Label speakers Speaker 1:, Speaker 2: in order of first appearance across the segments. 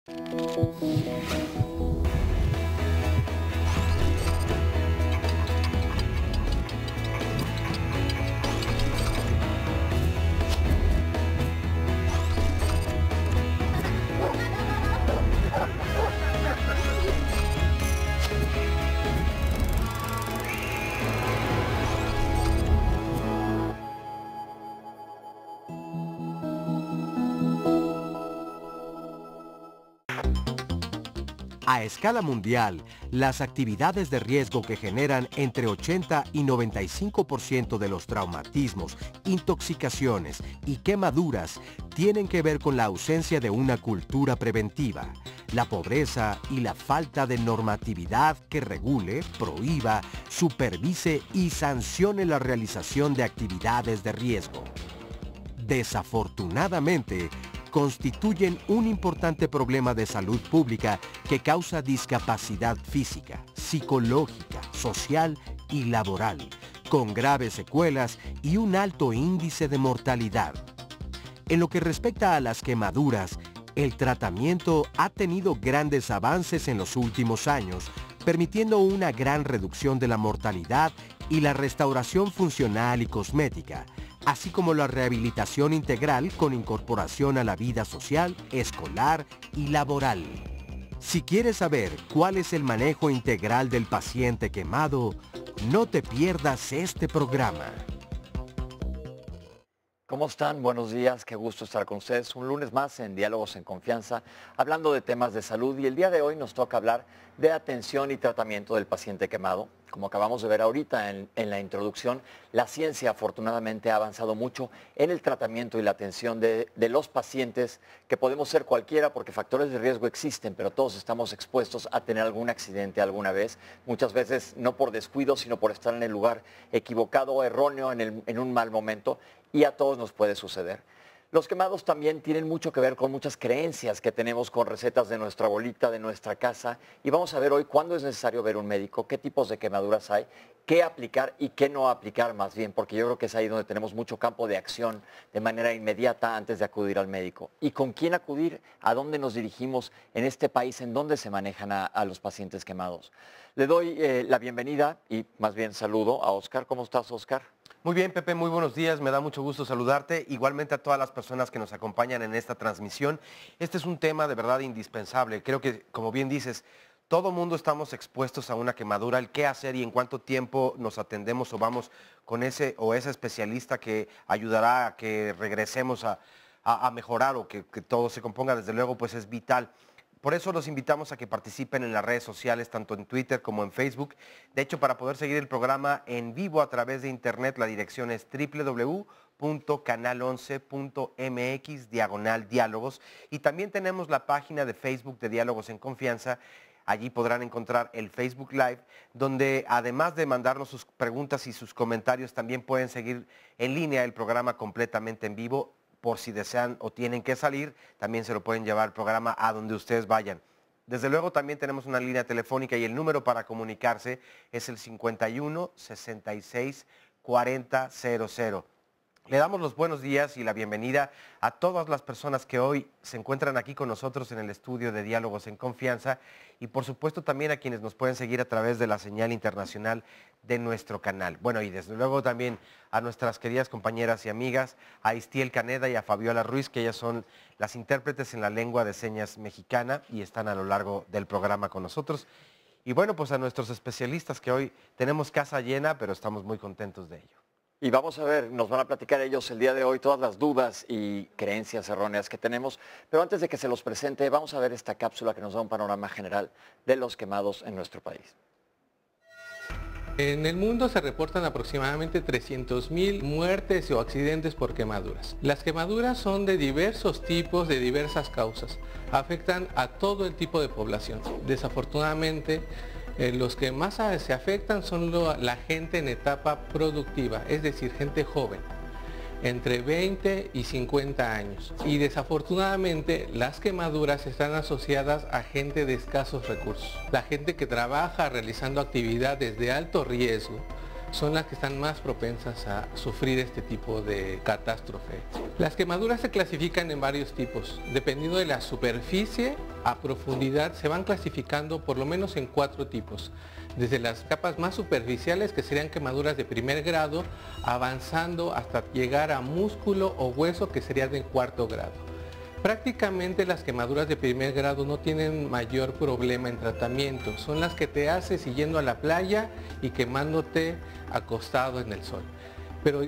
Speaker 1: A escala mundial, las actividades de riesgo que generan entre 80 y 95% de los traumatismos, intoxicaciones y quemaduras tienen que ver con la ausencia de una cultura preventiva, la pobreza y la falta de normatividad que regule, prohíba, supervise y sancione la realización de actividades de riesgo. Desafortunadamente, constituyen un importante problema de salud pública que causa discapacidad física, psicológica, social y laboral, con graves secuelas y un alto índice de mortalidad. En lo que respecta a las quemaduras, el tratamiento ha tenido grandes avances en los últimos años, permitiendo una gran reducción de la mortalidad y la restauración funcional y cosmética, así como la rehabilitación integral con incorporación a la vida social, escolar y laboral. Si quieres saber cuál es el manejo integral del paciente quemado, no te pierdas este programa.
Speaker 2: ¿Cómo están? Buenos días, qué gusto estar con ustedes. Un lunes más en Diálogos en Confianza, hablando de temas de salud, y el día de hoy nos toca hablar de atención y tratamiento del paciente quemado. Como acabamos de ver ahorita en la introducción, la ciencia afortunadamente ha avanzado mucho en el tratamiento y la atención de los pacientes, que podemos ser cualquiera porque factores de riesgo existen, pero todos estamos expuestos a tener algún accidente alguna vez, muchas veces no por descuido, sino por estar en el lugar equivocado o erróneo en un mal momento, y a todos nos puede suceder. Los quemados también tienen mucho que ver con muchas creencias que tenemos con recetas de nuestra abuelita, de nuestra casa, y vamos a ver hoy cuándo es necesario ver un médico, qué tipos de quemaduras hay, qué aplicar y qué no aplicar más bien, porque yo creo que es ahí donde tenemos mucho campo de acción de manera inmediata antes de acudir al médico. ¿Y con quién acudir? ¿A dónde nos dirigimos en este país en donde se manejan a los pacientes quemados? Le doy la bienvenida y más bien saludo a Oscar. ¿Cómo estás, Oscar?
Speaker 1: Muy bien, Pepe, muy buenos días, me da mucho gusto saludarte, igualmente a todas las personas que nos acompañan en esta transmisión. Este es un tema de verdad indispensable, creo que, como bien dices, todo mundo estamos expuestos a una quemadura, el qué hacer y en cuánto tiempo nos atendemos o vamos con ese o esa especialista que ayudará a que regresemos a mejorar o que todo se componga, desde luego, pues es vital. Por eso los invitamos a que participen en las redes sociales, tanto en Twitter como en Facebook. De hecho, para poder seguir el programa en vivo a través de internet, la dirección es www.canal11.mx/diálogos. Y también tenemos la página de Facebook de Diálogos en Confianza. Allí podrán encontrar el Facebook Live, donde además de mandarnos sus preguntas y sus comentarios, también pueden seguir en línea el programa completamente en vivo. Por si desean o tienen que salir, también se lo pueden llevar el programa a donde ustedes vayan. Desde luego también tenemos una línea telefónica y el número para comunicarse es el 51 66 40 00. Le damos los buenos días y la bienvenida a todas las personas que hoy se encuentran aquí con nosotros en el estudio de Diálogos en Confianza y por supuesto también a quienes nos pueden seguir a través de la señal internacional de nuestro canal. Bueno, y desde luego también a nuestras queridas compañeras y amigas, a Istiel Caneda y a Fabiola Ruiz, que ellas son las intérpretes en la lengua de señas mexicana y están a lo largo del programa con nosotros. Y bueno, pues a nuestros especialistas que hoy tenemos casa llena, pero estamos muy contentos de ello.
Speaker 2: Y vamos a ver, nos van a platicar ellos el día de hoy todas las dudas y creencias erróneas que tenemos. Pero antes de que se los presente, vamos a ver esta cápsula que nos da un panorama general de los quemados en nuestro país.
Speaker 3: En el mundo se reportan aproximadamente 300.000 muertes o accidentes por quemaduras. Las quemaduras son de diversos tipos, de diversas causas. Afectan a todo el tipo de población. Desafortunadamente, los que más se afectan son la gente en etapa productiva, es decir, gente joven, entre 20 y 50 años. Y desafortunadamente las quemaduras están asociadas a gente de escasos recursos. La gente que trabaja realizando actividades de alto riesgo son las que están más propensas a sufrir este tipo de catástrofe. Las quemaduras se clasifican en varios tipos. Dependiendo de la superficie, a profundidad se van clasificando por lo menos en 4 tipos. Desde las capas más superficiales, que serían quemaduras de primer grado, avanzando hasta llegar a músculo o hueso, que sería de 4º grado. Prácticamente las quemaduras de primer grado no tienen mayor problema en tratamiento. Son las que te haces yendo a la playa y quemándote acostado en el sol. Pero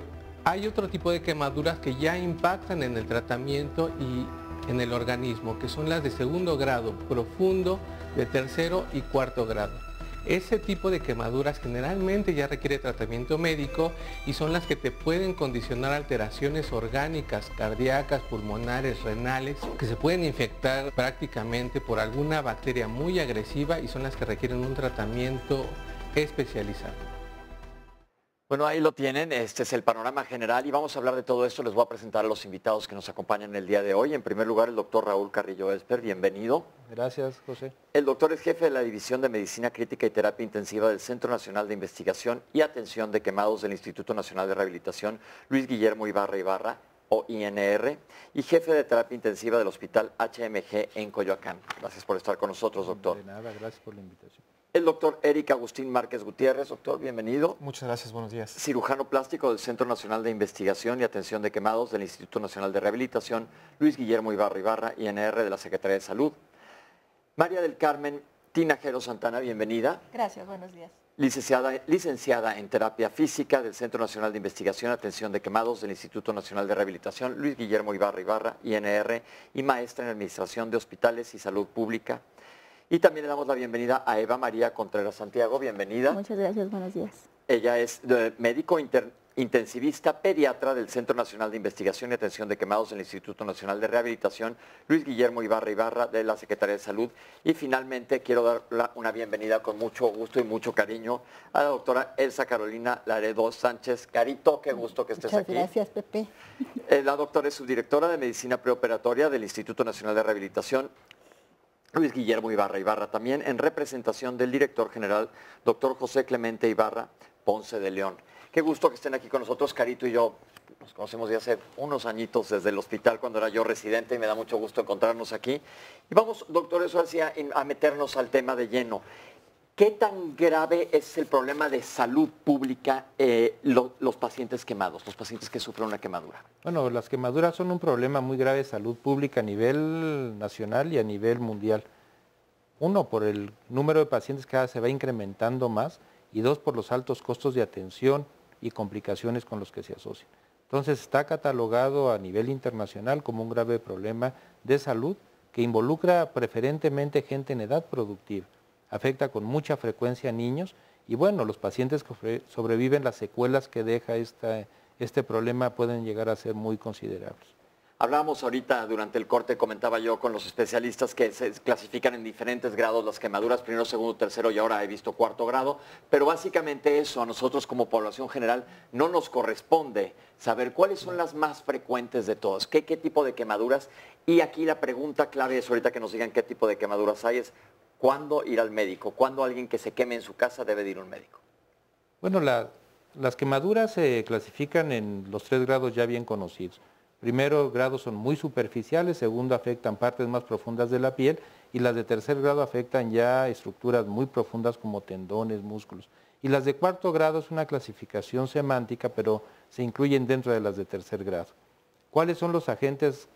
Speaker 3: hay otro tipo de quemaduras que ya impactan en el tratamiento y en el organismo, que son las de 2º grado, profundo, de 3º y 4º grado. Ese tipo de quemaduras generalmente ya requiere tratamiento médico y son las que te pueden condicionar alteraciones orgánicas, cardíacas, pulmonares, renales, que se pueden infectar prácticamente por alguna bacteria muy agresiva y son las que requieren un tratamiento especializado.
Speaker 2: Bueno, ahí lo tienen, este es el panorama general y vamos a hablar de todo esto. Les voy a presentar a los invitados que nos acompañan el día de hoy. En primer lugar, el doctor Raúl Carrillo Esper, bienvenido.
Speaker 4: Gracias, José.
Speaker 2: El doctor es jefe de la División de Medicina Crítica y Terapia Intensiva del Centro Nacional de Investigación y Atención de Quemados del Instituto Nacional de Rehabilitación, Luis Guillermo Ibarra Ibarra, o INR, y jefe de terapia intensiva del Hospital HMG en Coyoacán. Gracias por estar con nosotros, doctor.
Speaker 4: De nada, gracias por la invitación.
Speaker 2: El doctor Eric Agustín Márquez Gutiérrez, doctor, bienvenido.
Speaker 5: Muchas gracias, buenos días.
Speaker 2: Cirujano plástico del Centro Nacional de Investigación y Atención de Quemados del Instituto Nacional de Rehabilitación, Luis Guillermo Ibarra Ibarra, INR de la Secretaría de Salud. María del Carmen Tinajero Santana, bienvenida.
Speaker 6: Gracias, buenos días.
Speaker 2: Licenciada en Terapia Física del Centro Nacional de Investigación y Atención de Quemados del Instituto Nacional de Rehabilitación, Luis Guillermo Ibarra Ibarra, INR, y maestra en Administración de Hospitales y Salud Pública. Y también le damos la bienvenida a Eva María Contreras Santiago, bienvenida.
Speaker 6: Muchas gracias, buenos días.
Speaker 2: Ella es médico intensivista pediatra del Centro Nacional de Investigación y Atención de Quemados del Instituto Nacional de Rehabilitación, Luis Guillermo Ibarra Ibarra, de la Secretaría de Salud. Y finalmente quiero dar una bienvenida con mucho gusto y mucho cariño a la doctora Elsa Carolina Laredo Sánchez. Carito, qué gusto que estés aquí.
Speaker 6: Muchas gracias, Pepe.
Speaker 2: La doctora es subdirectora de Medicina Preoperatoria del Instituto Nacional de Rehabilitación, Luis Guillermo Ibarra Ibarra, también en representación del director general, doctor José Clemente Ibarra Ponce de León. Qué gusto que estén aquí con nosotros. Carito y yo nos conocemos de hace unos añitos desde el hospital cuando era yo residente y me da mucho gusto encontrarnos aquí. Y vamos, doctor, eso hacía a meternos al tema de lleno. ¿Qué tan grave es el problema de salud pública los pacientes quemados, los pacientes que sufren una quemadura?
Speaker 4: Bueno, las quemaduras son un problema muy grave de salud pública a nivel nacional y a nivel mundial. 1, por el número de pacientes que cada vez se va incrementando más, y 2, por los altos costos de atención y complicaciones con los que se asocian. Entonces está catalogado a nivel internacional como un grave problema de salud que involucra preferentemente gente en edad productiva. Afecta con mucha frecuencia a niños y bueno, los pacientes que sobreviven, las secuelas que deja este problema pueden llegar a ser muy considerables.
Speaker 2: Hablábamos ahorita durante el corte, comentaba yo con los especialistas que se clasifican en diferentes grados las quemaduras, primero, segundo, tercero y ahora he visto 4º grado, pero básicamente eso a nosotros como población general no nos corresponde saber cuáles son las más frecuentes de todas, qué tipo de quemaduras, y aquí la pregunta clave es ahorita que nos digan qué tipo de quemaduras hay, es ¿cuándo ir al médico? ¿Cuándo alguien que se queme en su casa debe de ir a un médico?
Speaker 4: Bueno, las quemaduras se clasifican en los 3 grados ya bien conocidos. Primero grado son muy superficiales, segundo afectan partes más profundas de la piel y las de 3er grado afectan ya estructuras muy profundas como tendones, músculos. Y las de 4º grado es una clasificación semántica, pero se incluyen dentro de las de 3er grado. ¿Cuáles son los agentes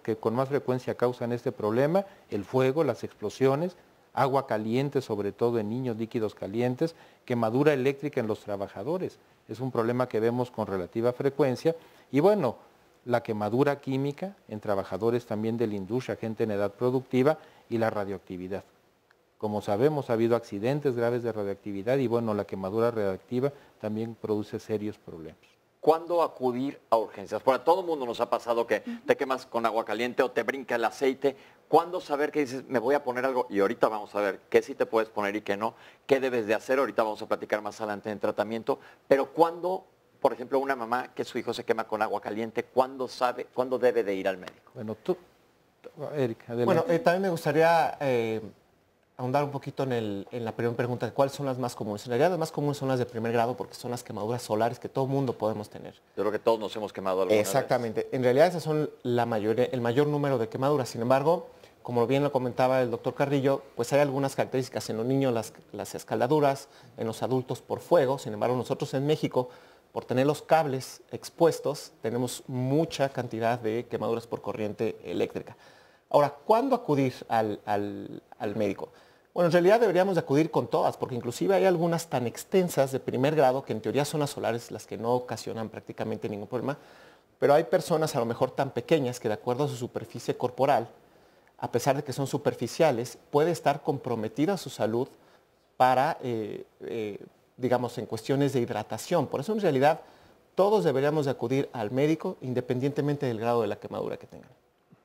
Speaker 4: que con más frecuencia causan este problema? El fuego, las explosiones, agua caliente, sobre todo en niños, líquidos calientes, quemadura eléctrica en los trabajadores. Es un problema que vemos con relativa frecuencia. Y bueno, la quemadura química en trabajadores también de la industria, gente en edad productiva, y la radioactividad. Como sabemos, ha habido accidentes graves de radioactividad y bueno, la quemadura radioactiva también produce serios problemas.
Speaker 2: ¿Cuándo acudir a urgencias? Porque a todo mundo nos ha pasado que te quemas con agua caliente o te brinca el aceite. ¿Cuándo saber que dices, me voy a poner algo? Y ahorita vamos a ver qué sí te puedes poner y qué no, qué debes de hacer. Ahorita vamos a platicar más adelante en tratamiento. Pero ¿cuándo, por ejemplo, una mamá que su hijo se quema con agua caliente, cuándo debe de ir al médico?
Speaker 4: Bueno, Eric, adelante.
Speaker 5: Bueno, también me gustaría ahondar un poquito en la primera pregunta, ¿cuáles son las más comunes? En realidad las más comunes son las de primer grado porque son las quemaduras solares que todo mundo podemos tener.
Speaker 2: Yo creo que todos nos hemos quemado alguna
Speaker 5: Exactamente. En realidad esas son el mayor número de quemaduras. Sin embargo, como bien lo comentaba el doctor Carrillo, pues hay algunas características en los niños, las escaldaduras, en los adultos por fuego. Sin embargo, nosotros en México, por tener los cables expuestos, tenemos mucha cantidad de quemaduras por corriente eléctrica. Ahora, ¿cuándo acudir al médico? Bueno, en realidad deberíamos de acudir con todas, porque inclusive hay algunas tan extensas de primer grado que en teoría son las solares las que no ocasionan prácticamente ningún problema, pero hay personas a lo mejor tan pequeñas que de acuerdo a su superficie corporal, a pesar de que son superficiales, puede estar comprometida su salud para, digamos, en cuestiones de hidratación. Por eso en realidad todos deberíamos de acudir al médico independientemente del grado de la quemadura que tengan.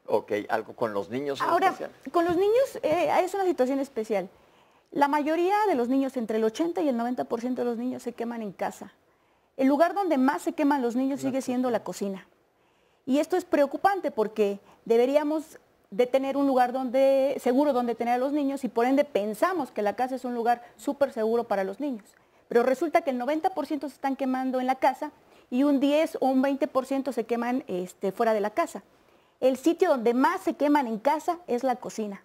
Speaker 2: Ok, ¿algo con los niños en
Speaker 6: Ahora,
Speaker 2: especial?
Speaker 6: con los niños es una situación especial. La mayoría de los niños, entre el 80 y el 90% de los niños se queman en casa. El lugar donde más se queman los niños sigue siendo la cocina. Y esto es preocupante porque deberíamos de tener un lugar seguro donde tener a los niños y por ende pensamos que la casa es un lugar súper seguro para los niños. Pero resulta que el 90% se están quemando en la casa y un 10 o un 20% se queman fuera de la casa. El sitio donde más se queman en casa es la cocina.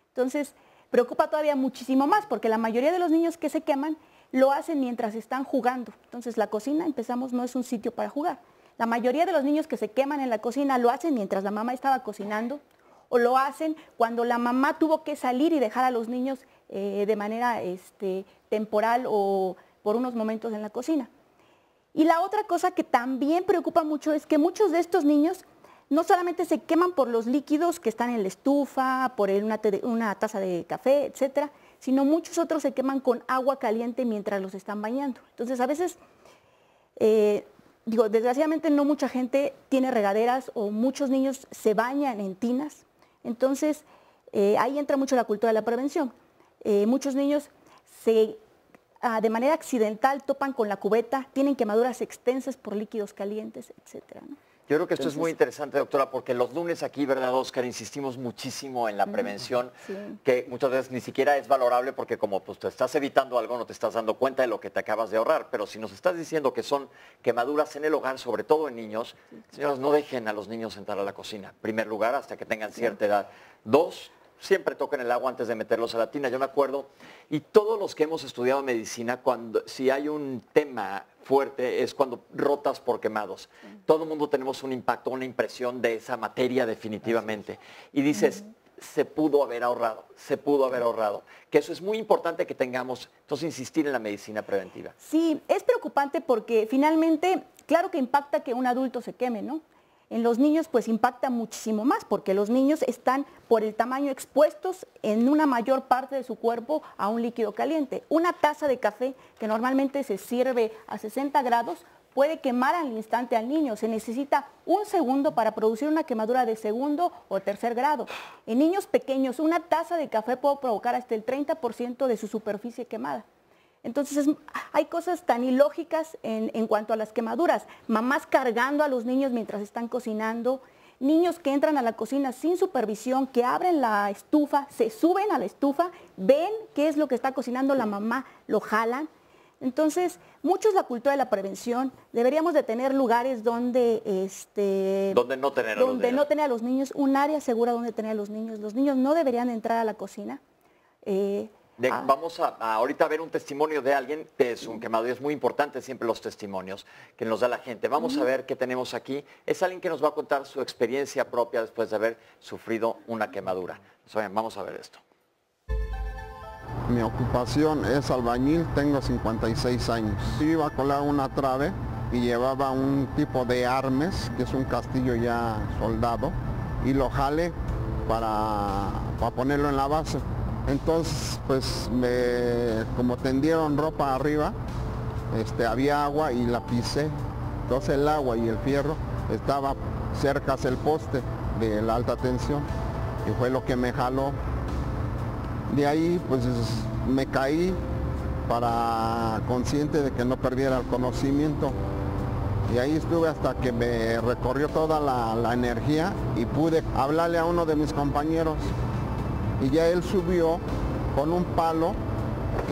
Speaker 6: Entonces, preocupa todavía muchísimo más porque la mayoría de los niños que se queman lo hacen mientras están jugando. Entonces, la cocina, no es un sitio para jugar. La mayoría de los niños que se queman en la cocina lo hacen mientras la mamá estaba cocinando o lo hacen cuando la mamá tuvo que salir y dejar a los niños de manera temporal o por unos momentos en la cocina. Y la otra cosa que también preocupa mucho es que muchos de estos niños no solamente se queman por los líquidos que están en la estufa, por una taza de café, etcétera, sino muchos otros se queman con agua caliente mientras los están bañando. Entonces, a veces, desgraciadamente no mucha gente tiene regaderas o muchos niños se bañan en tinas. Entonces, ahí entra mucho la cultura de la prevención. Muchos niños de manera accidental topan con la cubeta, tienen quemaduras extensas por líquidos calientes, etcétera, ¿no?
Speaker 2: Yo creo que esto es muy interesante, doctora, porque los lunes aquí, ¿verdad, Oscar? Insistimos muchísimo en la prevención,
Speaker 6: sí,
Speaker 2: que muchas veces ni siquiera es valorable porque como pues, te estás evitando algo, no te estás dando cuenta de lo que te acabas de ahorrar. Pero si nos estás diciendo que son quemaduras en el hogar, sobre todo en niños, señoras, no dejen a los niños entrar a la cocina. En primer lugar, hasta que tengan cierta edad. 2, siempre toquen el agua antes de meterlos a la tina. Yo me acuerdo, y todos los que hemos estudiado medicina, si hay un tema fuerte es cuando rotas por quemados. Todo el mundo tenemos un impacto, una impresión de esa materia definitivamente. Y dices, se pudo haber ahorrado, que eso es muy importante que tengamos, entonces insistir en la medicina preventiva.
Speaker 6: Sí, es preocupante porque finalmente, claro que impacta que un adulto se queme, ¿no? En los niños pues impacta muchísimo más porque los niños están por el tamaño expuestos en una mayor parte de su cuerpo a un líquido caliente. Una taza de café que normalmente se sirve a 60 grados puede quemar al instante al niño. Se necesita un segundo para producir una quemadura de segundo o tercer grado. En niños pequeños una taza de café puede provocar hasta el 30% de su superficie quemada. Entonces hay cosas tan ilógicas en cuanto a las quemaduras. Mamás cargando a los niños mientras están cocinando, niños que entran a la cocina sin supervisión, que abren la estufa, se suben a la estufa, ven qué es lo que está cocinando la mamá, lo jalan. Entonces, mucho es la cultura de la prevención. Deberíamos de tener lugares donde
Speaker 2: no tener
Speaker 6: a los niños, un área segura donde tener a los niños. Los niños no deberían entrar a la cocina.
Speaker 2: Vamos a ahorita ver un testimonio de alguien que es un quemado y es muy importante siempre los testimonios que nos da la gente. Vamos a ver qué tenemos aquí. Es alguien que nos va a contar su experiencia propia después de haber sufrido una quemadura. Vamos a ver esto.
Speaker 7: Mi ocupación es albañil, tengo 56 años. Iba a colar una trave y llevaba un tipo de armes, que es un castillo ya soldado, y lo jalé para ponerlo en la base. Entonces, pues, como tendieron ropa arriba, había agua y la pisé. Entonces el agua y el fierro estaba cerca del poste de la alta tensión y fue lo que me jaló. De ahí, pues, me caí consciente de que no perdiera el conocimiento. Y ahí estuve hasta que me recorrió toda la energía y pude hablarle a uno de mis compañeros. Y ya él subió con un palo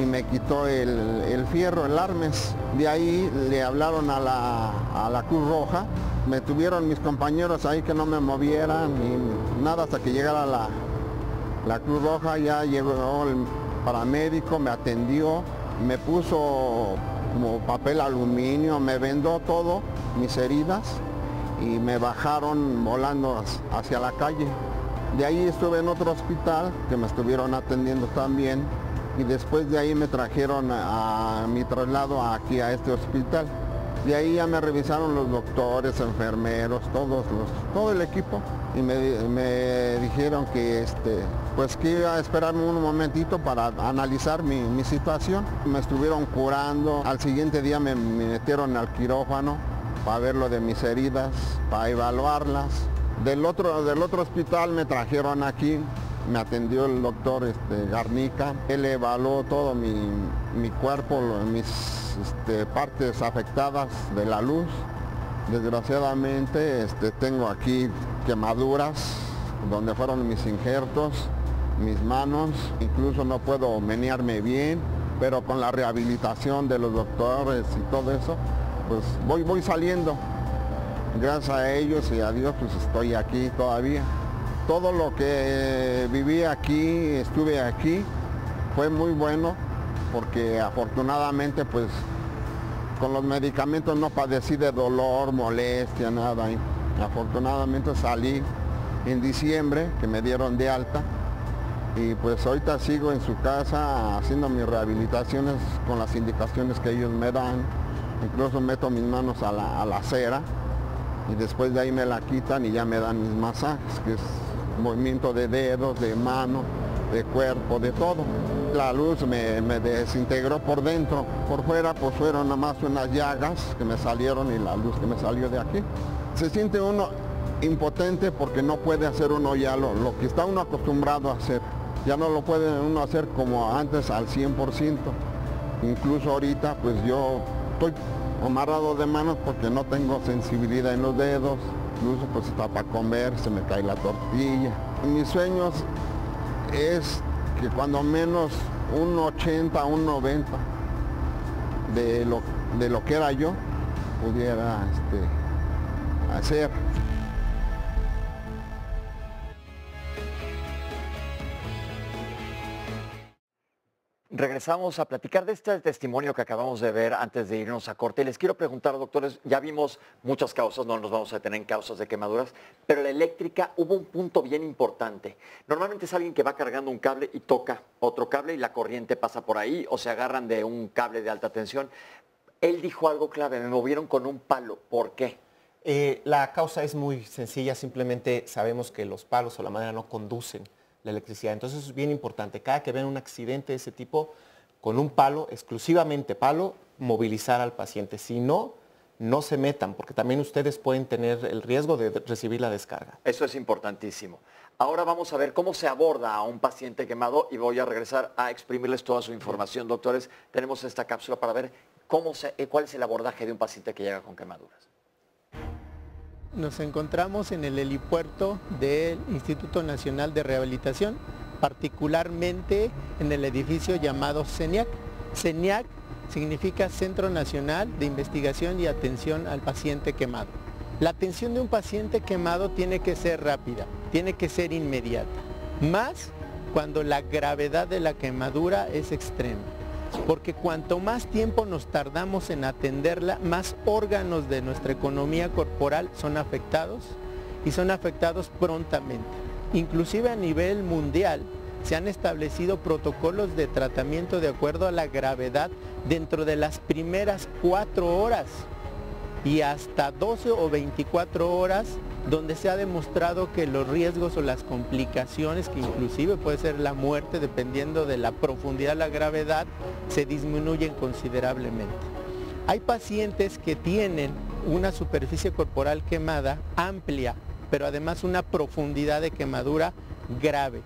Speaker 7: y me quitó el fierro, el armes. De ahí le hablaron a la Cruz Roja. Me tuvieron mis compañeros ahí que no me movieran y nada hasta que llegara la Cruz Roja. Ya llegó el paramédico, me atendió, me puso como papel aluminio, me vendó todo, mis heridas, y me bajaron volando hacia la calle. De ahí estuve en otro hospital que me estuvieron atendiendo también, y después de ahí me trajeron a mi traslado aquí a este hospital. De ahí ya me revisaron los doctores, enfermeros, todo el equipo, y me dijeron que pues que iba a esperarme un momentito para analizar mi situación. Me estuvieron curando. Al siguiente día me metieron al quirófano para ver lo de mis heridas, para evaluarlas. Del otro hospital me trajeron aquí, me atendió el doctor Garnica. Él evaluó todo mi cuerpo, mis partes afectadas de la luz. Desgraciadamente tengo aquí quemaduras donde fueron mis injertos, mis manos, incluso no puedo menearme bien, pero con la rehabilitación de los doctores y todo eso, pues voy saliendo. Gracias a ellos y a Dios pues estoy aquí todavía. Todo lo que viví aquí, estuve aquí, fue muy bueno porque afortunadamente pues con los medicamentos no padecí de dolor, molestia, nada. Y afortunadamente salí en diciembre, que me dieron de alta, y pues ahorita sigo en su casa haciendo mis rehabilitaciones con las indicaciones que ellos me dan. Incluso meto mis manos a la cera y después de ahí me la quitan y ya me dan mis masajes, que es movimiento de dedos, de mano, de cuerpo, de todo. La luz me desintegró por dentro, por fuera pues fueron nada más unas llagas que me salieron y la luz que me salió de aquí. Se siente uno impotente porque no puede hacer uno ya lo que está uno acostumbrado a hacer. Ya no lo puede uno hacer como antes al 100%. Incluso ahorita pues yo estoy amarrado de manos porque no tengo sensibilidad en los dedos. Incluso pues está para comer, se me cae la tortilla. Mis sueños es que cuando menos un 80, un 90 de lo que era yo pudiera hacer.
Speaker 2: Regresamos a platicar de este testimonio que acabamos de ver antes de irnos a corte. Les quiero preguntar, doctores, ya vimos muchas causas, no nos vamos a detener en causas de quemaduras, pero la eléctrica hubo un punto bien importante. Normalmente es alguien que va cargando un cable y toca otro cable y la corriente pasa por ahí o se agarran de un cable de alta tensión. Él dijo algo clave, me movieron con un palo. ¿Por qué?
Speaker 5: La causa es muy sencilla, simplemente sabemos que los palos o la madera no conducen la electricidad. Entonces es bien importante, cada que ven un accidente de ese tipo, con un palo, exclusivamente palo, movilizar al paciente. Si no, no se metan, porque también ustedes pueden tener el riesgo de recibir la descarga.
Speaker 2: Eso es importantísimo. Ahora vamos a ver cómo se aborda a un paciente quemado y voy a regresar a exprimirles toda su información. Doctores, tenemos esta cápsula para ver cuál es el abordaje de un paciente que llega con quemaduras.
Speaker 3: Nos encontramos en el helipuerto del Instituto Nacional de Rehabilitación, particularmente en el edificio llamado CENIAC. CENIAC significa Centro Nacional de Investigación y Atención al Paciente Quemado. La atención de un paciente quemado tiene que ser rápida, tiene que ser inmediata, más cuando la gravedad de la quemadura es extrema. Porque cuanto más tiempo nos tardamos en atenderla, más órganos de nuestra economía corporal son afectados y son afectados prontamente. Inclusive a nivel mundial se han establecido protocolos de tratamiento de acuerdo a la gravedad dentro de las primeras 4 horas y hasta 12 o 24 horas donde se ha demostrado que los riesgos o las complicaciones, que inclusive puede ser la muerte dependiendo de la profundidad de la gravedad, se disminuyen considerablemente. Hay pacientes que tienen una superficie corporal quemada amplia, pero además una profundidad de quemadura grave.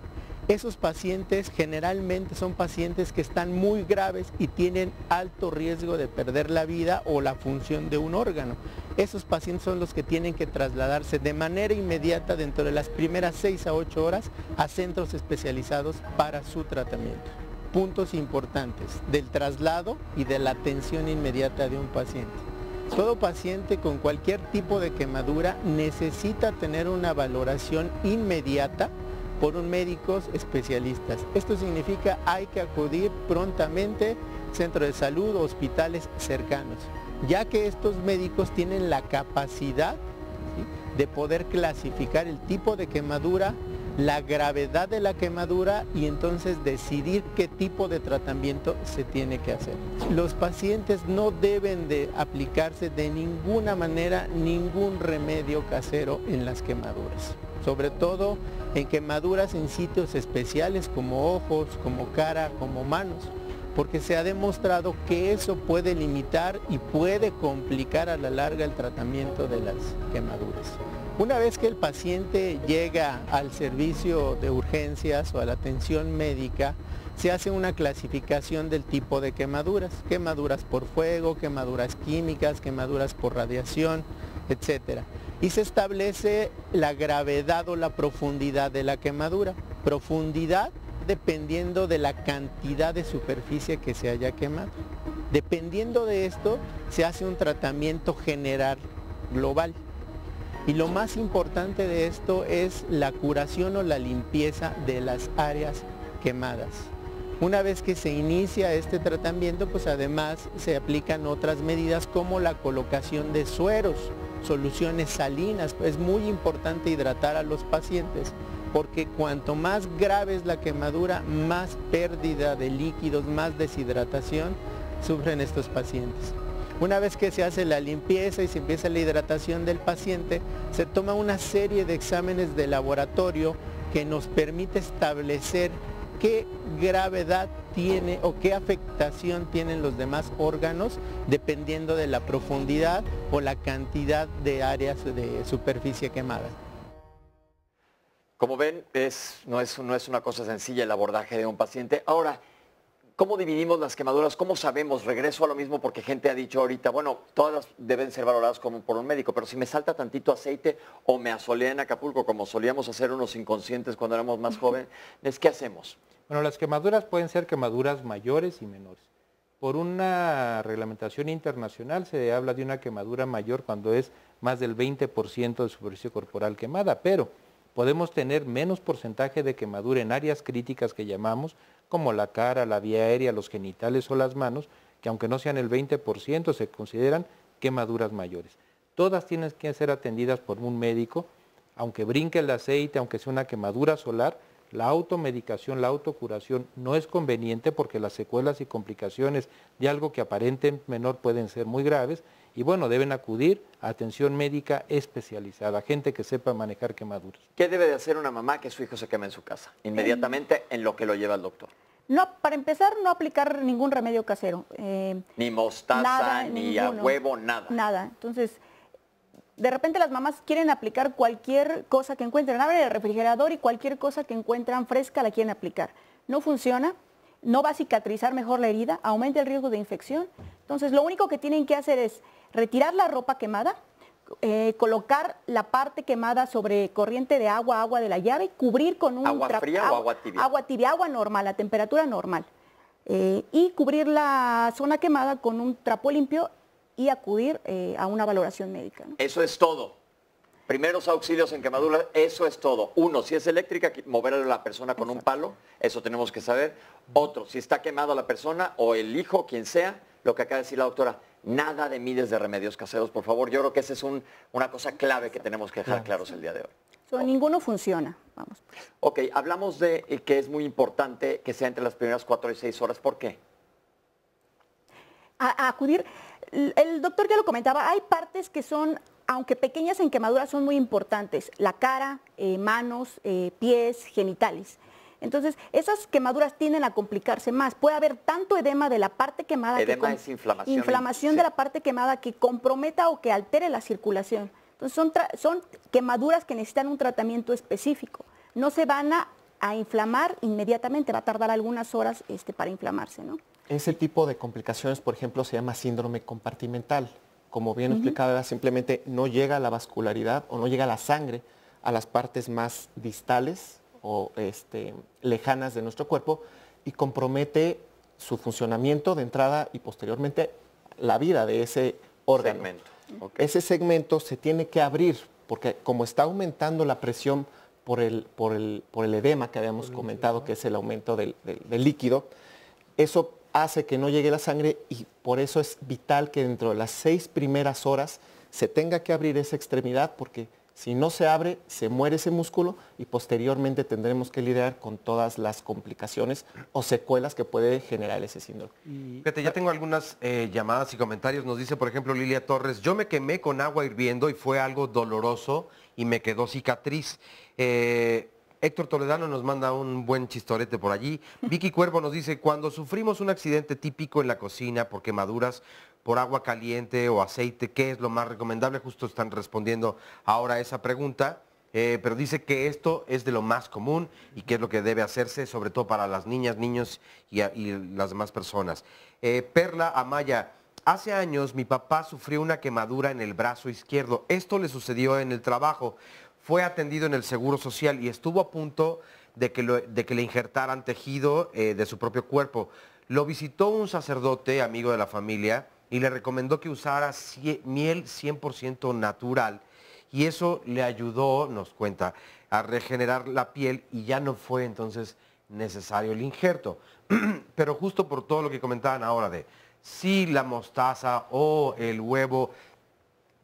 Speaker 3: Esos pacientes generalmente son pacientes que están muy graves y tienen alto riesgo de perder la vida o la función de un órgano. Esos pacientes son los que tienen que trasladarse de manera inmediata dentro de las primeras 6 a 8 horas a centros especializados para su tratamiento.
Speaker 8: puntos importantes del traslado y de la atención inmediata de un paciente. Todo paciente con cualquier tipo de quemadura necesita tener una valoración inmediata por un médicos especialistas. Esto significa hay que acudir prontamente a centro de salud o hospitales cercanos, ya que estos médicos tienen la capacidad, ¿sí?, de poder clasificar el tipo de quemadura, la gravedad de la quemadura y entonces decidir qué tipo de tratamiento se tiene que hacer. Los pacientes no deben de aplicarse de ninguna manera ningún remedio casero en las quemaduras, sobre todo en quemaduras en sitios especiales como ojos, como cara, como manos, porque se ha demostrado que eso puede limitar y puede complicar a la larga el tratamiento de las quemaduras. Una vez que el paciente llega al servicio de urgencias o a la atención médica, se hace una clasificación del tipo de quemaduras, quemaduras por fuego, quemaduras químicas, quemaduras por radiación, etc. Y se establece la gravedad o la profundidad de la quemadura. Profundidad dependiendo de la cantidad de superficie que se haya quemado. Dependiendo de esto, se hace un tratamiento general global. Y lo más importante de esto es la curación o la limpieza de las áreas quemadas. Una vez que se inicia este tratamiento, pues además se aplican otras medidas como la colocación de sueros, soluciones salinas. Es muy importante hidratar a los pacientes, porque cuanto más grave es la quemadura, más pérdida de líquidos, más deshidratación sufren estos pacientes. Una vez que se hace la limpieza y se empieza la hidratación del paciente, se toma una serie de exámenes de laboratorio que nos permite establecer qué gravedad tiene o qué afectación tienen los demás órganos dependiendo de la profundidad o la cantidad de áreas de superficie quemada.
Speaker 2: Como ven, no es una cosa sencilla el abordaje de un paciente. Ahora, ¿cómo dividimos las quemaduras? ¿Cómo sabemos? Regreso a lo mismo porque gente ha dicho ahorita, bueno, todas deben ser valoradas como por un médico, pero si me salta tantito aceite o me asoleé en Acapulco, como solíamos hacer unos inconscientes cuando éramos más jóvenes, ¿qué hacemos?
Speaker 4: Bueno, las quemaduras pueden ser quemaduras mayores y menores. Por una reglamentación internacional se habla de una quemadura mayor cuando es más del 20% de superficie corporal quemada, pero podemos tener menos porcentaje de quemadura en áreas críticas que llamamos, como la cara, la vía aérea, los genitales o las manos, que aunque no sean el 20%, se consideran quemaduras mayores. Todas tienen que ser atendidas por un médico, aunque brinque el aceite, aunque sea una quemadura solar, la automedicación, la autocuración no es conveniente porque las secuelas y complicaciones de algo que aparente menor pueden ser muy graves y bueno, deben acudir a atención médica especializada, gente que sepa manejar quemaduras.
Speaker 2: ¿Qué debe de hacer una mamá que su hijo se queme en su casa? Inmediatamente en lo que lo lleva al doctor.
Speaker 6: No, para empezar, no aplicar ningún remedio casero.
Speaker 2: Ni mostaza,
Speaker 6: nada,
Speaker 2: ni
Speaker 6: ninguno,
Speaker 2: a huevo, nada.
Speaker 6: Nada. Entonces, de repente las mamás quieren aplicar cualquier cosa que encuentren. Abren el refrigerador y cualquier cosa que encuentran fresca la quieren aplicar. No funciona, no va a cicatrizar mejor la herida, aumenta el riesgo de infección. Entonces, lo único que tienen que hacer es retirar la ropa quemada, colocar la parte quemada sobre corriente de agua, agua de la llave, cubrir con un...
Speaker 2: ¿Agua fría o agua tibia?
Speaker 6: Agua tibia, agua normal, a temperatura normal. Y cubrir la zona quemada con un trapo limpio y acudir a una valoración médica, ¿no?
Speaker 2: Eso es todo. Primeros auxilios en quemaduras, eso es todo. Uno, si es eléctrica, mover a la persona con un palo, eso tenemos que saber. Otro, si está quemada la persona o el hijo, quien sea, lo que acaba de decir la doctora, nada de miles de remedios caseros, por favor. Yo creo que esa es una cosa clave que tenemos que dejar claros el día de hoy.
Speaker 6: Ninguno funciona. Vamos.
Speaker 2: Ok, hablamos de que es muy importante que sea entre las primeras 4 y 6 horas. ¿Por qué?
Speaker 6: A acudir, el doctor ya lo comentaba, hay partes que son, aunque pequeñas en quemaduras, son muy importantes. La cara, manos, pies, genitales. Entonces, esas quemaduras tienden a complicarse más. Puede haber tanto edema de la parte quemada.
Speaker 2: Edema es inflamación.
Speaker 6: Inflamación
Speaker 2: sí.
Speaker 6: de la parte quemada que comprometa o que altere la circulación. Entonces, son quemaduras que necesitan un tratamiento específico. No se van a inflamar inmediatamente, va a tardar algunas horas para inflamarse, ¿no?
Speaker 5: Ese tipo de complicaciones, por ejemplo, se llama síndrome compartimental. Como bien explicaba, simplemente no llega la vascularidad o no llega la sangre a las partes más distales o lejanas de nuestro cuerpo y compromete su funcionamiento de entrada y posteriormente la vida de ese órgano.
Speaker 2: Segmento. Okay.
Speaker 5: Ese segmento se tiene que abrir porque como está aumentando la presión por el edema que habíamos comentado, que es el aumento del líquido, eso hace que no llegue la sangre y por eso es vital que dentro de las 6 primeras horas se tenga que abrir esa extremidad porque si no se abre, se muere ese músculo y posteriormente tendremos que lidiar con todas las complicaciones o secuelas que puede generar ese síndrome.
Speaker 1: Fíjate, ya tengo algunas llamadas y comentarios. Nos dice, por ejemplo, Lilia Torres, yo me quemé con agua hirviendo y fue algo doloroso y me quedó cicatriz. Héctor Toledano nos manda un buen chistorete por allí. Vicky Cuervo nos dice, cuando sufrimos un accidente típico en la cocina por quemaduras por agua caliente o aceite, ¿qué es lo más recomendable? Justo están respondiendo ahora a esa pregunta, pero dice que esto es de lo más común y que es lo que debe hacerse, sobre todo para las niñas, niños y las demás personas. Perla Amaya, hace años mi papá sufrió una quemadura en el brazo izquierdo. Esto le sucedió en el trabajo. Fue atendido en el Seguro Social y estuvo a punto de que le injertaran tejido de su propio cuerpo. Lo visitó un sacerdote, amigo de la familia, y le recomendó que usara miel 100% natural. Y eso le ayudó, nos cuenta, a regenerar la piel y ya no fue entonces necesario el injerto. Pero justo por todo lo que comentaban ahora de si la mostaza o el huevo,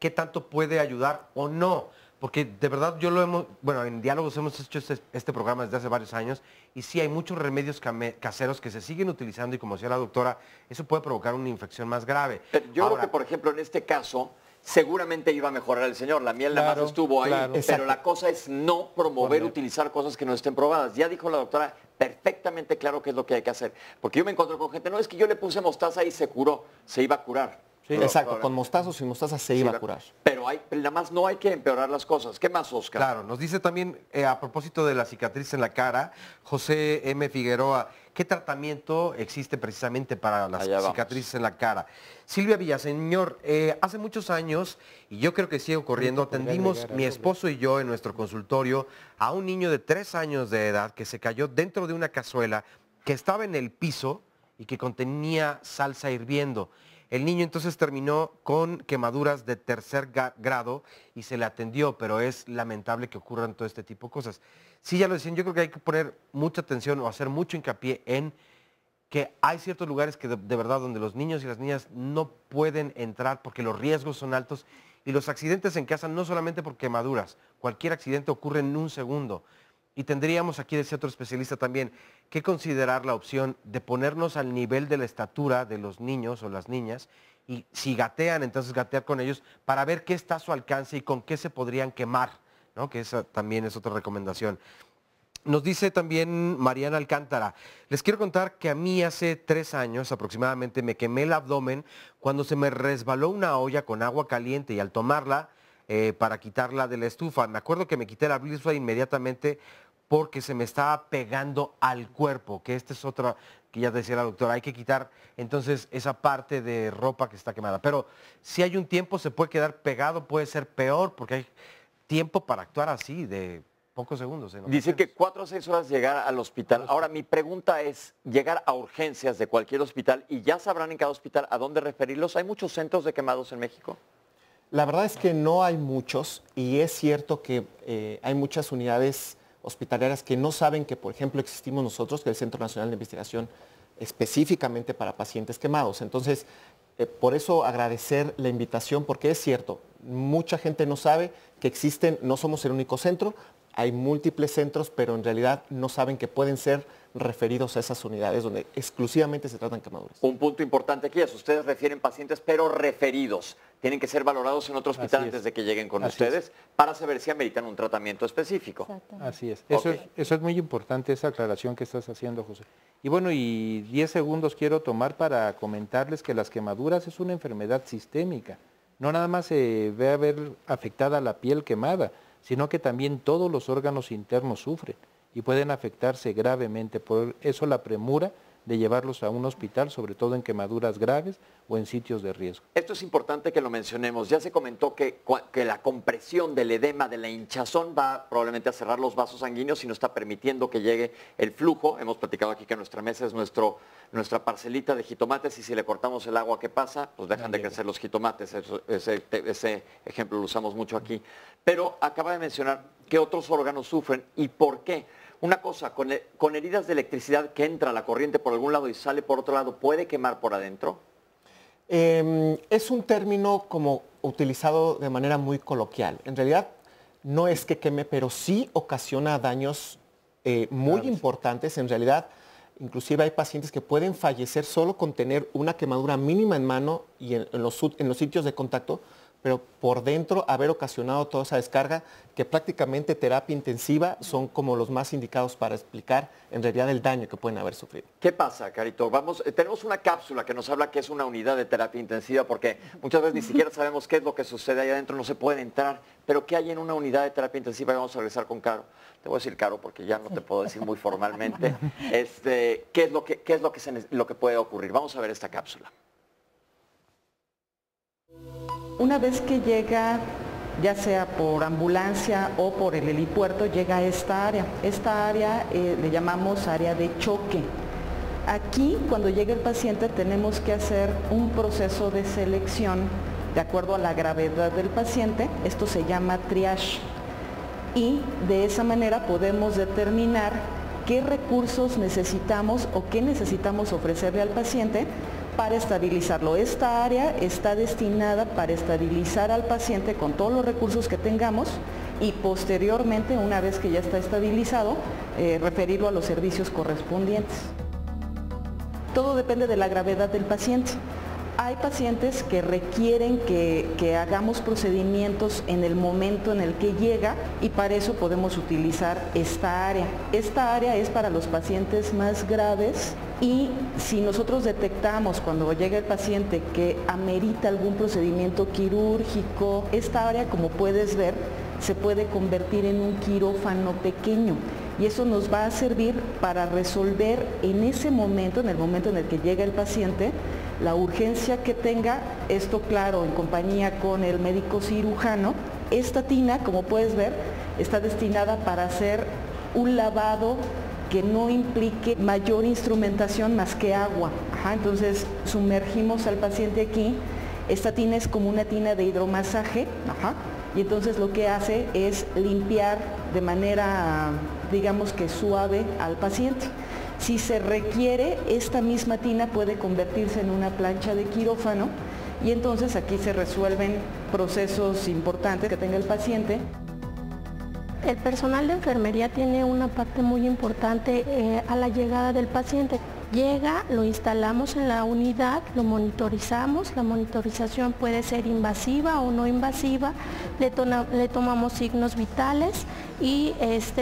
Speaker 1: ¿qué tanto puede ayudar o no? Porque de verdad en Diálogos hemos hecho este programa desde hace varios años y sí hay muchos remedios caseros que se siguen utilizando y como decía la doctora, eso puede provocar una infección más grave.
Speaker 2: Pero yo creo que, por ejemplo, en este caso, seguramente iba a mejorar el señor. La miel nada más estuvo ahí, pero la cosa es no promover, utilizar cosas que no estén probadas. Ya dijo la doctora perfectamente claro qué es lo que hay que hacer. Porque yo me encuentro con gente, no, es que yo le puse mostaza y se curó, se iba a curar.
Speaker 5: Sí, exacto, con mostaza o sin mostaza se iba a curar.
Speaker 2: Pero nada más no hay que empeorar las cosas. ¿Qué más, Oscar?
Speaker 1: Claro, nos dice también, a propósito de la cicatriz en la cara, José M. Figueroa, ¿qué tratamiento existe precisamente para las cicatrices en la cara? Silvia Villaseñor, hace muchos años, y yo creo que sigue ocurriendo, atendimos mi esposo y yo en nuestro consultorio a un niño de 3 años de edad que se cayó dentro de una cazuela que estaba en el piso y que contenía salsa hirviendo. El niño entonces terminó con quemaduras de 3er grado y se le atendió, pero es lamentable que ocurran todo este tipo de cosas. Sí, ya lo decían, yo creo que hay que poner mucha atención o hacer mucho hincapié en que hay ciertos lugares que de verdad donde los niños y las niñas no pueden entrar porque los riesgos son altos y los accidentes en casa no solamente por quemaduras, cualquier accidente ocurre en un segundo. Y tendríamos aquí, decía otro especialista también, que considerar la opción de ponernos al nivel de la estatura de los niños o las niñas y si gatean, entonces gatear con ellos para ver qué está a su alcance y con qué se podrían quemar, ¿no? Que esa también es otra recomendación. Nos dice también Mariana Alcántara, les quiero contar que a mí hace 3 años aproximadamente me quemé el abdomen cuando se me resbaló una olla con agua caliente y al tomarla para quitarla de la estufa, me acuerdo que me quité la blusa inmediatamente porque se me estaba pegando al cuerpo, que esta es otra que ya decía la doctora, hay que quitar entonces esa parte de ropa que está quemada. Pero si hay un tiempo, se puede quedar pegado, puede ser peor, porque hay tiempo para actuar así, de pocos segundos.
Speaker 2: Dice que 4 a 6 horas llegar al hospital. Ahora, mi pregunta es, llegar a urgencias de cualquier hospital, y ya sabrán en cada hospital a dónde referirlos. ¿Hay muchos centros de quemados en México?
Speaker 5: La verdad es que no hay muchos, y es cierto que hay muchas unidades hospitalarias que no saben que, por ejemplo, existimos nosotros, que es el Centro Nacional de Investigación específicamente para pacientes quemados. Entonces, por eso agradecer la invitación, porque es cierto, mucha gente no sabe que existen, no somos el único centro, hay múltiples centros, pero en realidad no saben que pueden ser referidos a esas unidades donde exclusivamente se tratan quemaduras.
Speaker 2: Un punto importante aquí es, ustedes refieren pacientes, pero referidos. Tienen que ser valorados en otro hospital antes de que lleguen con ustedes para saber si ameritan un tratamiento específico.
Speaker 4: Así es. Eso es muy importante, esa aclaración que estás haciendo, José. Y bueno, y 10 segundos quiero tomar para comentarles que las quemaduras es una enfermedad sistémica. No nada más se ve a ver afectada la piel quemada, sino que también todos los órganos internos sufren y pueden afectarse gravemente. Por eso la premura de llevarlos a un hospital, sobre todo en quemaduras graves o en sitios de riesgo.
Speaker 2: Esto es importante que lo mencionemos. Ya se comentó que la compresión del edema, de la hinchazón, va probablemente a cerrar los vasos sanguíneos y no está permitiendo que llegue el flujo. Hemos platicado aquí que nuestra mesa es nuestra parcelita de jitomates y si le cortamos el agua, ¿qué pasa? Pues dejan de crecer los jitomates. Ese ejemplo lo usamos mucho aquí. Pero acaba de mencionar que otros órganos sufren y por qué. Una cosa, con heridas de electricidad que entra la corriente por algún lado y sale por otro lado, ¿puede quemar por adentro?
Speaker 5: Es un término como utilizado de manera muy coloquial. En realidad no es que queme, pero sí ocasiona daños muy importantes. En realidad, inclusive hay pacientes que pueden fallecer solo con tener una quemadura mínima en mano y en los sitios de contacto, pero por dentro haber ocasionado toda esa descarga, que prácticamente terapia intensiva son como los más indicados para explicar en realidad el daño que pueden haber sufrido.
Speaker 2: ¿Qué pasa, Carito? Tenemos una cápsula que nos habla que es una unidad de terapia intensiva, porque muchas veces ni siquiera sabemos qué es lo que sucede ahí adentro, no se puede entrar, pero ¿qué hay en una unidad de terapia intensiva? Y vamos a regresar con Caro. Te voy a decir Caro porque ya no te puedo decir muy formalmente. ¿Qué es lo que puede ocurrir? Vamos a ver esta cápsula.
Speaker 9: Una vez que llega, ya sea por ambulancia o por el helipuerto, llega a esta área. Esta área le llamamos área de choque. Aquí, cuando llega el paciente, tenemos que hacer un proceso de selección de acuerdo a la gravedad del paciente. Esto se llama triage. Y de esa manera podemos determinar qué recursos necesitamos o qué necesitamos ofrecerle al paciente para estabilizarlo. Esta área está destinada para estabilizar al paciente con todos los recursos que tengamos y posteriormente, una vez que ya está estabilizado, referirlo a los servicios correspondientes. Todo depende de la gravedad del paciente. Hay pacientes que requieren que hagamos procedimientos en el momento en el que llega y para eso podemos utilizar esta área. Esta área es para los pacientes más graves y si nosotros detectamos cuando llega el paciente que amerita algún procedimiento quirúrgico, esta área, como puedes ver, se puede convertir en un quirófano pequeño. Y eso nos va a servir para resolver en ese momento, en el momento en el que llega el paciente, la urgencia que tenga, esto claro, en compañía con el médico cirujano. Esta tina, como puedes ver, está destinada para hacer un lavado que no implique mayor instrumentación más que agua. Entonces sumergimos al paciente aquí. Esta tina es como una tina de hidromasaje. Y entonces lo que hace es limpiar de manera, digamos que suave al paciente. Si se requiere, esta misma tina puede convertirse en una plancha de quirófano y entonces aquí se resuelven procesos importantes que tenga el paciente.
Speaker 10: El personal de enfermería tiene una parte muy importante a la llegada del paciente. Llega, lo instalamos en la unidad, lo monitorizamos, la monitorización puede ser invasiva o no invasiva, le tomamos signos vitales y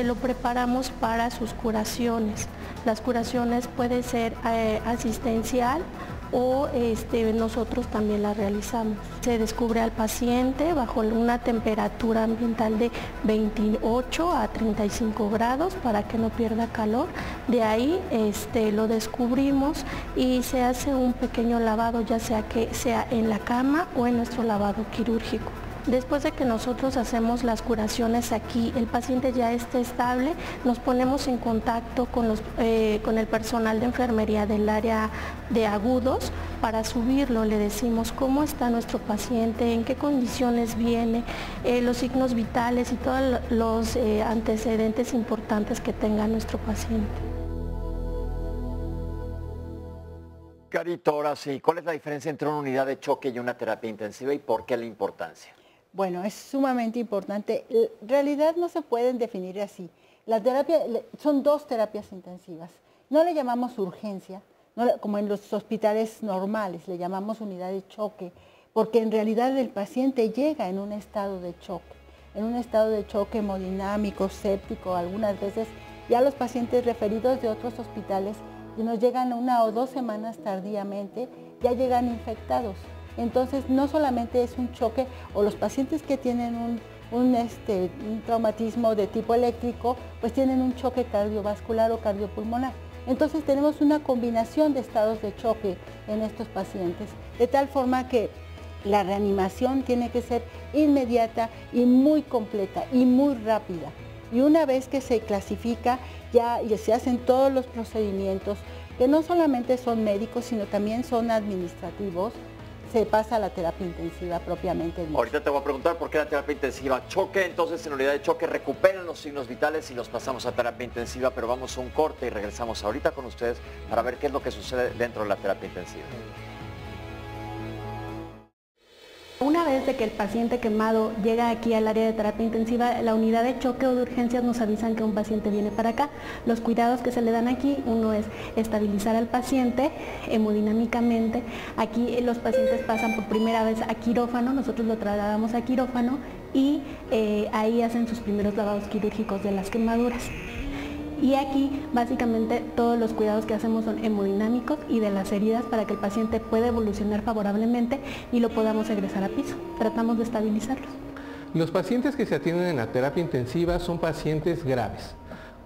Speaker 10: lo preparamos para sus curaciones. Las curaciones pueden ser asistencial o nosotros también las realizamos. Se descubre al paciente bajo una temperatura ambiental de 28 a 35 grados para que no pierda calor. De ahí lo descubrimos y se hace un pequeño lavado, ya sea que sea en la cama o en nuestro lavado quirúrgico. Después de que nosotros hacemos las curaciones aquí, el paciente ya esté estable, nos ponemos en contacto con el personal de enfermería del área de agudos para subirlo. Le decimos cómo está nuestro paciente, en qué condiciones viene, los signos vitales y todos los antecedentes importantes que tenga nuestro paciente.
Speaker 2: Carito, ahora sí, ¿cuál es la diferencia entre una unidad de choque y una terapia intensiva y por qué la importancia?
Speaker 11: Bueno, es sumamente importante. En realidad no se pueden definir así. La terapia, son dos terapias intensivas. No le llamamos urgencia, como en los hospitales normales, le llamamos unidad de choque, porque en realidad el paciente llega en un estado de choque hemodinámico, séptico, algunas veces ya los pacientes referidos de otros hospitales que nos llegan 1 o 2 semanas tardíamente, ya llegan infectados. Entonces no solamente es un choque, o los pacientes que tienen un traumatismo de tipo eléctrico, pues tienen un choque cardiovascular o cardiopulmonar. Entonces tenemos una combinación de estados de choque en estos pacientes, de tal forma que la reanimación tiene que ser inmediata y muy completa y muy rápida. Y una vez que se clasifica, ya se hacen todos los procedimientos, que no solamente son médicos, sino también son administrativos, se pasa a la terapia intensiva propiamente dicha.
Speaker 2: Ahorita te voy a preguntar por qué la terapia intensiva. Choque, entonces en unidad de choque recuperan los signos vitales y los pasamos a terapia intensiva, pero vamos a un corte y regresamos ahorita con ustedes para ver qué es lo que sucede dentro de la terapia intensiva.
Speaker 10: Una vez de que el paciente quemado llega aquí al área de terapia intensiva, la unidad de choque o de urgencias nos avisan que un paciente viene para acá. Los cuidados que se le dan aquí, uno es estabilizar al paciente hemodinámicamente. Aquí los pacientes pasan por primera vez a quirófano, nosotros lo trasladamos a quirófano y ahí hacen sus primeros lavados quirúrgicos de las quemaduras. Y aquí básicamente todos los cuidados que hacemos son hemodinámicos y de las heridas para que el paciente pueda evolucionar favorablemente y lo podamos egresar a piso. Tratamos de estabilizarlos.
Speaker 3: Los pacientes que se atienden en la terapia intensiva son pacientes graves,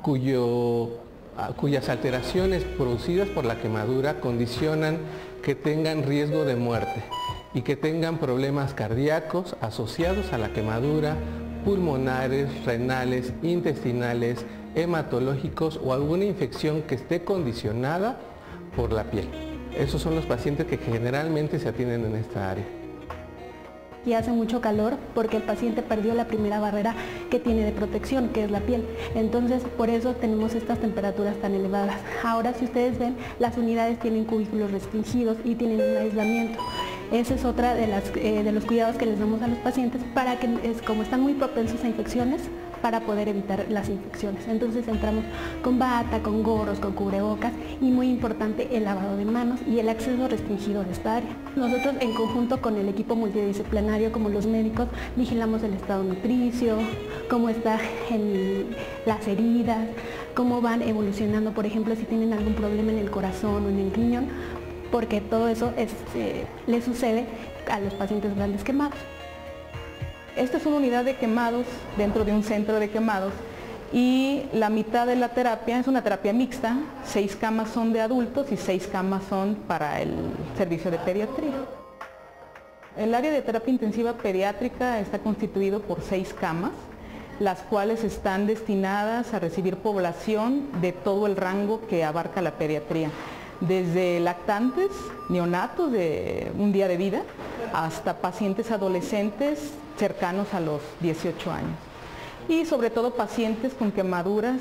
Speaker 3: cuyas alteraciones producidas por la quemadura condicionan que tengan riesgo de muerte y que tengan problemas cardíacos asociados a la quemadura, pulmonares, renales, intestinales, hematológicos o alguna infección que esté condicionada por la piel. Esos son los pacientes que generalmente se atienden en esta área.
Speaker 10: Y hace mucho calor porque el paciente perdió la primera barrera que tiene de protección, que es la piel. Entonces, por eso tenemos estas temperaturas tan elevadas. Ahora, si ustedes ven, las unidades tienen cubículos restringidos y tienen un aislamiento. Esa es otra de los cuidados que les damos a los pacientes para que, como están muy propensos a infecciones, para poder evitar las infecciones. Entonces entramos con bata, con gorros, con cubrebocas y muy importante el lavado de manos y el acceso restringido de esta área. Nosotros en conjunto con el equipo multidisciplinario como los médicos vigilamos el estado nutricio, cómo están las heridas, cómo van evolucionando, por ejemplo, si tienen algún problema en el corazón o en el riñón, porque todo eso le sucede a los pacientes grandes quemados.
Speaker 9: Esta es una unidad de quemados dentro de un centro de quemados y la mitad de la terapia es una terapia mixta, 6 camas son de adultos y 6 camas son para el servicio de pediatría. El área de terapia intensiva pediátrica está constituido por 6 camas, las cuales están destinadas a recibir población de todo el rango que abarca la pediatría, desde lactantes, neonatos de un día de vida, hasta pacientes adolescentes cercanos a los 18 años y sobre todo pacientes con quemaduras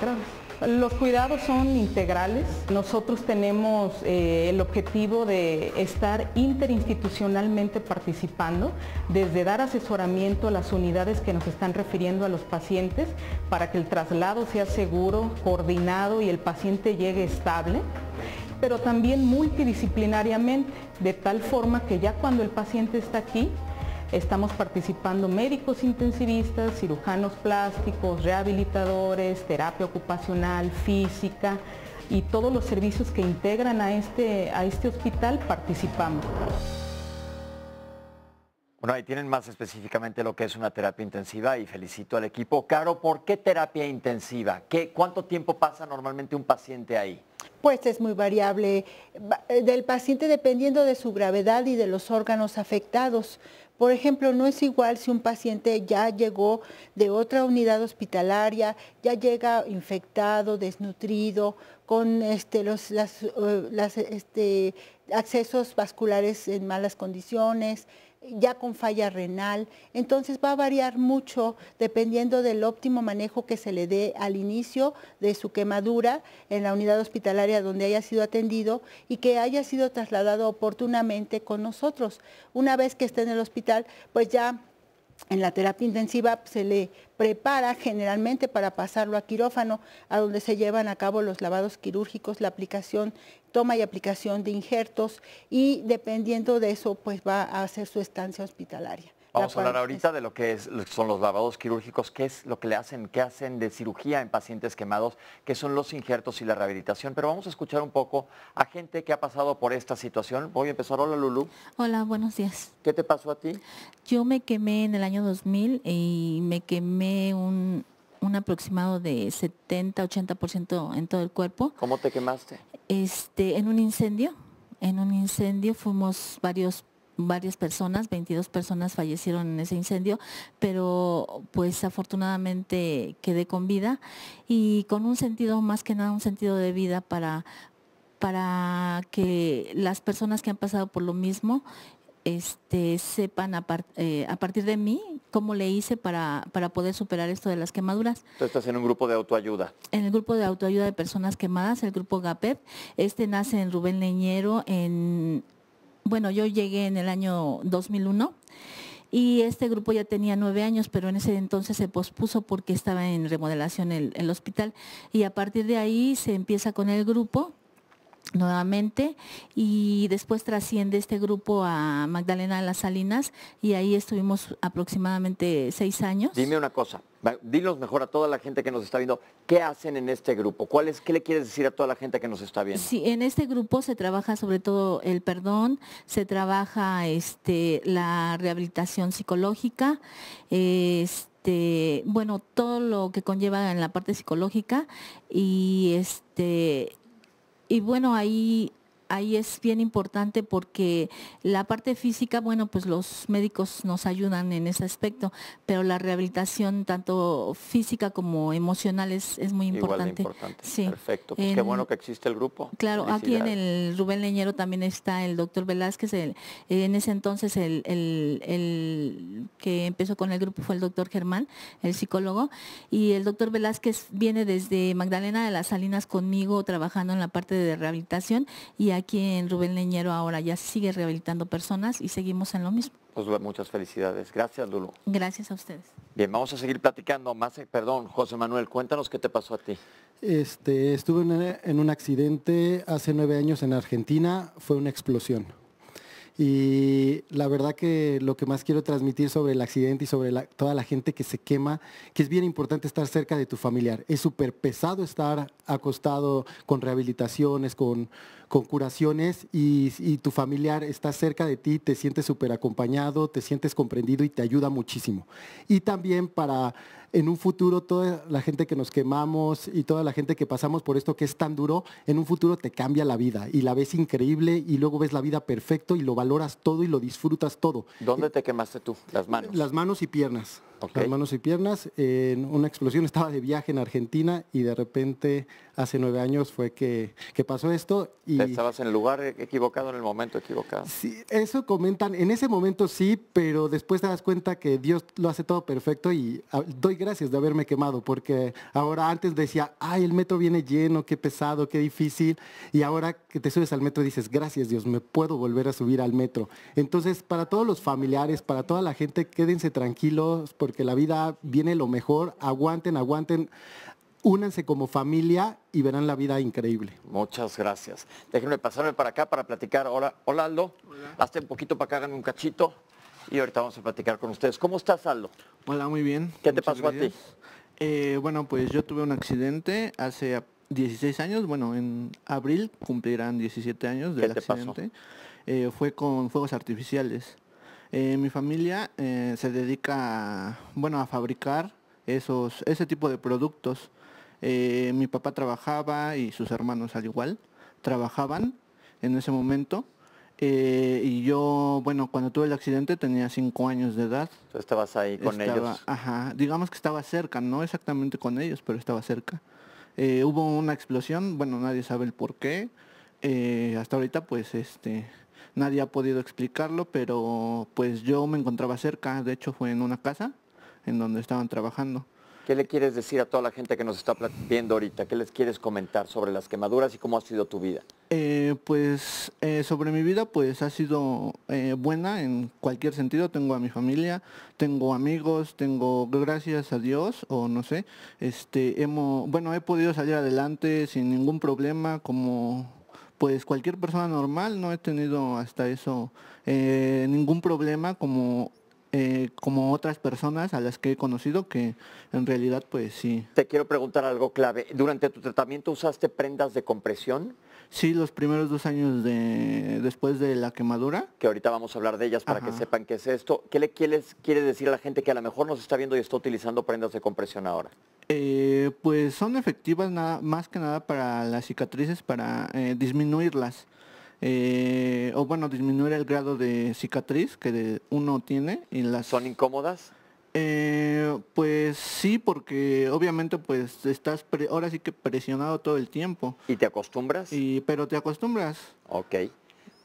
Speaker 9: graves. Los cuidados son integrales. Nosotros tenemos el objetivo de estar interinstitucionalmente participando, desde dar asesoramiento a las unidades que nos están refiriendo a los pacientes para que el traslado sea seguro, coordinado y el paciente llegue estable, pero también multidisciplinariamente, de tal forma que ya cuando el paciente está aquí, estamos participando médicos intensivistas, cirujanos plásticos, rehabilitadores, terapia ocupacional, física y todos los servicios que integran a este hospital participamos.
Speaker 2: Bueno, ahí tienen más específicamente lo que es una terapia intensiva y felicito al equipo. Caro, ¿por qué terapia intensiva? ¿Cuánto tiempo pasa normalmente un paciente ahí?
Speaker 11: Pues es muy variable del paciente dependiendo de su gravedad y de los órganos afectados. Por ejemplo, no es igual si un paciente ya llegó de otra unidad hospitalaria, ya llega infectado, desnutrido, con accesos vasculares en malas condiciones, ya con falla renal. Entonces va a variar mucho dependiendo del óptimo manejo que se le dé al inicio de su quemadura en la unidad hospitalaria donde haya sido atendido y que haya sido trasladado oportunamente con nosotros. Una vez que esté en el hospital, pues ya en la terapia intensiva se le prepara generalmente para pasarlo a quirófano, a donde se llevan a cabo los lavados quirúrgicos, la aplicación, toma y aplicación de injertos y dependiendo de eso pues va a hacer su estancia hospitalaria.
Speaker 2: Vamos a hablar ahorita de lo que son los lavados quirúrgicos, qué es lo que qué hacen de cirugía en pacientes quemados, qué son los injertos y la rehabilitación, pero vamos a escuchar un poco a gente que ha pasado por esta situación. Voy a empezar. Hola, Lulu.
Speaker 12: Hola, buenos días.
Speaker 2: ¿Qué te pasó a ti?
Speaker 12: Yo me quemé en el año 2000 y me quemé un aproximado de 70-80% en todo el cuerpo.
Speaker 2: ¿Cómo te quemaste?
Speaker 12: En un incendio. En un incendio fuimos varias personas, 22 personas fallecieron en ese incendio, pero pues afortunadamente quedé con vida y con un sentido, más que nada un sentido de vida para que las personas que han pasado por lo mismo sepan a partir de mí cómo le hice para poder superar esto de las quemaduras.
Speaker 2: Tú estás en un grupo de autoayuda.
Speaker 12: En el grupo de autoayuda de personas quemadas, el grupo GAPEP. Nace en Rubén Leñero yo llegué en el año 2001 y este grupo ya tenía 9 años, pero en ese entonces se pospuso porque estaba en remodelación el hospital y a partir de ahí se empieza con el grupo nuevamente y después trasciende este grupo a Magdalena de las Salinas y ahí estuvimos aproximadamente 6 años.
Speaker 2: Dime una cosa, dinos mejor a toda la gente que nos está viendo, ¿qué hacen en este grupo? ¿Qué le quieres decir a toda la gente que nos está viendo?
Speaker 12: Sí, en este grupo se trabaja sobre todo el perdón, se trabaja la rehabilitación psicológica, todo lo que conlleva en la parte psicológica y bueno, ahí es bien importante porque la parte física, pues los médicos nos ayudan en ese aspecto, pero la rehabilitación tanto física como emocional es muy importante.
Speaker 2: Igual de importante.
Speaker 12: Sí.
Speaker 2: Perfecto, pues qué bueno que existe el grupo.
Speaker 12: Claro, aquí en el Rubén Leñero también está el doctor Velázquez, en ese entonces el que empezó con el grupo fue el doctor Germán, el psicólogo, y el doctor Velázquez viene desde Magdalena de las Salinas conmigo trabajando en la parte de rehabilitación y aquí en Rubén Leñero ahora ya sigue rehabilitando personas y seguimos en lo mismo.
Speaker 2: Pues muchas felicidades. Gracias, Lulu.
Speaker 12: Gracias a ustedes.
Speaker 2: Bien, vamos a seguir platicando más. Perdón, José Manuel, cuéntanos qué te pasó a ti.
Speaker 13: Estuve en un accidente hace 9 años en Argentina, fue una explosión. Y la verdad que lo que más quiero transmitir sobre el accidente y sobre toda la gente que se quema, que es bien importante estar cerca de tu familiar. Es súper pesado estar acostado con rehabilitaciones, con curaciones y tu familiar está cerca de ti, te sientes súper acompañado, te sientes comprendido y te ayuda muchísimo. Y también para en un futuro toda la gente que nos quemamos y toda la gente que pasamos por esto que es tan duro, en un futuro te cambia la vida y la ves increíble y luego ves la vida perfecto y lo valoras todo y lo disfrutas todo.
Speaker 2: ¿Dónde te quemaste tú? ¿Las manos?
Speaker 13: Las manos y piernas.
Speaker 2: Okay.
Speaker 13: Las manos y piernas. En una explosión, estaba de viaje en Argentina y de repente hace 9 años fue que pasó esto. Y
Speaker 2: estabas en el lugar equivocado, en el momento equivocado.
Speaker 13: Sí, eso comentan, en ese momento sí, pero después te das cuenta que Dios lo hace todo perfecto y doy gracias de haberme quemado, porque ahora antes decía, ay, el metro viene lleno, qué pesado, qué difícil, y ahora que te subes al metro dices, gracias Dios, me puedo volver a subir al metro. Entonces, para todos los familiares, para toda la gente, quédense tranquilos, porque la vida viene lo mejor, aguanten, únanse como familia y verán la vida increíble.
Speaker 2: Muchas gracias. Déjenme pasarme para acá para platicar. Hola Aldo. Hola. Hazte un poquito para que hagan un cachito y ahorita vamos a platicar con ustedes. ¿Cómo estás, Aldo?
Speaker 14: Hola, muy bien.
Speaker 2: ¿Qué te pasó a ti?
Speaker 14: Bueno, pues yo tuve un accidente hace 16 años, en abril cumplirán 17 años del accidente. Fue con fuegos artificiales. Mi familia se dedica a fabricar ese tipo de productos. Mi papá trabajaba y sus hermanos al igual trabajaban en ese momento y yo, cuando tuve el accidente tenía 5 años de edad.
Speaker 2: ¿Tú estabas ahí con ellos?
Speaker 14: Ajá, digamos que estaba cerca, no exactamente con ellos, pero estaba cerca. Hubo una explosión, nadie sabe el por qué. Hasta ahorita nadie ha podido explicarlo, pero pues yo me encontraba cerca, de hecho fue en una casa en donde estaban trabajando.
Speaker 2: ¿Qué le quieres decir a toda la gente que nos está viendo ahorita? ¿Qué les quieres comentar sobre las quemaduras y cómo ha sido tu vida?
Speaker 14: Sobre mi vida, ha sido buena en cualquier sentido. Tengo a mi familia, tengo amigos, gracias a Dios, o no sé, he podido salir adelante sin ningún problema, como cualquier persona normal. No he tenido hasta eso ningún problema, como como otras personas a las que he conocido, que en realidad pues sí.
Speaker 2: Te quiero preguntar algo clave. ¿Durante tu tratamiento usaste prendas de compresión?
Speaker 14: Sí, los primeros 2 años después de la quemadura.
Speaker 2: Que ahorita vamos a hablar de ellas para que sepan qué es esto. ¿Qué le quieres decir a la gente que a lo mejor nos está viendo y está utilizando prendas de compresión ahora?
Speaker 14: Pues son efectivas más que nada para las cicatrices, para disminuirlas. O bueno, disminuir el grado de cicatriz que uno tiene.
Speaker 2: ¿Son incómodas?
Speaker 14: Pues sí, porque obviamente pues estás ahora sí que presionado todo el tiempo.
Speaker 2: ¿Y te acostumbras?
Speaker 14: Pero te acostumbras.
Speaker 2: Ok.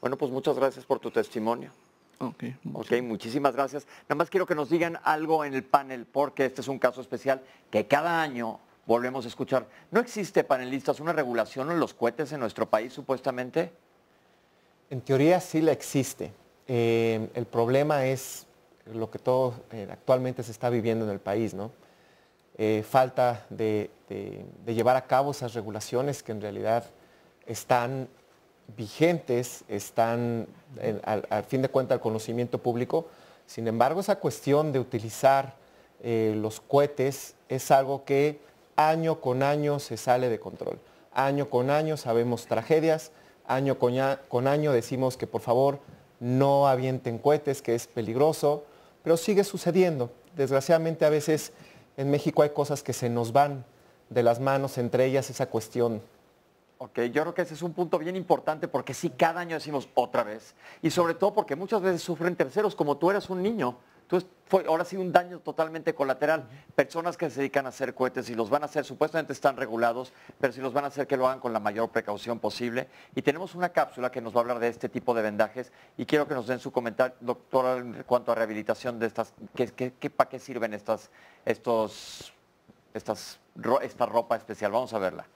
Speaker 2: Bueno, pues muchas gracias por tu testimonio.
Speaker 14: Ok,
Speaker 2: muchísimas gracias. Nada más quiero que nos digan algo en el panel, porque este es un caso especial que cada año volvemos a escuchar. ¿No existe, panelistas, una regulación en los cohetes en nuestro país, supuestamente?
Speaker 5: En teoría sí la existe. El problema es lo que todo actualmente se está viviendo en el país, ¿no? Falta de llevar a cabo esas regulaciones que en realidad están vigentes, están al fin de cuentas al conocimiento público. Sin embargo, esa cuestión de utilizar los cohetes es algo que año con año se sale de control. Año con año sabemos tragedias, año con año decimos que por favor no avienten cohetes, que es peligroso, pero sigue sucediendo. Desgraciadamente a veces en México hay cosas que se nos van de las manos, entre ellas esa cuestión.
Speaker 2: Ok, yo creo que ese es un punto bien importante porque sí, cada año decimos otra vez. Y sobre todo porque muchas veces sufren terceros, como tú eras un niño. Fue ahora sí un daño totalmente colateral. Personas que se dedican a hacer cohetes y los van a hacer, supuestamente están regulados, pero si los van a hacer que lo hagan con la mayor precaución posible. Y tenemos una cápsula que nos va a hablar de este tipo de vendajes y quiero que nos den su comentario, doctora, en cuanto a rehabilitación de estas, ¿para qué sirven esta ropa especial? Vamos a verla.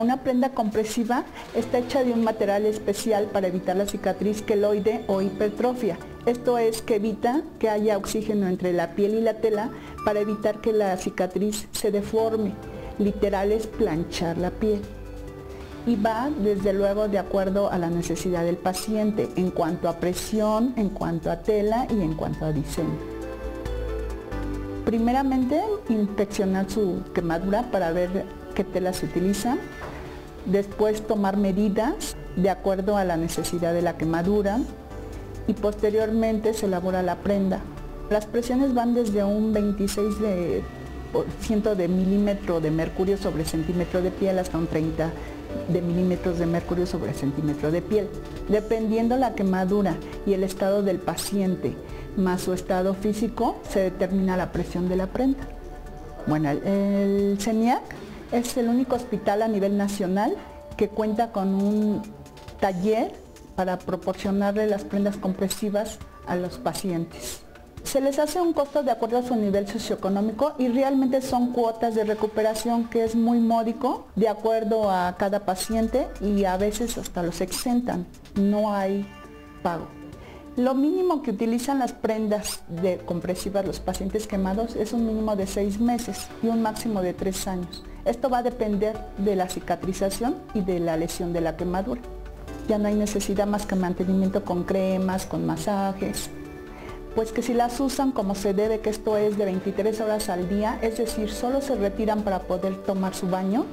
Speaker 6: Una prenda compresiva está hecha de un material especial para evitar la cicatriz queloide o hipertrofia. Esto es que evita que haya oxígeno entre la piel y la tela para evitar que la cicatriz se deforme. Literal es planchar la piel. Y va desde luego de acuerdo a la necesidad del paciente en cuanto a presión, en cuanto a tela y en cuanto a diseño. Primeramente, inspeccionar su quemadura para ver qué tela se utiliza. Después tomar medidas de acuerdo a la necesidad de la quemadura y posteriormente se elabora la prenda. Las presiones van desde un 26% de milímetro de mercurio sobre centímetro de piel hasta un 30 de milímetros de mercurio sobre centímetro de piel. Dependiendo la quemadura y el estado del paciente más su estado físico, se determina la presión de la prenda. Bueno, el CENIAC es el único hospital a nivel nacional que cuenta con un taller para proporcionarle las prendas compresivas a los pacientes. Se les hace un costo de acuerdo a su nivel socioeconómico y realmente son cuotas de recuperación que es muy módico de acuerdo a cada paciente y a veces hasta los exentan, no hay pago. Lo mínimo que utilizan las prendas compresivas los pacientes quemados es un mínimo de 6 meses y un máximo de 3 años. Esto va a depender de la cicatrización y de la lesión de la quemadura. Ya no hay necesidad más que mantenimiento con cremas, con masajes. Pues que si las usan como se debe, que esto es de 23 horas al día, es decir, solo se retiran para poder tomar su baño,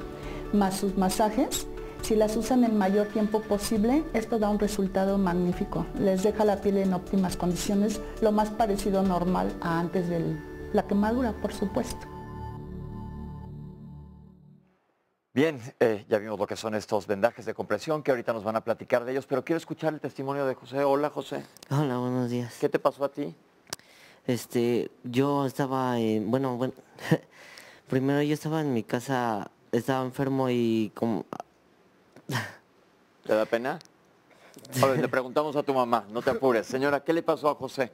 Speaker 6: más sus masajes. Si las usan el mayor tiempo posible, esto da un resultado magnífico. Les deja la piel en óptimas condiciones, lo más parecido normal a antes de la quemadura, por supuesto.
Speaker 2: Bien, ya vimos lo que son estos vendajes de compresión, que ahorita nos van a platicar de ellos, pero quiero escuchar el testimonio de José. Hola, José.
Speaker 15: Hola, buenos días.
Speaker 2: ¿Qué te pasó a ti?
Speaker 15: Yo estaba, bueno, primero yo estaba en mi casa, estaba enfermo y como...
Speaker 2: ¿Te da pena? Ahora, le preguntamos a tu mamá, no te apures. Señora, ¿qué le pasó a José?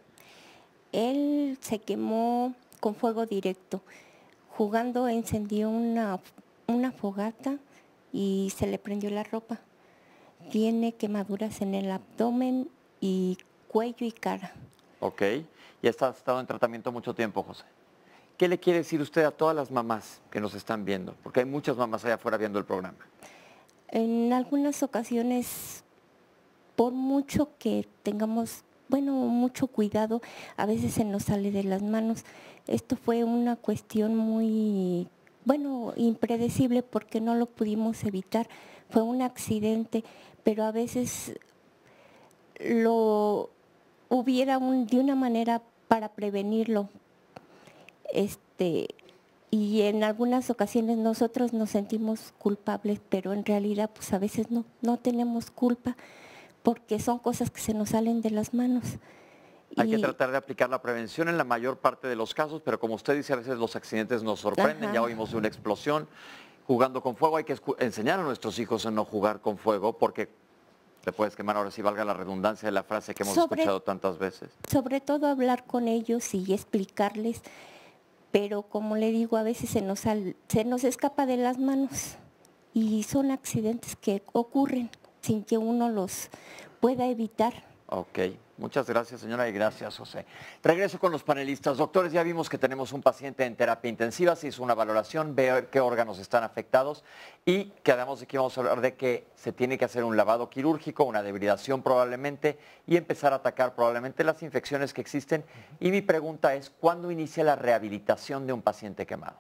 Speaker 10: Él se quemó con fuego directo. Jugando encendió una fogata y se le prendió la ropa. Tiene quemaduras en el abdomen y cuello y cara.
Speaker 2: Ok. ¿Y has estado en tratamiento mucho tiempo, José? ¿Qué le quiere decir usted a todas las mamás que nos están viendo? Porque hay muchas mamás allá afuera viendo el programa.
Speaker 10: En algunas ocasiones, por mucho que tengamos bueno, mucho cuidado, a veces se nos sale de las manos. Esto fue una cuestión muy, bueno, impredecible porque no lo pudimos evitar. Fue un accidente, pero a veces lo hubiera de una manera para prevenirlo. Y en algunas ocasiones nosotros nos sentimos culpables, pero en realidad pues a veces no tenemos culpa porque son cosas que se nos salen de las manos.
Speaker 2: Hay que tratar de aplicar la prevención en la mayor parte de los casos, pero como usted dice, a veces los accidentes nos sorprenden.
Speaker 10: Ajá.
Speaker 2: Ya oímos de una explosión jugando con fuego. Hay que enseñar a nuestros hijos a no jugar con fuego porque te puedes quemar, ahora sí valga la redundancia de la frase que hemos escuchado tantas veces.
Speaker 10: Sobre todo hablar con ellos y explicarles, pero como le digo, a veces se nos escapa de las manos y son accidentes que ocurren sin que uno los pueda evitar.
Speaker 2: Ok, muchas gracias señora y gracias José. Regreso con los panelistas. Doctores, ya vimos que tenemos un paciente en terapia intensiva, se hizo una valoración, ver qué órganos están afectados y quedamos de que vamos a hablar de que se tiene que hacer un lavado quirúrgico, una debridación probablemente y empezar a atacar probablemente las infecciones que existen. Y mi pregunta es, ¿cuándo inicia la rehabilitación de un paciente quemado?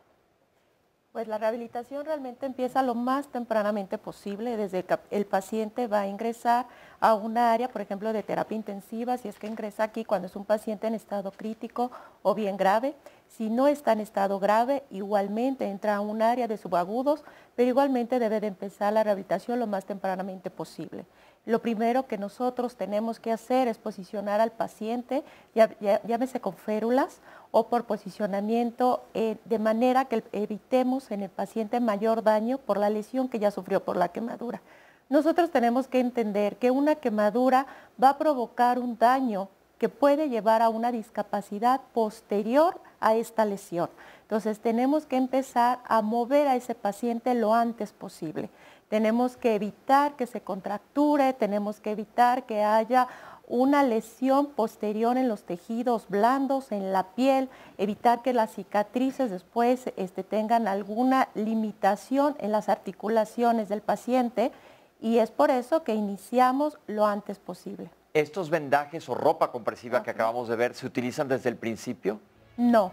Speaker 16: Pues la rehabilitación realmente empieza lo más tempranamente posible, desde que el paciente va a ingresar a una área, por ejemplo, de terapia intensiva, si es que ingresa aquí cuando es un paciente en estado crítico o bien grave. Si no está en estado grave, igualmente entra a un área de subagudos, pero igualmente debe de empezar la rehabilitación lo más tempranamente posible. Lo primero que nosotros tenemos que hacer es posicionar al paciente, llámese con férulas o por posicionamiento, de manera que evitemos en el paciente mayor daño por la lesión que ya sufrió por la quemadura. Nosotros tenemos que entender que una quemadura va a provocar un daño que puede llevar a una discapacidad posterior a esta lesión. Entonces tenemos que empezar a mover a ese paciente lo antes posible. Tenemos que evitar que se contracture, tenemos que evitar que haya una lesión posterior en los tejidos blandos, en la piel, evitar que las cicatrices después tengan alguna limitación en las articulaciones del paciente y es por eso que iniciamos lo antes posible.
Speaker 2: ¿Estos vendajes o ropa compresiva que acabamos de ver se utilizan desde el principio?
Speaker 16: No.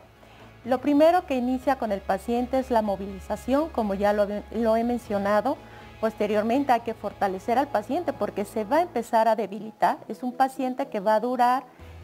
Speaker 16: Lo primero que inicia con el paciente es la movilización, como ya lo he mencionado. Posteriormente hay que fortalecer al paciente porque se va a empezar a debilitar. Es un paciente que va a durar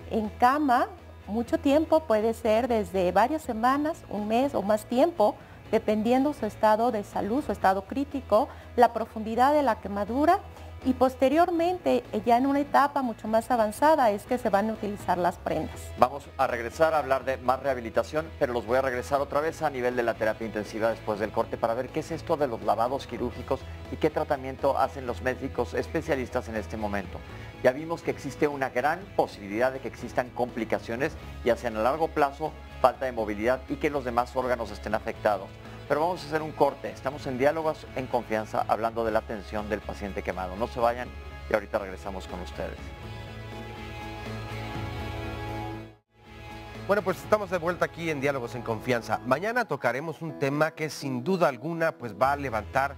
Speaker 16: en cama mucho tiempo, puede ser desde varias semanas, un mes o más tiempo, dependiendo su estado de salud, su estado crítico, la profundidad de la quemadura y posteriormente, ya en una etapa mucho más avanzada, es que se van a utilizar las prendas.
Speaker 2: Vamos a regresar a hablar de más rehabilitación, pero los voy a regresar otra vez a nivel de la terapia intensiva después del corte para ver qué es esto de los lavados quirúrgicos y qué tratamiento hacen los médicos especialistas en este momento. Ya vimos que existe una gran posibilidad de que existan complicaciones, ya sean a largo plazo, falta de movilidad y que los demás órganos estén afectados. Pero vamos a hacer un corte. Estamos en Diálogos en Confianza hablando de la atención del paciente quemado. No se vayan y ahorita regresamos con ustedes.
Speaker 1: Bueno, pues estamos de vuelta aquí en Diálogos en Confianza. Mañana tocaremos un tema que sin duda alguna pues va a levantar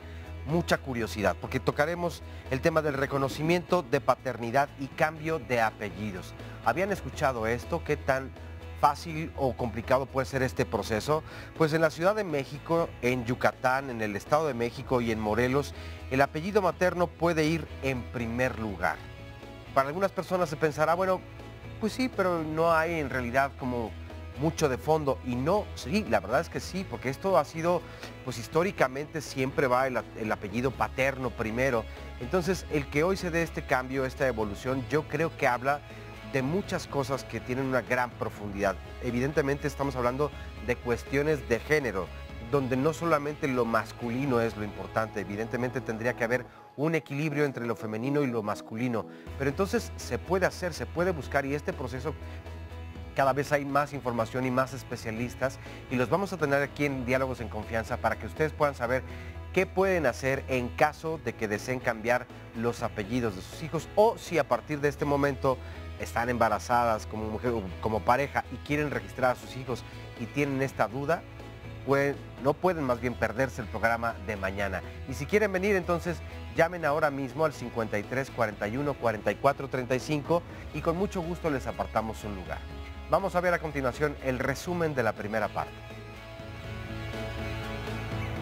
Speaker 1: mucha curiosidad, porque tocaremos el tema del reconocimiento de paternidad y cambio de apellidos. ¿Habían escuchado esto? ¿Qué tan fácil o complicado puede ser este proceso? Pues en la Ciudad de México, en Yucatán, en el Estado de México y en Morelos, el apellido materno puede ir en primer lugar. Para algunas personas se pensará, bueno, pues sí, pero no hay en realidad como mucho de fondo. Y no, sí, la verdad es que sí, porque esto ha sido, pues históricamente siempre va el apellido paterno primero. Entonces, el que hoy se dé este cambio, esta evolución, yo creo que habla de muchas cosas que tienen una gran profundidad. Evidentemente estamos hablando de cuestiones de género, donde no solamente lo masculino es lo importante, evidentemente tendría que haber un equilibrio entre lo femenino y lo masculino, pero entonces se puede hacer, se puede buscar y este proceso cada vez hay más información y más especialistas y los vamos a tener aquí en Diálogos en Confianza para que ustedes puedan saber qué pueden hacer en caso de que deseen cambiar los apellidos de sus hijos o si a partir de este momento están embarazadas como mujer, como pareja y quieren registrar a sus hijos y tienen esta duda, no pueden más bien perderse el programa de mañana. Y si quieren venir, entonces llamen ahora mismo al 53 41 44 35 y con mucho gusto les apartamos un lugar. Vamos a ver a continuación el resumen de la primera parte.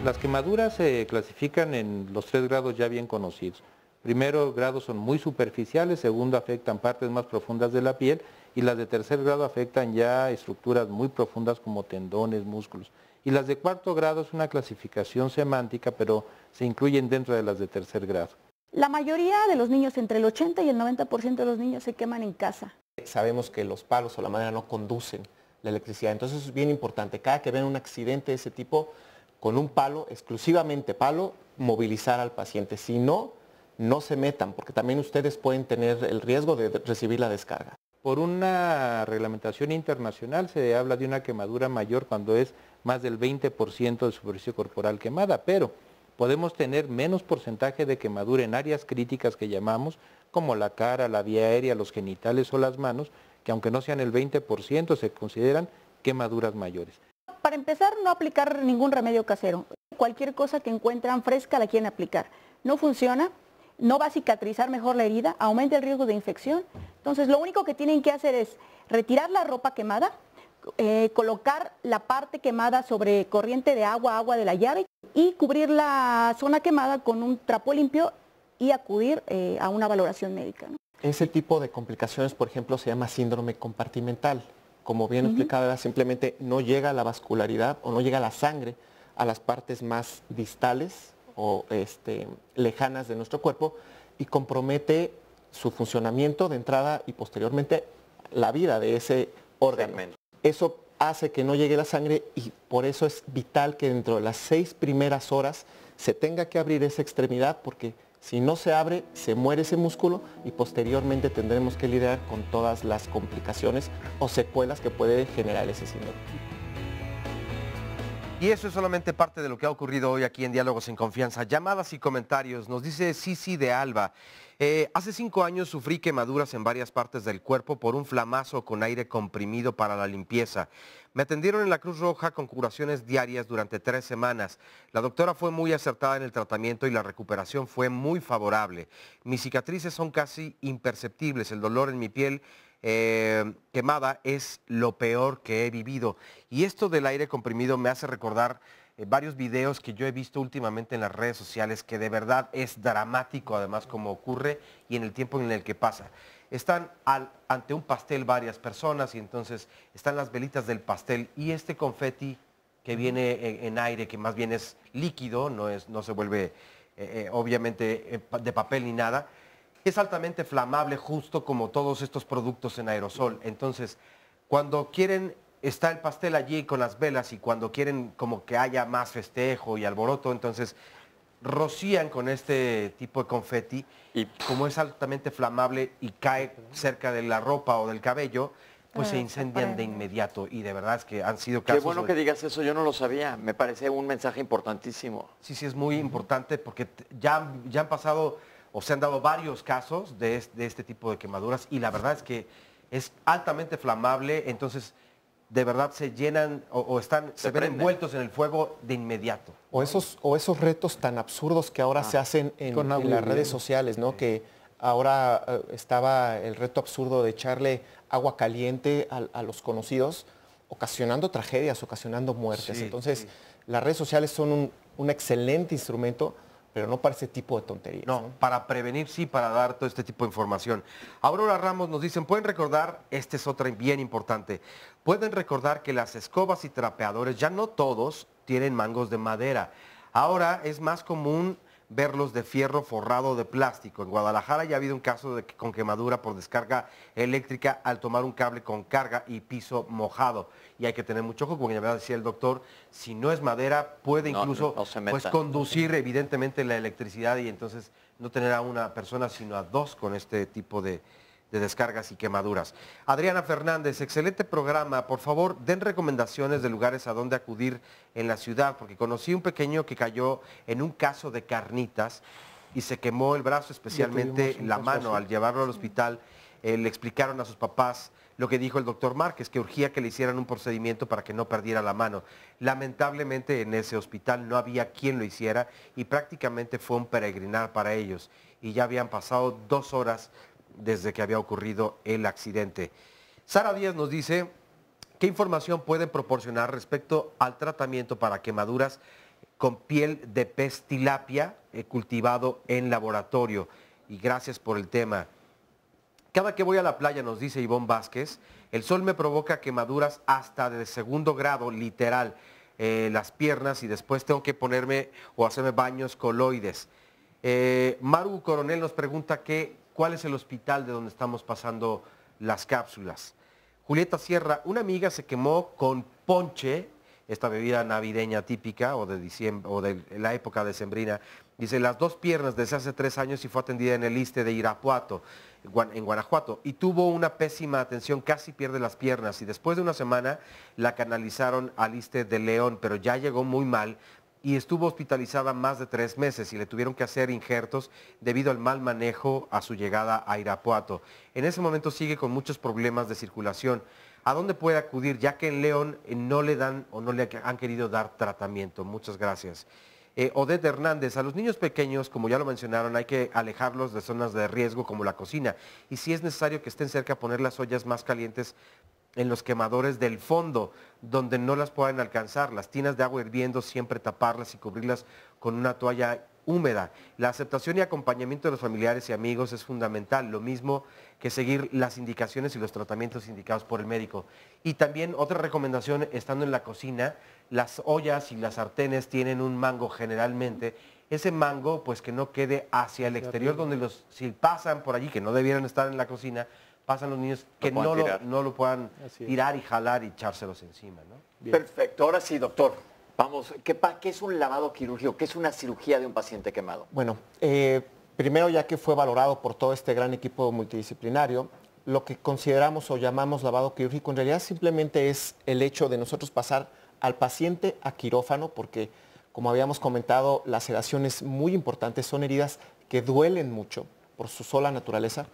Speaker 4: Las quemaduras se clasifican en los 3 grados ya bien conocidos. Primero grado son muy superficiales, segundo afectan partes más profundas de la piel y las de tercer grado afectan ya estructuras muy profundas como tendones, músculos. Y las de cuarto grado es una clasificación semántica, pero se incluyen dentro de las de tercer grado.
Speaker 6: La mayoría de los niños, entre el 80 y el 90% de los niños se queman en casa.
Speaker 5: Sabemos que los palos o la madera no conducen la electricidad, entonces es bien importante, cada que ven un accidente de ese tipo, con un palo, exclusivamente palo, movilizar al paciente. Si no, no se metan, porque también ustedes pueden tener el riesgo de recibir la descarga.
Speaker 4: Por una reglamentación internacional se habla de una quemadura mayor cuando es más del 20% de superficie corporal quemada, pero podemos tener menos porcentaje de quemadura en áreas críticas que llamamos, como la cara, la vía aérea, los genitales o las manos, que aunque no sean el 20%, se consideran quemaduras mayores.
Speaker 6: Para empezar, no aplicar ningún remedio casero. Cualquier cosa que encuentran fresca la quieren aplicar. No funciona, no va a cicatrizar mejor la herida, aumenta el riesgo de infección. Entonces, lo único que tienen que hacer es retirar la ropa quemada, colocar la parte quemada sobre corriente de agua de la llave y cubrir la zona quemada con un trapo limpio y acudir a una valoración médica, ¿no?
Speaker 5: Ese tipo de complicaciones, por ejemplo, se llama síndrome compartimental. Como bien explicaba, simplemente no llega la vascularidad o no llega la sangre a las partes más distales o lejanas de nuestro cuerpo y compromete su funcionamiento de entrada y posteriormente la vida de ese órgano. Eso hace que no llegue la sangre y por eso es vital que dentro de las 6 primeras horas se tenga que abrir esa extremidad, porque si no se abre, se muere ese músculo y posteriormente tendremos que lidiar con todas las complicaciones o secuelas que puede generar ese síndrome.
Speaker 1: Y eso es solamente parte de lo que ha ocurrido hoy aquí en Diálogos en Confianza. Llamadas y comentarios. Nos dice Cici de Alba. Hace 5 años sufrí quemaduras en varias partes del cuerpo por un flamazo con aire comprimido para la limpieza. Me atendieron en la Cruz Roja con curaciones diarias durante 3 semanas. La doctora fue muy acertada en el tratamiento y la recuperación fue muy favorable. Mis cicatrices son casi imperceptibles. El dolor en mi piel quemada es lo peor que he vivido. Y esto del aire comprimido me hace recordar varios videos que yo he visto últimamente en las redes sociales, que de verdad es dramático además como ocurre y en el tiempo en el que pasa. Están ante un pastel varias personas y entonces están las velitas del pastel y este confeti que viene en aire, que más bien es líquido, no se vuelve obviamente de papel ni nada, es altamente flamable, justo como todos estos productos en aerosol. Entonces, cuando quieren, está el pastel allí con las velas y cuando quieren como que haya más festejo y alboroto, entonces rocían con este tipo de confeti y como es altamente flamable y cae cerca de la ropa o del cabello, pues se incendian de inmediato y de verdad es que han sido casos...
Speaker 2: Qué bueno que digas eso, yo no lo sabía, me parece un mensaje importantísimo.
Speaker 1: Sí, es muy importante porque ya han pasado o se han dado varios casos de este tipo de quemaduras y la verdad es que es altamente flamable, entonces de verdad se llenan se ven envueltos en el fuego de inmediato.
Speaker 5: O esos retos tan absurdos que ahora se hacen en las redes sociales, ¿no? Que ahora estaba el reto absurdo de echarle agua caliente a los conocidos, ocasionando tragedias, ocasionando muertes.
Speaker 1: Sí,
Speaker 5: entonces, las redes sociales son un excelente instrumento, pero no para ese tipo de tonterías.
Speaker 1: No, para prevenir sí, para dar todo este tipo de información. Aurora Ramos nos dicen, pueden recordar, esta es otra bien importante, pueden recordar que las escobas y trapeadores, ya no todos tienen mangos de madera. Ahora es más común verlos de fierro forrado de plástico. En Guadalajara ya ha habido un caso con quemadura por descarga eléctrica al tomar un cable con carga y piso mojado. Y hay que tener mucho ojo, como ya decía el doctor, si no es madera puede incluso pues, conducir evidentemente la electricidad y entonces no tener a una persona sino a 2 con este tipo de descargas y quemaduras. Adriana Fernández, excelente programa. Por favor, den recomendaciones de lugares a donde acudir en la ciudad, porque conocí un pequeño que cayó en un caso de carnitas y se quemó el brazo, especialmente la mano. Al llevarlo al hospital, le explicaron a sus papás lo que dijo el doctor Márquez, que urgía que le hicieran un procedimiento para que no perdiera la mano. Lamentablemente en ese hospital no había quien lo hiciera y prácticamente fue un peregrinar para ellos. Y ya habían pasado 2 horas desde que había ocurrido el accidente. Sara Díaz nos dice, ¿qué información pueden proporcionar respecto al tratamiento para quemaduras con piel de pez tilapia cultivado en laboratorio? Y gracias por el tema. Cada que voy a la playa, nos dice Ivonne Vázquez, el sol me provoca quemaduras hasta de 2º grado, literal, las piernas, y después tengo que ponerme o hacerme baños coloides. Maru Coronel nos pregunta cuál es el hospital de donde estamos pasando las cápsulas. Julieta Sierra, una amiga se quemó con ponche, esta bebida navideña típica o de diciembre o de la época decembrina. Dice, las 2 piernas desde hace 3 años y fue atendida en el ISSSTE de Irapuato, en Guanajuato, y tuvo una pésima atención, casi pierde las piernas, y después de una semana la canalizaron al ISSSTE de León, pero ya llegó muy mal y estuvo hospitalizada más de 3 meses y le tuvieron que hacer injertos debido al mal manejo a su llegada a Irapuato. En ese momento sigue con muchos problemas de circulación. ¿A dónde puede acudir? Ya que en León no le dan o no le han querido dar tratamiento. Muchas gracias. Odette Hernández, a los niños pequeños, como ya lo mencionaron, hay que alejarlos de zonas de riesgo como la cocina. Y si es necesario que estén cerca, poner las ollas más calientes en los quemadores del fondo, donde no las puedan alcanzar. Las tinas de agua hirviendo, siempre taparlas y cubrirlas con una toalla húmeda. La aceptación y acompañamiento de los familiares y amigos es fundamental, lo mismo que seguir las indicaciones y los tratamientos indicados por el médico. Y también otra recomendación, estando en la cocina, las ollas y las sartenes tienen un mango generalmente. Ese mango, pues que no quede hacia el exterior, donde si pasan por allí, que no debieran estar en la cocina, pasan los niños que no lo puedan tirar y jalar y echárselos encima, ¿no?
Speaker 2: Perfecto, ahora sí, doctor. Vamos, ¿qué es un lavado quirúrgico? ¿Qué es una cirugía de un paciente quemado?
Speaker 5: Bueno, primero, ya que fue valorado por todo este gran equipo multidisciplinario, lo que consideramos o llamamos lavado quirúrgico en realidad simplemente es el hecho de nosotros pasar al paciente a quirófano, porque como habíamos comentado, la sedación es muy importante, son heridas que duelen mucho por su sola naturaleza.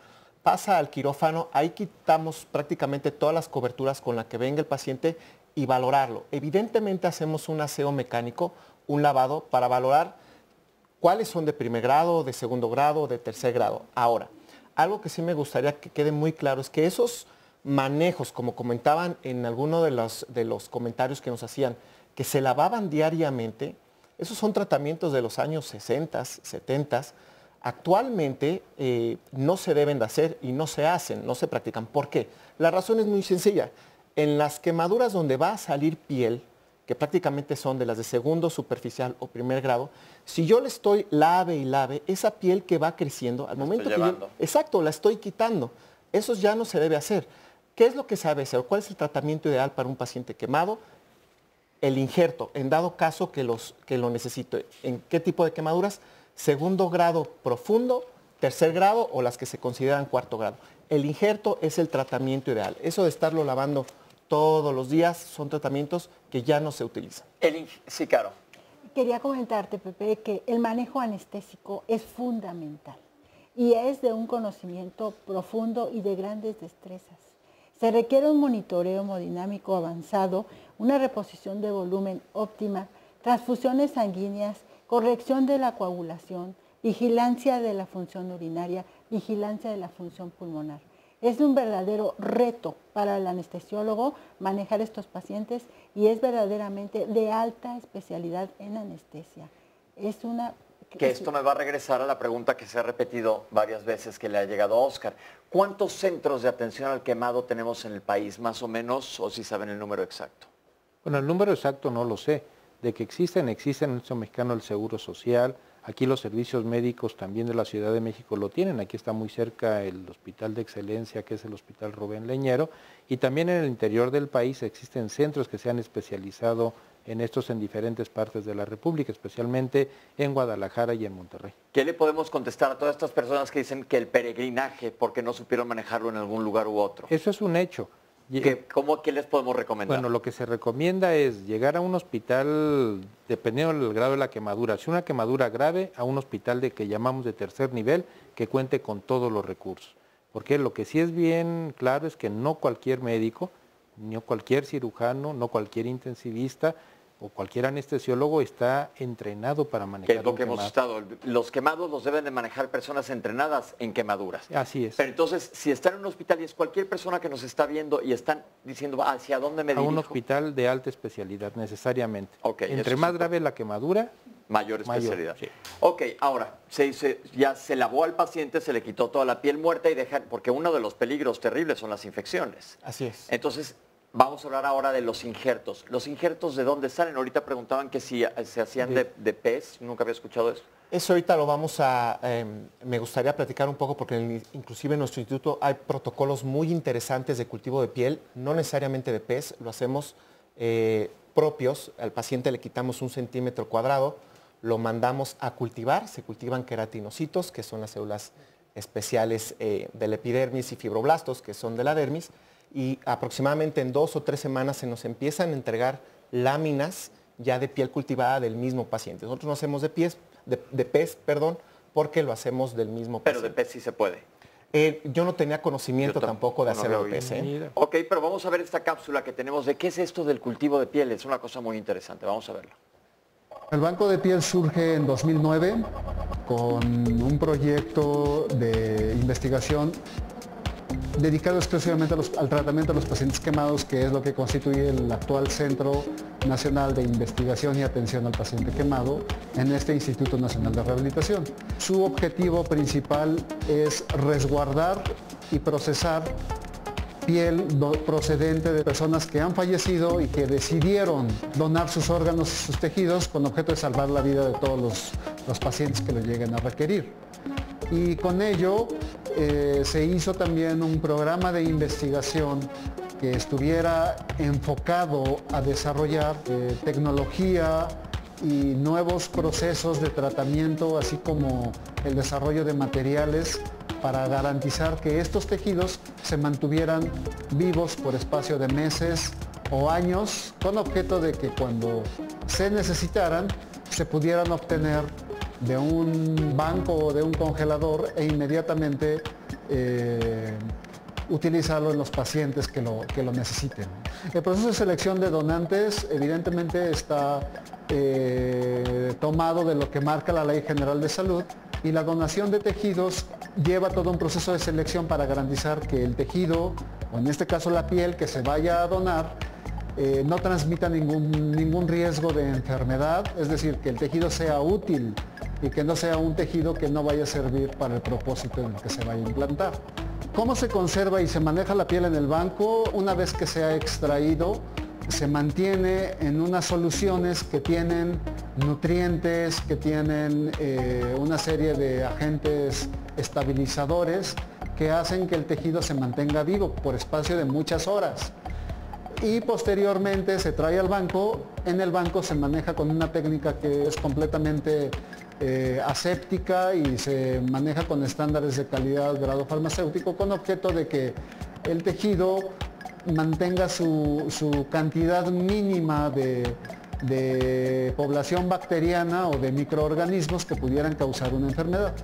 Speaker 5: Pasa al quirófano, ahí quitamos prácticamente todas las coberturas con las que venga el paciente y valorarlo. Evidentemente hacemos un aseo mecánico, un lavado para valorar cuáles son de 1er grado, de 2º grado, de 3er grado. Ahora, algo que sí me gustaría que quede muy claro es que esos manejos, como comentaban en alguno de los comentarios que nos hacían, que se lavaban diariamente, esos son tratamientos de los años 60, 70. Actualmente no se deben de hacer y no se hacen, no se practican. ¿Por qué? La razón es muy sencilla. En las quemaduras donde va a salir piel, que prácticamente son de las de 2º superficial o 1er grado, si yo le estoy lave y lave, esa piel que va creciendo, al momento que yo... Exacto, la estoy quitando. Eso ya no se debe hacer. ¿Qué es lo que se debe hacer? ¿Cuál es el tratamiento ideal para un paciente quemado? El injerto, en dado caso que lo necesite. ¿En qué tipo de quemaduras? 2º grado profundo, 3er grado o las que se consideran 4º grado. El injerto es el tratamiento ideal. Eso de estarlo lavando todos los días son tratamientos que ya no se utilizan.
Speaker 2: Sí, Caro.
Speaker 11: Quería comentarte, Pepe, que el manejo anestésico es fundamental y es de un conocimiento profundo y de grandes destrezas. Se requiere un monitoreo hemodinámico avanzado, una reposición de volumen óptima, transfusiones sanguíneas, corrección de la coagulación, vigilancia de la función urinaria, vigilancia de la función pulmonar. Es un verdadero reto para el anestesiólogo manejar estos pacientes y es verdaderamente de alta especialidad en anestesia. Es una...
Speaker 2: Que esto me va a regresar a la pregunta que se ha repetido varias veces que le ha llegado a Oscar. ¿Cuántos centros de atención al quemado tenemos en el país, más o menos, o si saben el número exacto?
Speaker 4: Bueno, el número exacto no lo sé. De que existen en el Instituto Mexicano del Seguro Social. Aquí los servicios médicos también de la Ciudad de México lo tienen. Aquí está muy cerca el Hospital de Excelencia, que es el Hospital Rubén Leñero. Y también en el interior del país existen centros que se han especializado en estos en diferentes partes de la República, especialmente en Guadalajara y en Monterrey.
Speaker 2: ¿Qué le podemos contestar a todas estas personas que dicen que el peregrinaje, porque no supieron manejarlo en algún lugar u otro?
Speaker 4: Eso es un hecho.
Speaker 2: ¿Qué les podemos recomendar?
Speaker 4: Bueno, lo que se recomienda es llegar a un hospital, dependiendo del grado de la quemadura. Si una quemadura grave, a un hospital que llamamos de 3er nivel, que cuente con todos los recursos. Porque lo que sí es bien claro es que no cualquier médico, no cualquier cirujano, no cualquier intensivista o cualquier anestesiólogo está entrenado para manejar
Speaker 2: que es lo que hemos estado. Los quemados los deben de manejar personas entrenadas en quemaduras.
Speaker 4: Así es.
Speaker 2: Pero entonces, si está en un hospital y es cualquier persona que nos está viendo y están diciendo, ¿hacia dónde me dirijo?
Speaker 4: A un hospital de alta especialidad, necesariamente.
Speaker 2: Okay,
Speaker 4: entre más grave la quemadura,
Speaker 2: mayor especialidad.
Speaker 4: Sí.
Speaker 2: Ok, ahora, ya se lavó al paciente, se le quitó toda la piel muerta y dejan, porque uno de los peligros terribles son las infecciones.
Speaker 5: Así es.
Speaker 2: Entonces, vamos a hablar ahora de los injertos. ¿Los injertos de dónde salen? Ahorita preguntaban que si se hacían de pez, nunca había escuchado eso.
Speaker 5: Eso ahorita lo vamos a, me gustaría platicar un poco porque inclusive en nuestro instituto hay protocolos muy interesantes de cultivo de piel, no necesariamente de pez, lo hacemos propios, al paciente le quitamos 1 centímetro cuadrado, lo mandamos a cultivar, se cultivan queratinocitos, que son las células especiales de la epidermis, y fibroblastos, que son de la dermis, y aproximadamente en 2 o 3 semanas se nos empiezan a entregar láminas ya de piel cultivada del mismo paciente. Nosotros no hacemos de pez, porque lo hacemos del mismo paciente.
Speaker 2: Pero de pez sí se puede.
Speaker 5: Yo no tenía conocimiento tampoco de hacerlo de pez.
Speaker 2: Ok, pero vamos a ver esta cápsula que tenemos de qué es esto del cultivo de piel. Es una cosa muy interesante. Vamos a verlo.
Speaker 17: El Banco de Piel surge en 2009 con un proyecto de investigación dedicado exclusivamente al tratamiento de los pacientes quemados, que es lo que constituye el actual Centro Nacional de Investigación y Atención al Paciente Quemado en este Instituto Nacional de Rehabilitación. Su objetivo principal es resguardar y procesar piel procedente de personas que han fallecido y que decidieron donar sus órganos y sus tejidos con objeto de salvar la vida de todos los pacientes que lo lleguen a requerir. Y con ello se hizo también un programa de investigación que estuviera enfocado a desarrollar tecnología y nuevos procesos de tratamiento, así como el desarrollo de materiales para garantizar que estos tejidos se mantuvieran vivos por espacio de meses o años, con objeto de que cuando se necesitaran se pudieran obtener de un banco o de un congelador e inmediatamente utilizarlo en los pacientes que lo necesiten. El proceso de selección de donantes evidentemente está tomado de lo que marca la Ley General de Salud, y la donación de tejidos lleva todo un proceso de selección para garantizar que el tejido, o en este caso la piel que se vaya a donar, no transmita ningún riesgo de enfermedad, es decir, que el tejido sea útil y que no sea un tejido que no vaya a servir para el propósito en el que se vaya a implantar. ¿Cómo se conserva y se maneja la piel en el banco? Una vez que se ha extraído, se mantiene en unas soluciones que tienen nutrientes, que tienen una serie de agentes estabilizadores que hacen que el tejido se mantenga vivo por espacio de muchas horas. Y posteriormente se trae al banco. En el banco se maneja con una técnica que es completamente aséptica y se maneja con estándares de calidad grado farmacéutico, con objeto de que el tejido mantenga su cantidad mínima de población bacteriana o de microorganismos que pudieran causar una enfermedad.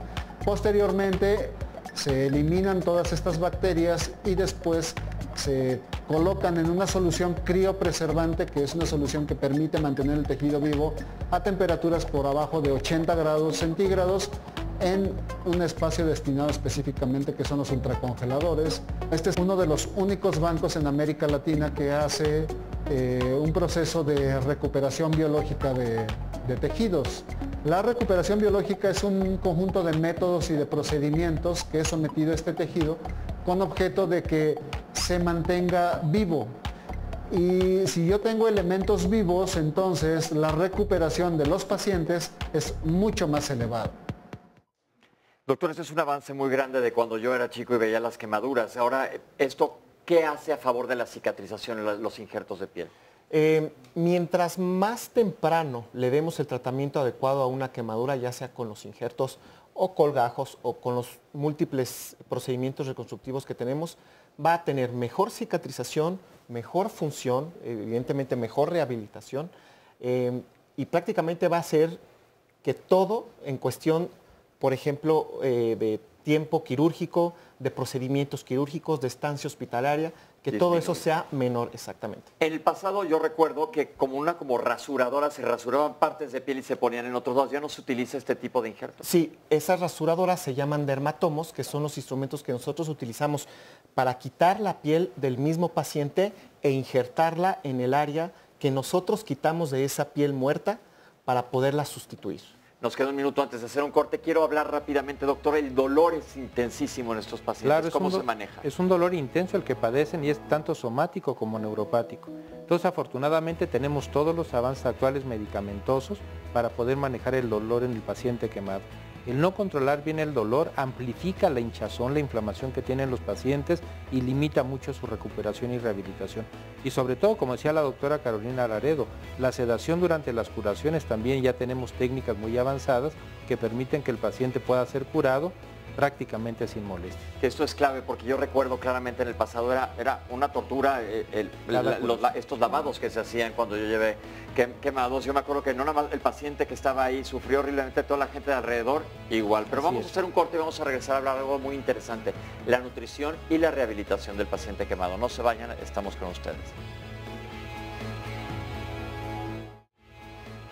Speaker 17: Posteriormente se eliminan todas estas bacterias y después se colocan en una solución criopreservante, que es una solución que permite mantener el tejido vivo a temperaturas por abajo de 80 grados centígrados en un espacio destinado específicamente, que son los ultracongeladores. Este es uno de los únicos bancos en América Latina que hace un proceso de recuperación biológica de tejidos. La recuperación biológica es un conjunto de métodos y de procedimientos que es sometido a este tejido con objeto de que se mantenga vivo. Y si yo tengo elementos vivos, entonces la recuperación de los pacientes es mucho más elevada.
Speaker 2: Doctor, este es un avance muy grande de cuando yo era chico y veía las quemaduras. Ahora, ¿esto qué hace a favor de la cicatrización, los injertos de piel?
Speaker 5: Mientras más temprano le demos el tratamiento adecuado a una quemadura, ya sea con los injertos o colgajos o con los múltiples procedimientos reconstructivos que tenemos, va a tener mejor cicatrización, mejor función, evidentemente mejor rehabilitación, y prácticamente va a ser que todo en cuestión, por ejemplo, de tiempo quirúrgico, de procedimientos quirúrgicos, de estancia hospitalaria, que todo eso sea menor, exactamente.
Speaker 2: En el pasado yo recuerdo que como rasuradora se rasuraban partes de piel y se ponían en otros lados. ¿Ya no se utiliza este tipo de injertos?
Speaker 5: Sí, esas rasuradoras se llaman dermatomos, que son los instrumentos que nosotros utilizamos para quitar la piel del mismo paciente e injertarla en el área que nosotros quitamos de esa piel muerta para poderla sustituir.
Speaker 2: Nos queda un minuto antes de hacer un corte. Quiero hablar rápidamente, doctor. El dolor es intensísimo en estos pacientes.
Speaker 4: Claro,
Speaker 2: ¿Cómo se maneja?
Speaker 4: Es un dolor intenso el que padecen y es tanto somático como neuropático. Entonces, afortunadamente, tenemos todos los avances actuales medicamentosos para poder manejar el dolor en el paciente quemado. El no controlar bien el dolor amplifica la hinchazón, la inflamación que tienen los pacientes y limita mucho su recuperación y rehabilitación. Y sobre todo, como decía la doctora Carolina Laredo, la sedación durante las curaciones también ya tenemos técnicas muy avanzadas que permiten que el paciente pueda ser curado prácticamente sin molestia.
Speaker 2: Esto es clave porque yo recuerdo claramente en el pasado era una tortura estos lavados que se hacían cuando yo llevé quemados. Yo me acuerdo que no nada más el paciente que estaba ahí sufrió horriblemente, toda la gente de alrededor igual. Pero vamos a hacer un corte y vamos a regresar a hablar de algo muy interesante, la nutrición y la rehabilitación del paciente quemado. No se vayan, estamos con ustedes.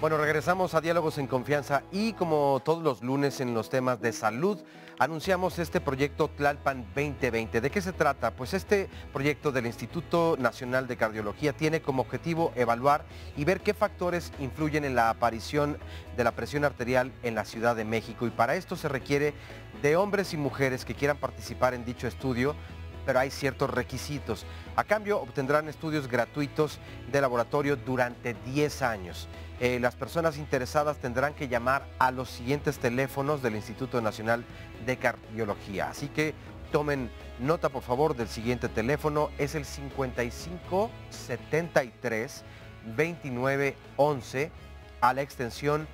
Speaker 1: Bueno, regresamos a Diálogos en Confianza y como todos los lunes en los temas de salud, anunciamos este proyecto Tlalpan 2020. ¿De qué se trata? Pues este proyecto del Instituto Nacional de Cardiología tiene como objetivo evaluar y ver qué factores influyen en la aparición de la presión arterial en la Ciudad de México. Y para esto se requiere de hombres y mujeres que quieran participar en dicho estudio, pero hay ciertos requisitos. A cambio, obtendrán estudios gratuitos de laboratorio durante 10 años. Las personas interesadas tendrán que llamar a los siguientes teléfonos del Instituto Nacional de Cardiología. Así que tomen nota, por favor, del siguiente teléfono. Es el 55 73 29 11 a la extensión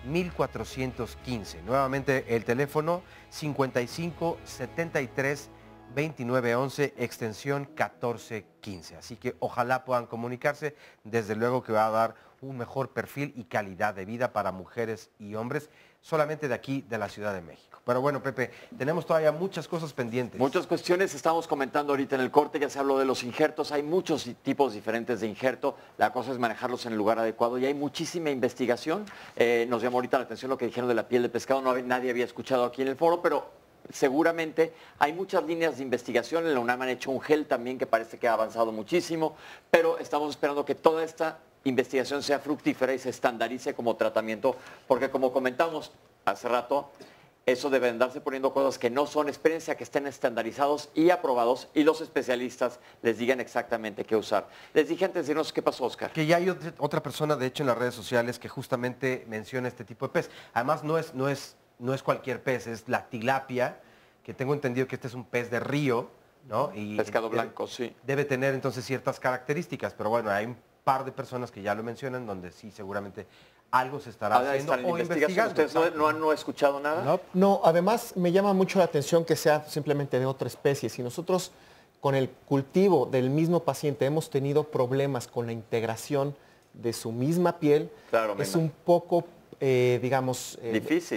Speaker 1: 1415. Nuevamente el teléfono 55 73 2911, extensión 1415. Así que ojalá puedan comunicarse, desde luego que va a dar un mejor perfil y calidad de vida para mujeres y hombres, solamente de aquí, de la Ciudad de México. Pero bueno, Pepe, tenemos todavía muchas cosas pendientes.
Speaker 2: Muchas cuestiones estamos comentando ahorita en el corte, ya se habló de los injertos, hay muchos tipos diferentes de injerto, la cosa es manejarlos en el lugar adecuado y hay muchísima investigación. Nos llamó ahorita la atención lo que dijeron de la piel de pescado, nadie había escuchado aquí en el foro, pero seguramente hay muchas líneas de investigación. En la UNAM han hecho un gel también que parece que ha avanzado muchísimo, pero estamos esperando que toda esta investigación sea fructífera y se estandarice como tratamiento, porque como comentamos hace rato, eso debe andarse poniendo cosas que no son experiencia, que estén estandarizados y aprobados y los especialistas les digan exactamente qué usar. Les dije antes de irnos, ¿qué pasó, Oscar?
Speaker 1: Que ya hay otra persona, de hecho, en las redes sociales que justamente menciona este tipo de pez. Además, no es cualquier pez, es la tilapia, que tengo entendido que este es un pez de río, ¿no? Y
Speaker 2: pescado blanco, sí.
Speaker 1: Debe tener entonces ciertas características, pero bueno, hay un par de personas que ya lo mencionan, donde sí seguramente algo se estará haciendo o investigando.
Speaker 2: ¿Ustedes no han escuchado nada?
Speaker 5: No, además me llama mucho la atención que sea simplemente de otra especie. Si nosotros con el cultivo del mismo paciente hemos tenido problemas con la integración de su misma piel, es un poco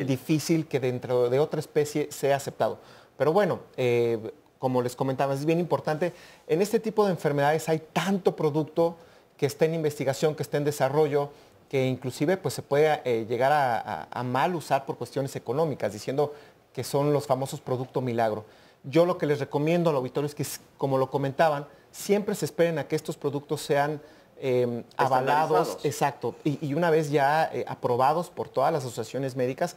Speaker 5: difícil que dentro de otra especie sea aceptado. Pero bueno, como les comentaba, es bien importante. En este tipo de enfermedades hay tanto producto que está en investigación, que está en desarrollo, que inclusive pues, se puede llegar a mal usar por cuestiones económicas, diciendo que son los famosos productos milagro. Yo lo que les recomiendo al auditorio es que, como lo comentaban, siempre se esperen a que estos productos sean avalados, exacto, y una vez ya aprobados por todas las asociaciones médicas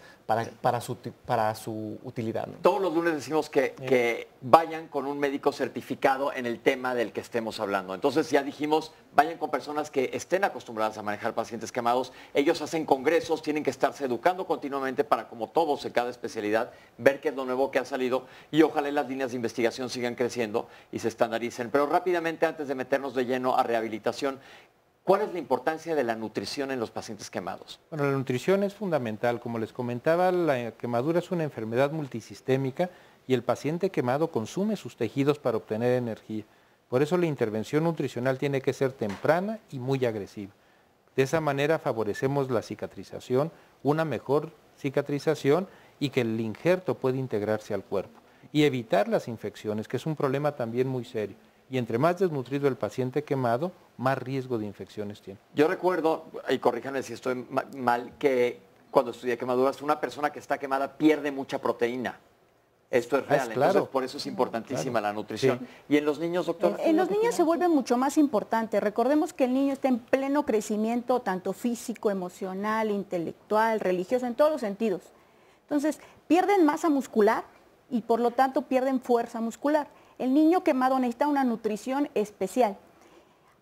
Speaker 5: para su utilidad, ¿no?
Speaker 2: Todos los lunes decimos que vayan con un médico certificado en el tema del que estemos hablando. Entonces ya dijimos, vayan con personas que estén acostumbradas a manejar pacientes quemados. Ellos hacen congresos, tienen que estarse educando continuamente para, como todos en cada especialidad, ver qué es lo nuevo que ha salido y ojalá las líneas de investigación sigan creciendo y se estandaricen. Pero rápidamente, antes de meternos de lleno a rehabilitación, ¿cuál es la importancia de la nutrición en los pacientes quemados?
Speaker 4: Bueno, la nutrición es fundamental. Como les comentaba, la quemadura es una enfermedad multisistémica y el paciente quemado consume sus tejidos para obtener energía. Por eso la intervención nutricional tiene que ser temprana y muy agresiva. De esa manera favorecemos la cicatrización, una mejor cicatrización y que el injerto puede integrarse al cuerpo y evitar las infecciones, que es un problema también muy serio. Y entre más desnutrido el paciente quemado, más riesgo de infecciones tiene.
Speaker 2: Yo recuerdo, y corríjanme si estoy mal, que cuando estudié quemaduras, una persona que está quemada pierde mucha proteína. Esto es real,
Speaker 4: claro.
Speaker 2: Entonces por eso es importantísima la nutrición. Sí. ¿Y en los niños, doctor?
Speaker 6: En los niños se vuelve mucho más importante. Recordemos que el niño está en pleno crecimiento, tanto físico, emocional, intelectual, religioso, en todos los sentidos. Entonces, pierden masa muscular y por lo tanto pierden fuerza muscular. El niño quemado necesita una nutrición especial.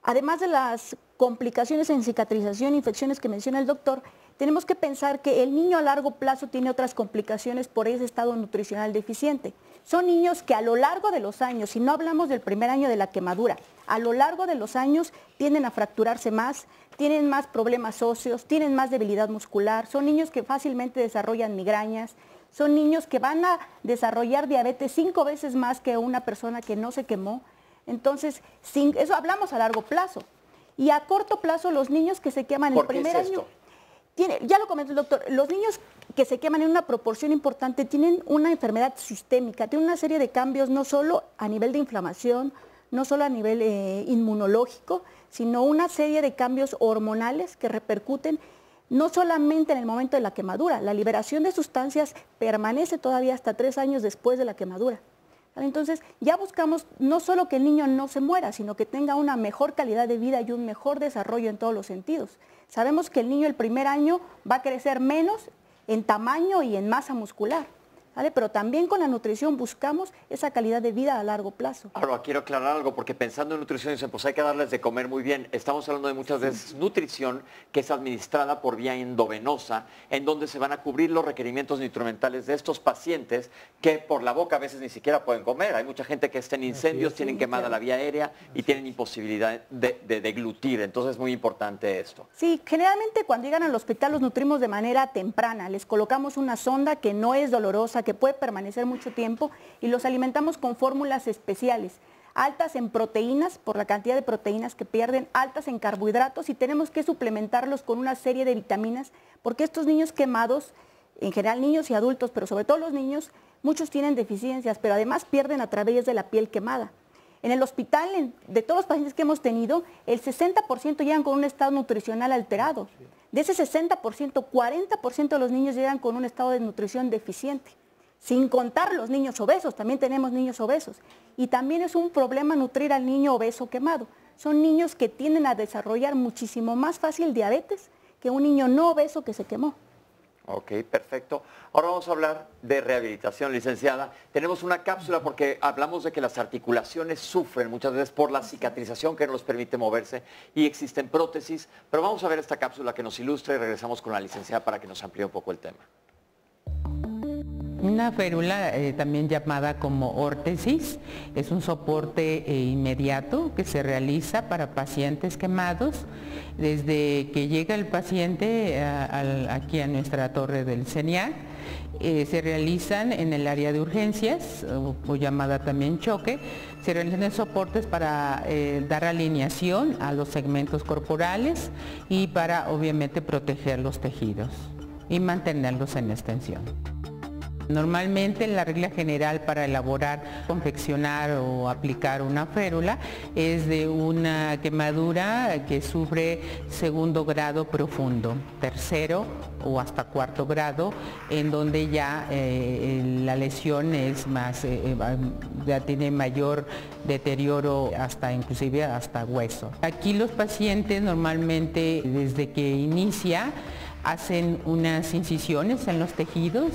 Speaker 6: Además de las complicaciones en cicatrización, infecciones que menciona el doctor, tenemos que pensar que el niño a largo plazo tiene otras complicaciones por ese estado nutricional deficiente. Son niños que a lo largo de los años, si no hablamos del primer año de la quemadura, a lo largo de los años tienden a fracturarse más, tienen más problemas óseos, tienen más debilidad muscular, son niños que fácilmente desarrollan migrañas, son niños que van a desarrollar diabetes 5 veces más que una persona que no se quemó. Entonces, eso hablamos a largo plazo. Y a corto plazo, los niños que se queman el primer año... Ya lo comentó el doctor, los niños que se queman en una proporción importante tienen una enfermedad sistémica, tienen una serie de cambios no solo a nivel de inflamación, no solo a nivel inmunológico, sino una serie de cambios hormonales que repercuten no solamente en el momento de la quemadura, la liberación de sustancias permanece todavía hasta 3 años después de la quemadura. Entonces ya buscamos no solo que el niño no se muera, sino que tenga una mejor calidad de vida y un mejor desarrollo en todos los sentidos. Sabemos que el niño el primer año va a crecer menos en tamaño y en masa muscular, ¿vale? Pero también con la nutrición buscamos esa calidad de vida a largo plazo.
Speaker 2: Ahora, quiero aclarar algo, porque pensando en nutrición, pues hay que darles de comer muy bien. Estamos hablando de muchas veces nutrición que es administrada por vía endovenosa, en donde se van a cubrir los requerimientos nutrimentales de estos pacientes que por la boca a veces ni siquiera pueden comer. Hay mucha gente que está en incendios, tienen quemada la vía aérea y tienen imposibilidad de deglutir. Entonces es muy importante esto.
Speaker 6: Sí, generalmente cuando llegan al hospital los nutrimos de manera temprana. Les colocamos una sonda que no es dolorosa, que puede permanecer mucho tiempo y los alimentamos con fórmulas especiales, altas en proteínas por la cantidad de proteínas que pierden, altas en carbohidratos y tenemos que suplementarlos con una serie de vitaminas porque estos niños quemados, en general niños y adultos, pero sobre todo los niños, muchos tienen deficiencias, pero además pierden a través de la piel quemada. En el hospital, de todos los pacientes que hemos tenido, el 60% llegan con un estado nutricional alterado. De ese 60%, 40% de los niños llegan con un estado de nutrición deficiente. Sin contar los niños obesos, también tenemos niños obesos. Y también es un problema nutrir al niño obeso quemado. Son niños que tienden a desarrollar muchísimo más fácil diabetes que un niño no obeso que se quemó.
Speaker 2: Ok, perfecto. Ahora vamos a hablar de rehabilitación, licenciada. Tenemos una cápsula porque hablamos de que las articulaciones sufren muchas veces por la cicatrización que no les permite moverse y existen prótesis, pero vamos a ver esta cápsula que nos ilustra y regresamos con la licenciada para que nos amplíe un poco el tema.
Speaker 18: Una férula, también llamada como órtesis, es un soporte inmediato que se realiza para pacientes quemados. Desde que llega el paciente aquí a nuestra torre del CENIAC, se realizan en el área de urgencias, o llamada también choque, se realizan soportes para dar alineación a los segmentos corporales y para obviamente proteger los tejidos y mantenerlos en extensión. Normalmente la regla general para elaborar, confeccionar o aplicar una férula es de una quemadura que sufre 2º grado profundo, 3º o hasta 4º grado, en donde ya la lesión es más, ya tiene mayor deterioro inclusive hasta hueso. Aquí los pacientes normalmente desde que inicia hacen unas incisiones en los tejidos.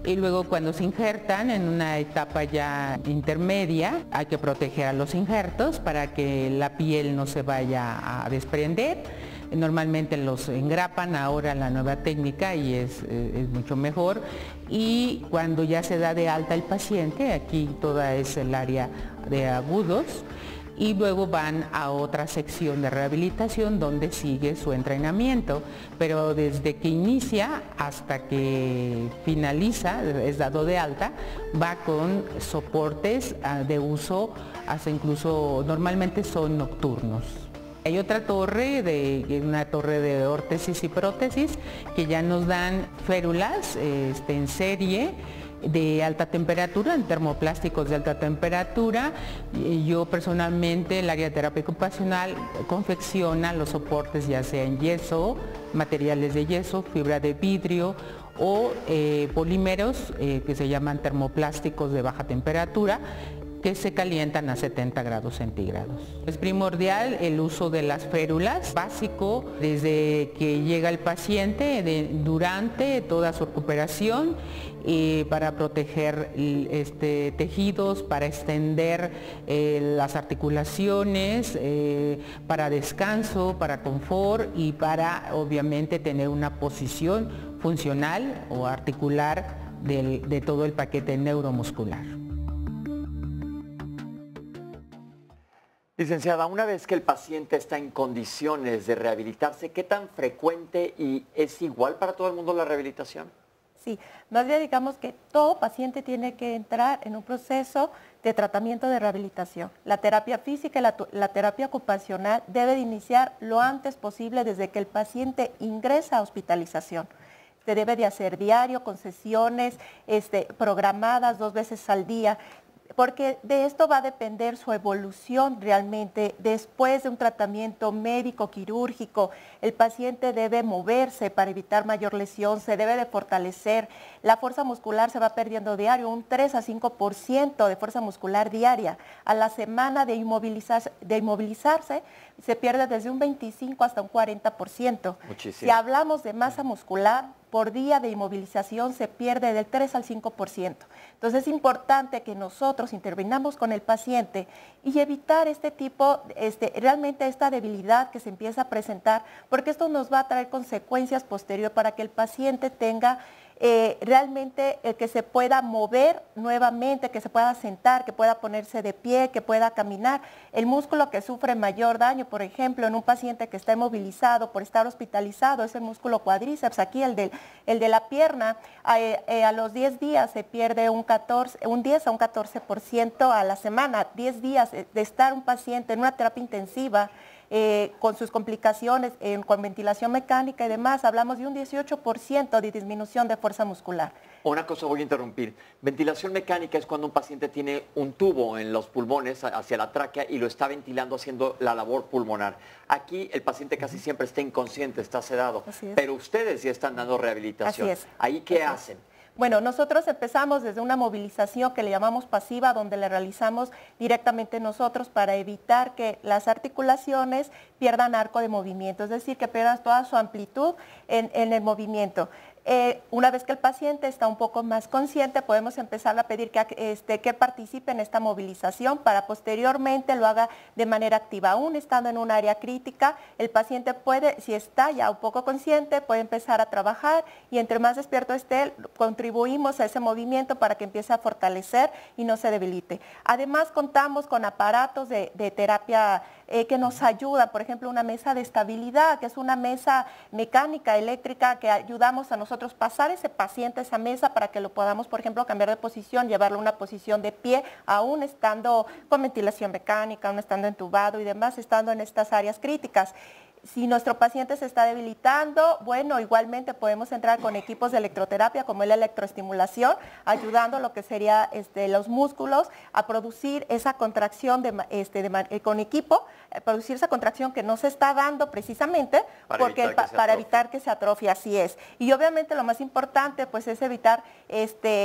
Speaker 18: Y luego cuando se injertan en una etapa ya intermedia, hay que proteger a los injertos para que la piel no se vaya a desprender. Normalmente los engrapan ahora la nueva técnica y es mucho mejor. Y cuando ya se da de alta el paciente, aquí toda es el área de agudos, y luego van a otra sección de rehabilitación donde sigue su entrenamiento, pero desde que inicia hasta que finaliza, es dado de alta, va con soportes de uso, hasta incluso normalmente son nocturnos. Hay otra torre, una torre de órtesis y prótesis, que ya nos dan férulas en serie de alta temperatura, en termoplásticos de alta temperatura. Yo personalmente, el área de terapia ocupacional, confecciona los soportes ya sea en yeso, materiales de yeso, fibra de vidrio o polímeros que se llaman termoplásticos de baja temperatura, que se calientan a 70 grados centígrados. Es primordial el uso de las férulas, básico desde que llega el paciente, durante toda su recuperación, para proteger tejidos, para extender las articulaciones, para descanso, para confort y para obviamente tener una posición funcional o articular de todo el paquete neuromuscular.
Speaker 2: Licenciada, una vez que el paciente está en condiciones de rehabilitarse, ¿qué tan frecuente y es igual para todo el mundo la rehabilitación?
Speaker 16: Sí, más bien digamos que todo paciente tiene que entrar en un proceso de tratamiento de rehabilitación. La terapia física y la terapia ocupacional debe de iniciar lo antes posible desde que el paciente ingresa a hospitalización. Se debe de hacer diario, con sesiones programadas 2 veces al día, porque de esto va a depender su evolución realmente después de un tratamiento médico quirúrgico. El paciente debe moverse para evitar mayor lesión, se debe de fortalecer. La fuerza muscular se va perdiendo diario, un 3 a 5% de fuerza muscular diaria. A la semana de inmovilizarse se pierde desde un 25 hasta un 40%.
Speaker 2: Muchísimo.
Speaker 16: Si hablamos de masa muscular, por día de inmovilización se pierde del 3 al 5%. Entonces es importante que nosotros intervenamos con el paciente y evitar realmente esta debilidad que se empieza a presentar, porque esto nos va a traer consecuencias posteriores para que el paciente tenga realmente que se pueda mover nuevamente, que se pueda sentar, que pueda ponerse de pie, que pueda caminar. El músculo que sufre mayor daño, por ejemplo, en un paciente que está inmovilizado por estar hospitalizado, es el músculo cuádriceps, aquí el de la pierna. A los 10 días se pierde un 10 a un 14% a la semana. 10 días de estar un paciente en una terapia intensiva, con sus complicaciones, con ventilación mecánica y demás, hablamos de un 18% de disminución de fuerza muscular.
Speaker 2: Una cosa voy a interrumpir. Ventilación mecánica es cuando un paciente tiene un tubo en los pulmones hacia la tráquea y lo está ventilando haciendo la labor pulmonar. Aquí el paciente casi siempre está inconsciente, está sedado, pero ustedes ya están dando rehabilitación.
Speaker 16: Así es.
Speaker 2: ¿Ahí qué hacen?
Speaker 16: Bueno, nosotros empezamos desde una movilización que le llamamos pasiva, donde le realizamos directamente nosotros para evitar que las articulaciones pierdan arco de movimiento, es decir, que pierdan toda su amplitud en el movimiento. Una vez que el paciente está un poco más consciente, podemos empezar a pedir que participe en esta movilización para posteriormente lo haga de manera activa. Aún estando en un área crítica, el paciente puede, si está ya un poco consciente, puede empezar a trabajar y entre más despierto esté, contribuimos a ese movimiento para que empiece a fortalecer y no se debilite. Además, contamos con aparatos de terapia que nos ayudan, por ejemplo, una mesa de estabilidad, que es una mesa mecánica, eléctrica, que ayudamos a nosotros pasar ese paciente a esa mesa para que lo podamos, por ejemplo, cambiar de posición, llevarlo a una posición de pie, aún estando con ventilación mecánica, aún estando entubado y demás, estando en estas áreas críticas. Si nuestro paciente se está debilitando, bueno, igualmente podemos entrar con equipos de electroterapia como la electroestimulación, ayudando a lo que sería los músculos a producir esa contracción con equipo, producir esa contracción que no se está dando precisamente para evitar que se atrofie, así es. Y obviamente lo más importante pues es evitar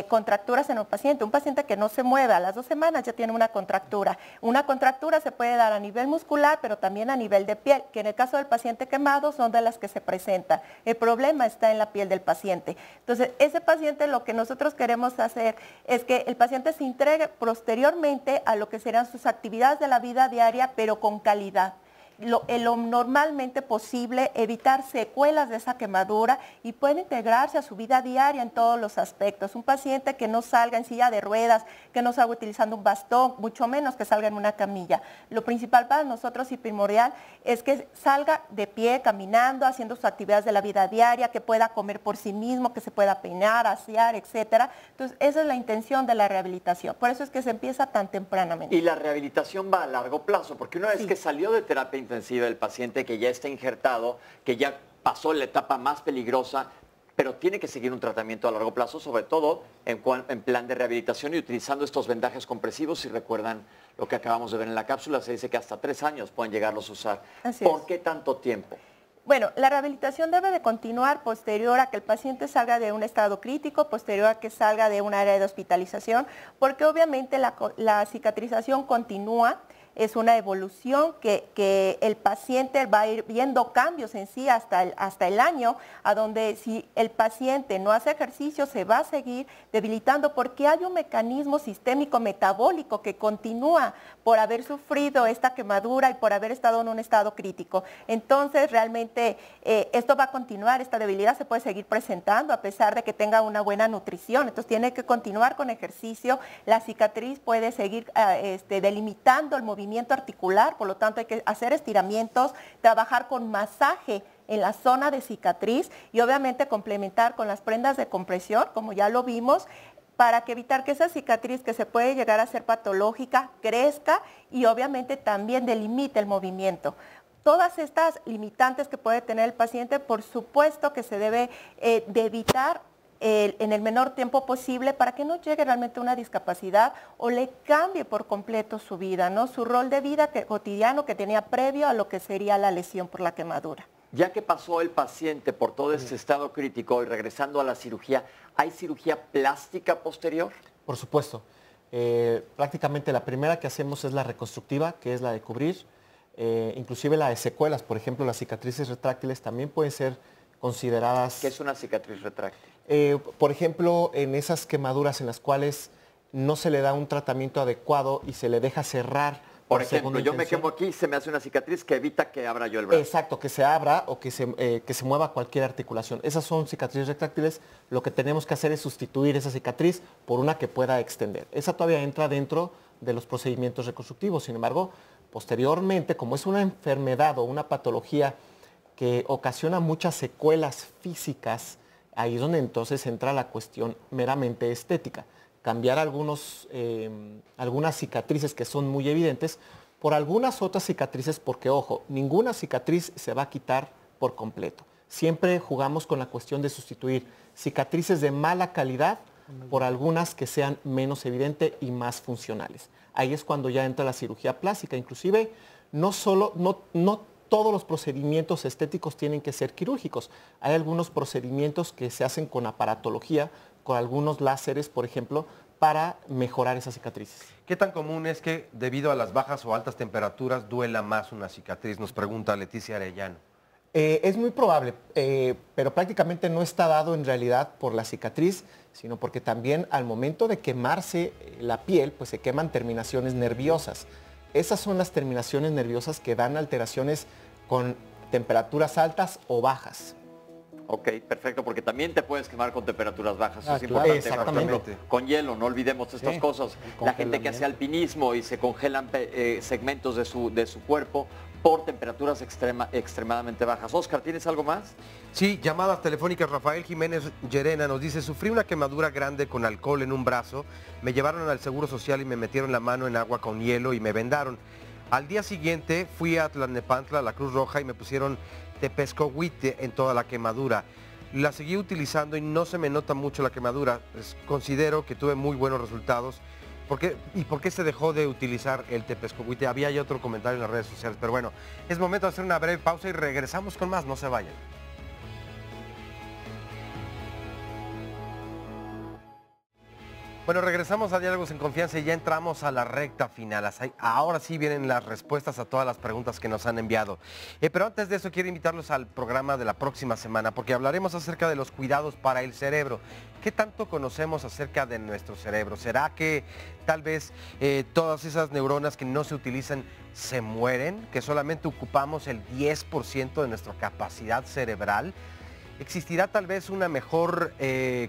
Speaker 16: contracturas en un paciente. Un paciente que no se mueve a las 2 semanas ya tiene una contractura. Una contractura se puede dar a nivel muscular, pero también a nivel de piel, que en el caso del paciente quemado son de las que se presentan. El problema está en la piel del paciente. Entonces, ese paciente, lo que nosotros queremos hacer es que el paciente se entregue posteriormente a lo que serán sus actividades de la vida diaria, pero con calidad. Lo normalmente posible, evitar secuelas de esa quemadura y puede integrarse a su vida diaria en todos los aspectos. Un paciente que no salga en silla de ruedas, que no salga utilizando un bastón, mucho menos que salga en una camilla. Lo principal para nosotros y primordial es que salga de pie, caminando, haciendo sus actividades de la vida diaria, que pueda comer por sí mismo, que se pueda peinar, asear, etcétera. Entonces, esa es la intención de la rehabilitación. Por eso es que se empieza tan tempranamente.
Speaker 2: Y la rehabilitación va a largo plazo, porque una vez que salió de terapia intensiva, el paciente que ya está injertado, que ya pasó la etapa más peligrosa, pero tiene que seguir un tratamiento a largo plazo, sobre todo en plan de rehabilitación y utilizando estos vendajes compresivos. Si recuerdan lo que acabamos de ver en la cápsula, se dice que hasta 3 años pueden llegarlos a usar. ¿Por qué tanto tiempo?
Speaker 16: Bueno, la rehabilitación debe de continuar posterior a que el paciente salga de un estado crítico, posterior a que salga de un área de hospitalización, porque obviamente la cicatrización continúa. Es una evolución que el paciente va a ir viendo cambios en sí hasta el año, a donde si el paciente no hace ejercicio se va a seguir debilitando porque hay un mecanismo sistémico metabólico que continúa por haber sufrido esta quemadura y por haber estado en un estado crítico. Entonces realmente esto va a continuar, esta debilidad se puede seguir presentando a pesar de que tenga una buena nutrición. Entonces tiene que continuar con ejercicio, la cicatriz puede seguir delimitando el movimiento articular, por lo tanto hay que hacer estiramientos, trabajar con masaje en la zona de cicatriz y obviamente complementar con las prendas de compresión, como ya lo vimos, para que evitar que esa cicatriz que se puede llegar a ser patológica crezca y obviamente también delimite el movimiento. Todas estas limitantes que puede tener el paciente, por supuesto que se debe de evitar en el menor tiempo posible para que no llegue realmente a una discapacidad o le cambie por completo su vida, ¿no? Su rol de vida cotidiano que tenía previo a lo que sería la lesión por la quemadura.
Speaker 2: Ya que pasó el paciente por todo este estado crítico y regresando a la cirugía, ¿hay cirugía plástica posterior?
Speaker 5: Por supuesto. Prácticamente la primera que hacemos es la reconstructiva, que es la de cubrir. Inclusive la de secuelas, por ejemplo, las cicatrices retráctiles también pueden ser consideradas...
Speaker 2: ¿Qué es una cicatriz retráctil?
Speaker 5: Por ejemplo, en esas quemaduras en las cuales no se le da un tratamiento adecuado y se le deja cerrar.
Speaker 2: Por ejemplo, yo me quemo aquí y se me hace una cicatriz que evita que abra yo el brazo.
Speaker 5: Exacto, que se abra o que se mueva cualquier articulación. Esas son cicatrices retráctiles. Lo que tenemos que hacer es sustituir esa cicatriz por una que pueda extender. Esa todavía entra dentro de los procedimientos reconstructivos. Sin embargo, posteriormente, como es una enfermedad o una patología que ocasiona muchas secuelas físicas, ahí es donde entonces entra la cuestión meramente estética. Cambiar algunas cicatrices que son muy evidentes por algunas otras cicatrices, porque ojo, ninguna cicatriz se va a quitar por completo. Siempre jugamos con la cuestión de sustituir cicatrices de mala calidad por algunas que sean menos evidentes y más funcionales. Ahí es cuando ya entra la cirugía plástica. Inclusive, no todos los procedimientos estéticos tienen que ser quirúrgicos. Hay algunos procedimientos que se hacen con aparatología, con algunos láseres, por ejemplo, para mejorar esas cicatrices.
Speaker 1: ¿Qué tan común es que debido a las bajas o altas temperaturas duela más una cicatriz? Nos pregunta Leticia Arellano.
Speaker 5: Es muy probable, pero prácticamente no está dado en realidad por la cicatriz, sino porque también al momento de quemarse la piel, pues se queman terminaciones nerviosas. Esas son las terminaciones nerviosas que dan alteraciones con temperaturas altas o bajas.
Speaker 2: Ok, perfecto, porque también te puedes quemar con temperaturas bajas, es
Speaker 5: claro,
Speaker 2: importante.
Speaker 5: exactamente.
Speaker 2: Por ejemplo, con hielo, no olvidemos estas cosas. La gente que hace alpinismo y se congelan segmentos de su cuerpo por temperaturas extremadamente bajas. Oscar, ¿tienes algo más?
Speaker 1: Sí, llamadas telefónicas. Rafael Jiménez Llerena nos dice: sufrí una quemadura grande con alcohol en un brazo, me llevaron al Seguro Social y me metieron la mano en agua con hielo y me vendaron. Al día siguiente fui a Tlalnepantla, a la Cruz Roja, y me pusieron tepescohuite en toda la quemadura. La seguí utilizando y no se me nota mucho la quemadura. Considero que tuve muy buenos resultados. ¿Y por qué se dejó de utilizar el tepescohuite? Había ya otro comentario en las redes sociales, pero bueno, es momento de hacer una breve pausa y regresamos con más, no se vayan. Bueno, regresamos a Diálogos en Confianza y ya entramos a la recta final. Ahora sí vienen las respuestas a todas las preguntas que nos han enviado. Pero antes de eso quiero invitarlos al programa de la próxima semana, porque hablaremos acerca de los cuidados para el cerebro. ¿Qué tanto conocemos acerca de nuestro cerebro? ¿Será que tal vez todas esas neuronas que no se utilizan se mueren? ¿Que solamente ocupamos el 10% de nuestra capacidad cerebral? ¿Existirá tal vez una mejor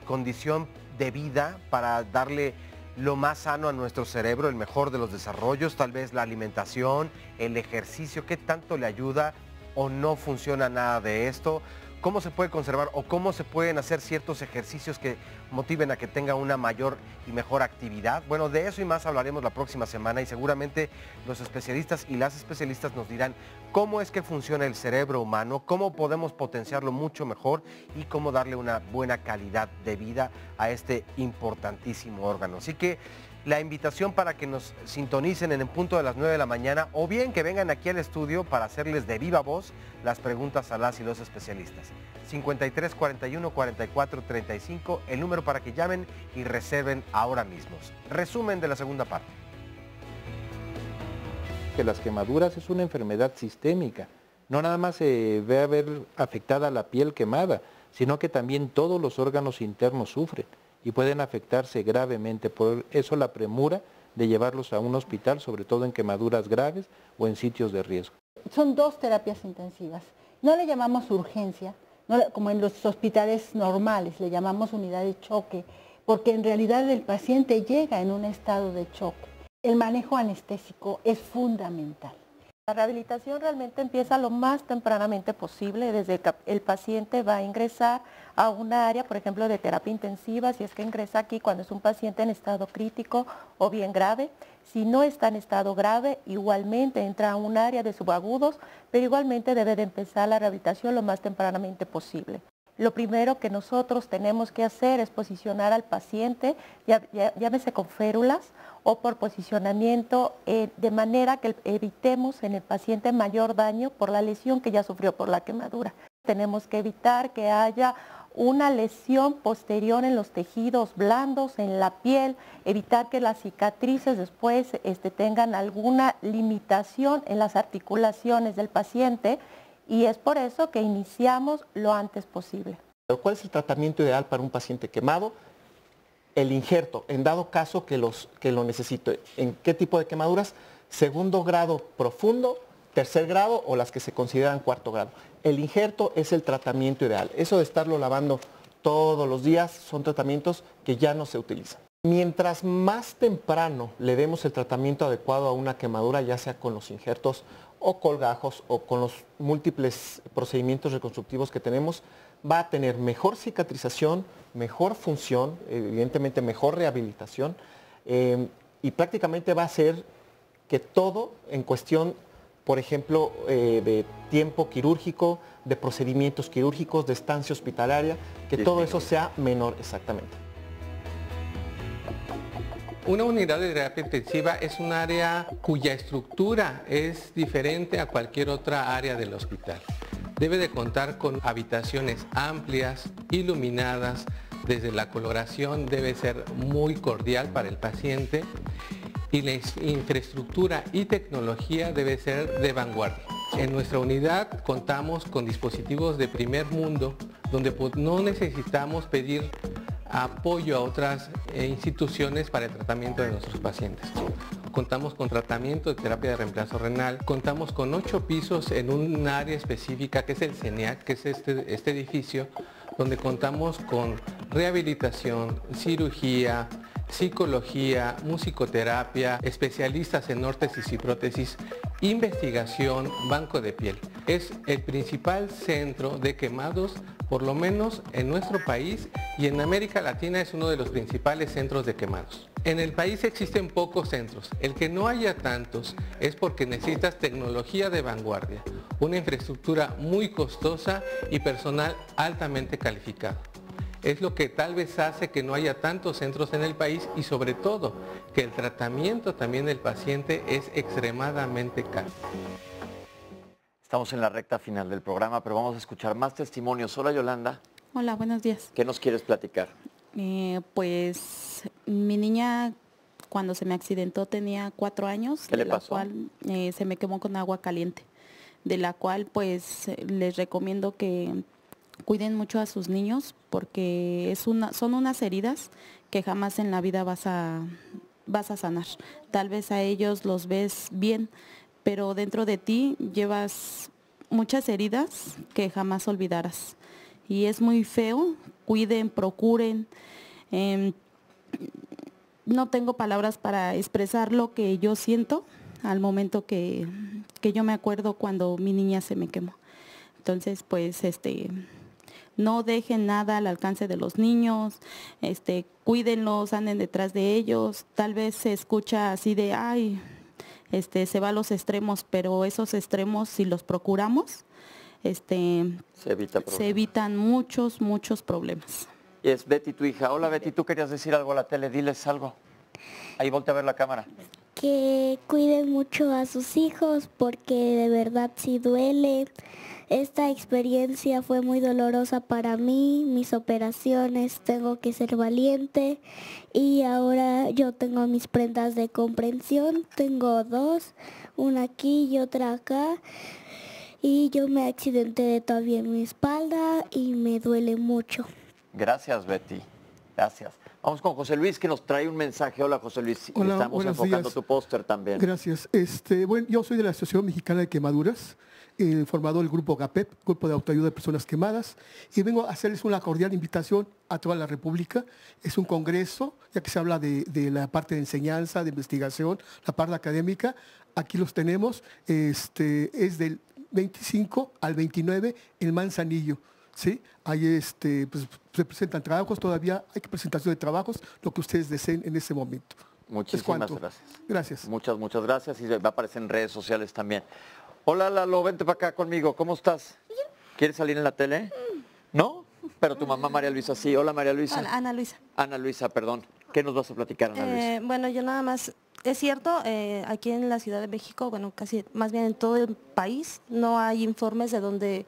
Speaker 1: condición de vida para darle lo más sano a nuestro cerebro, el mejor de los desarrollos? Tal vez la alimentación, el ejercicio, ¿qué tanto le ayuda o no funciona nada de esto? ¿cómo se puede conservar o cómo se pueden hacer ciertos ejercicios que motiven a que tenga una mayor y mejor actividad? Bueno, de eso y más hablaremos la próxima semana y seguramente los especialistas y las especialistas nos dirán cómo es que funciona el cerebro humano, cómo podemos potenciarlo mucho mejor y cómo darle una buena calidad de vida a este importantísimo órgano. Así que la invitación para que nos sintonicen en el punto de las 9 de la mañana o bien que vengan aquí al estudio para hacerles de viva voz las preguntas a las y los especialistas. 53 41 44 35, el número para que llamen y reserven ahora mismo. Resumen de la segunda parte.
Speaker 4: Que las quemaduras es una enfermedad sistémica. No nada más se ve a ver afectada la piel quemada, sino que también todos los órganos internos sufren y pueden afectarse gravemente. Por eso la premura de llevarlos a un hospital, sobre todo en quemaduras graves o en sitios de riesgo.
Speaker 11: Son 2 terapias intensivas. No le llamamos urgencia, como en los hospitales normales, le llamamos unidad de choque, porque en realidad el paciente llega en un estado de choque. El manejo anestésico es fundamental.
Speaker 16: La rehabilitación realmente empieza lo más tempranamente posible, desde que el paciente va a ingresar a una área, por ejemplo, de terapia intensiva, si es que ingresa aquí cuando es un paciente en estado crítico o bien grave. Si no está en estado grave, igualmente entra a un área de subagudos, pero igualmente debe de empezar la rehabilitación lo más tempranamente posible. Lo primero que nosotros tenemos que hacer es posicionar al paciente, llámese con férulas o por posicionamiento, de manera que evitemos en el paciente mayor daño por la lesión que ya sufrió por la quemadura. Tenemos que evitar que haya una lesión posterior en los tejidos blandos, en la piel, evitar que las cicatrices después tengan alguna limitación en las articulaciones del paciente, y es por eso que iniciamos lo antes posible.
Speaker 5: ¿Cuál es el tratamiento ideal para un paciente quemado? El injerto, en dado caso que lo necesite. ¿En qué tipo de quemaduras? Segundo grado profundo, tercer grado o las que se consideran cuarto grado. El injerto es el tratamiento ideal. Eso de estarlo lavando todos los días son tratamientos que ya no se utilizan. Mientras más temprano le demos el tratamiento adecuado a una quemadura, ya sea con los injertos o colgajos o con los múltiples procedimientos reconstructivos que tenemos, va a tener mejor cicatrización, mejor función, evidentemente mejor rehabilitación, y prácticamente va a ser que todo en cuestión, por ejemplo, de tiempo quirúrgico, de procedimientos quirúrgicos, de estancia hospitalaria, que todo eso sea menor exactamente.
Speaker 3: Una unidad de terapia intensiva es un área cuya estructura es diferente a cualquier otra área del hospital. Debe de contar con habitaciones amplias, iluminadas, desde la coloración debe ser muy cordial para el paciente y la infraestructura y tecnología debe ser de vanguardia. En nuestra unidad contamos con dispositivos de primer mundo donde no necesitamos pedir apoyo a otras instituciones para el tratamiento de nuestros pacientes. Contamos con tratamiento de terapia de reemplazo renal, contamos con 8 pisos en un área específica que es el CENIAC, que es este edificio, donde contamos con rehabilitación, cirugía, psicología, musicoterapia, especialistas en órtesis y prótesis, investigación, banco de piel. Es el principal centro de quemados, por lo menos en nuestro país, y en América Latina es uno de los principales centros de quemados. En el país existen pocos centros. El que no haya tantos es porque necesitas tecnología de vanguardia, una infraestructura muy costosa y personal altamente calificado. Es lo que tal vez hace que no haya tantos centros en el país y sobre todo que el tratamiento también del paciente es extremadamente caro.
Speaker 2: Estamos en la recta final del programa, pero vamos a escuchar más testimonios. Hola, Yolanda.
Speaker 19: Hola, buenos días.
Speaker 2: ¿Qué nos quieres platicar?
Speaker 19: Pues mi niña cuando se me accidentó tenía 4 años.
Speaker 2: ¿Qué le pasó?
Speaker 19: La cual se me quemó con agua caliente, de la cual pues les recomiendo que cuiden mucho a sus niños porque son unas heridas que jamás en la vida vas a sanar. Tal vez a ellos los ves bien, pero dentro de ti llevas muchas heridas que jamás olvidarás. Y es muy feo, cuiden, procuren. No tengo palabras para expresar lo que yo siento al momento que yo me acuerdo cuando mi niña se me quemó. Entonces, pues, no dejen nada al alcance de los niños, cuídenlos, anden detrás de ellos. Tal vez se escucha así de, ay, se va a los extremos, pero esos extremos, si los procuramos, se evitan muchos problemas.
Speaker 2: Y es Betty, tu hija. Hola Betty, tú querías decir algo a la tele, diles algo. Ahí voltea a ver la cámara.
Speaker 20: Que cuiden mucho a sus hijos porque de verdad sí duele. Esta experiencia fue muy dolorosa para mí, mis operaciones, tengo que ser valiente y ahora yo tengo mis prendas de comprensión, tengo 2, una aquí y otra acá. Y yo me accidenté todavía en mi espalda y me duele mucho.
Speaker 2: Gracias, Betty. Gracias. Vamos con José Luis, que nos trae un mensaje. Hola, José Luis.
Speaker 21: Hola,
Speaker 2: estamos enfocando
Speaker 21: días.
Speaker 2: Tu póster también.
Speaker 21: Gracias. Bueno, yo soy de la Asociación Mexicana de Quemaduras, formado el grupo GAPEP, Grupo de Autoayuda de Personas Quemadas, y vengo a hacerles una cordial invitación a toda la República. Es un congreso, ya que se habla de la parte de enseñanza, de investigación, la parte académica. Aquí los tenemos. Es del 25 al 29 en Manzanillo. ¿Sí? Ahí pues, se presentan trabajos, todavía hay presentación de trabajos, lo que ustedes deseen en ese momento.
Speaker 2: Muchísimas gracias.
Speaker 21: Gracias.
Speaker 2: Muchas gracias y va a aparecer en redes sociales también. Hola Lalo, vente para acá conmigo, ¿cómo estás? ¿Quieres salir en la tele? ¿No? Pero tu mamá María Luisa sí. Hola María Luisa.
Speaker 22: Hola, Ana Luisa.
Speaker 2: Ana Luisa, perdón. ¿Qué nos vas a platicar, Ana Luisa?
Speaker 22: Bueno, yo nada más, es cierto, aquí en la Ciudad de México, bueno, casi más bien en todo el país, no hay informes de donde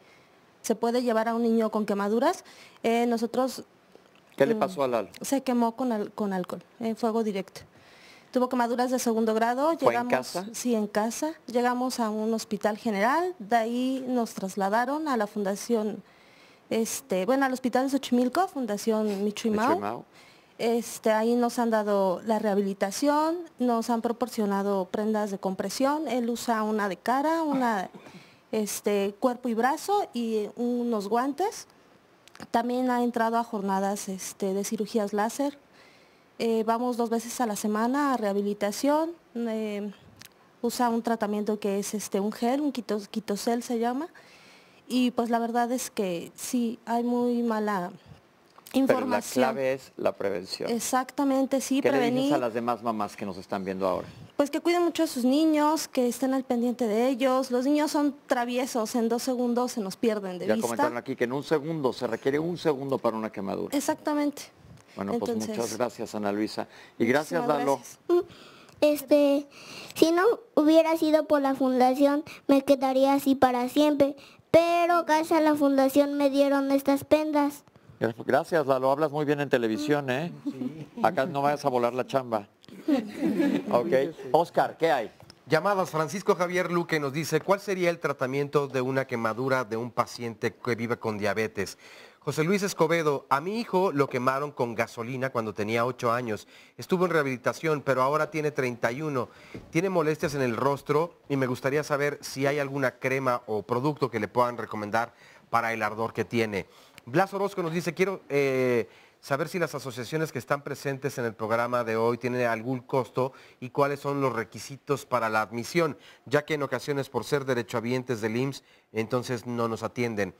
Speaker 22: se puede llevar a un niño con quemaduras. Nosotros...
Speaker 2: ¿Qué le pasó a Lalo?
Speaker 22: Se quemó con alcohol, fuego directo. Tuvo quemaduras de 2º grado.
Speaker 2: ¿Fue en casa?
Speaker 22: Sí, en casa. Llegamos a un hospital general, de ahí nos trasladaron a la fundación, al hospital de Xochimilco, Fundación Michu y Mau. Ahí nos han dado la rehabilitación, nos han proporcionado prendas de compresión. Él usa una de cara, una cuerpo y brazo y unos guantes. También ha entrado a jornadas de cirugías láser. Vamos 2 veces a la semana a rehabilitación. Usa un tratamiento que es un gel, un quitosel se llama. Y pues la verdad es que sí, hay muy mala información.
Speaker 2: Pero la clave es la prevención.
Speaker 22: Exactamente, sí, prevenir.
Speaker 2: ¿Qué le dices a las demás mamás que nos están viendo ahora?
Speaker 22: Pues que cuiden mucho a sus niños, que estén al pendiente de ellos. Los niños son traviesos, en 2 segundos se nos pierden de vista.
Speaker 2: Ya comentaron aquí que en 1 segundo, se requiere 1 segundo para una quemadura.
Speaker 22: Exactamente.
Speaker 2: Bueno, pues muchas gracias, Ana Luisa. Y gracias, Lalo.
Speaker 20: Si no hubiera sido por la fundación, me quedaría así para siempre. Pero gracias a la fundación me dieron estas prendas.
Speaker 2: Gracias, Lalo. Hablas muy bien en televisión, ¿eh? Sí. Acá no vayas a volar la chamba. Ok. Oscar, ¿qué hay?
Speaker 1: Llamadas. Francisco Javier Luque nos dice, ¿cuál sería el tratamiento de una quemadura de un paciente que vive con diabetes? José Luis Escobedo, a mi hijo lo quemaron con gasolina cuando tenía 8 años. Estuvo en rehabilitación, pero ahora tiene 31. Tiene molestias en el rostro y me gustaría saber si hay alguna crema o producto que le puedan recomendar para el ardor que tiene. Blas Orozco nos dice, quiero saber si las asociaciones que están presentes en el programa de hoy tienen algún costo y cuáles son los requisitos para la admisión, ya que en ocasiones por ser derechohabientes del IMSS, entonces no nos atienden.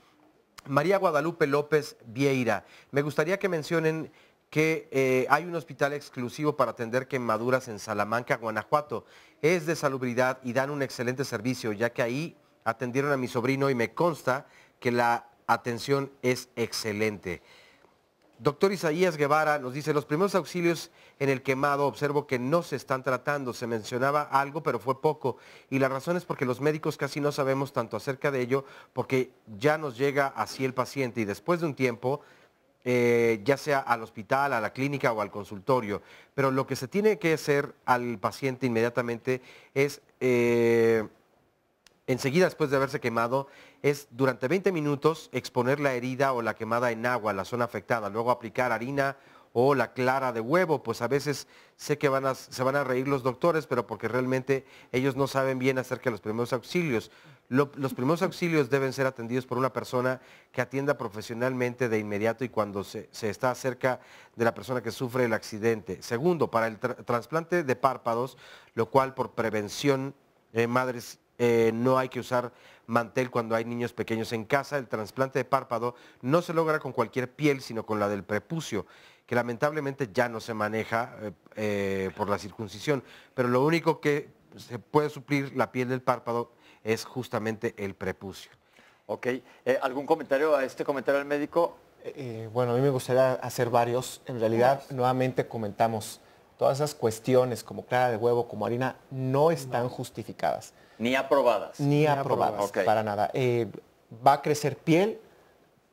Speaker 1: María Guadalupe López Vieira, me gustaría que mencionen que hay un hospital exclusivo para atender quemaduras en Salamanca, Guanajuato. Es de salubridad y dan un excelente servicio, ya que ahí atendieron a mi sobrino y me consta que la atención es excelente. Doctor Isaías Guevara nos dice, los primeros auxilios en el quemado observo que no se están tratando, se mencionaba algo pero fue poco y la razón es porque los médicos casi no sabemos tanto acerca de ello porque ya nos llega así el paciente y después de un tiempo, ya sea al hospital, a la clínica o al consultorio, pero lo que se tiene que hacer al paciente inmediatamente es, enseguida después de haberse quemado, es durante 20 minutos exponer la herida o la quemada en agua, la zona afectada, luego aplicar harina o la clara de huevo, pues a veces sé que se van a reír los doctores, pero porque realmente ellos no saben bien acerca de los primeros auxilios. Los primeros auxilios deben ser atendidos por una persona que atienda profesionalmente de inmediato y cuando se está cerca de la persona que sufre el accidente. Segundo, para el trasplante de párpados, lo cual por prevención, madres no hay que usar mantel cuando hay niños pequeños en casa. El trasplante de párpado no se logra con cualquier piel, sino con la del prepucio, que lamentablemente ya no se maneja por la circuncisión, pero lo único que se puede suplir la piel del párpado es justamente el prepucio.
Speaker 2: Ok, ¿algún comentario a este comentario del médico?
Speaker 5: Bueno, a mí me gustaría hacer varios. En realidad, nuevamente comentamos, todas esas cuestiones como clara de huevo, como harina, no están justificadas.
Speaker 2: Ni aprobadas.
Speaker 5: Ni aprobadas,
Speaker 2: Okay.
Speaker 5: para nada. Va a crecer piel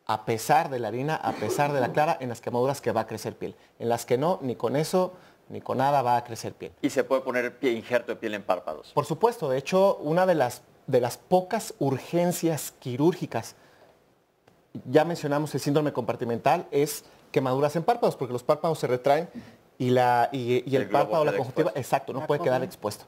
Speaker 5: a pesar de la harina, a pesar de la clara, en las quemaduras que va a crecer piel. En las que no, ni con eso, ni con nada va a crecer piel.
Speaker 2: ¿Y se puede poner injerto de piel en párpados?
Speaker 5: Por supuesto, de hecho, una de las pocas urgencias quirúrgicas, ya mencionamos el síndrome compartimental, es quemaduras en párpados, porque los párpados se retraen y el párpado, la conjuntiva, exacto, no puede quedar expuesto.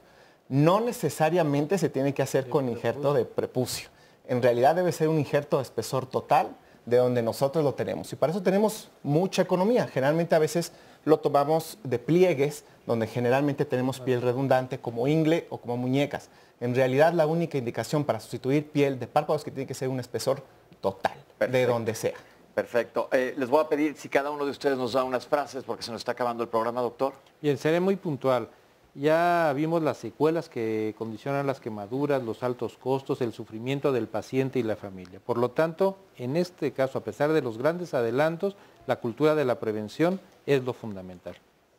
Speaker 5: No necesariamente se tiene que hacer con injerto de prepucio. En realidad debe ser un injerto de espesor total de donde nosotros lo tenemos. Y para eso tenemos mucha economía. Generalmente a veces lo tomamos de pliegues, donde generalmente tenemos piel redundante como ingle o como muñecas. En realidad la única indicación para sustituir piel de párpados es que tiene que ser un espesor total, de donde sea.
Speaker 2: Perfecto. Les voy a pedir si cada uno de ustedes nos da unas frases, porque se nos está acabando el programa, doctor.
Speaker 4: Bien, seré muy puntual. Ya vimos las secuelas que condicionan las quemaduras, los altos costos, el sufrimiento del paciente y la familia. Por lo tanto, en este caso, a pesar de los grandes adelantos, la cultura de la prevención es lo fundamental.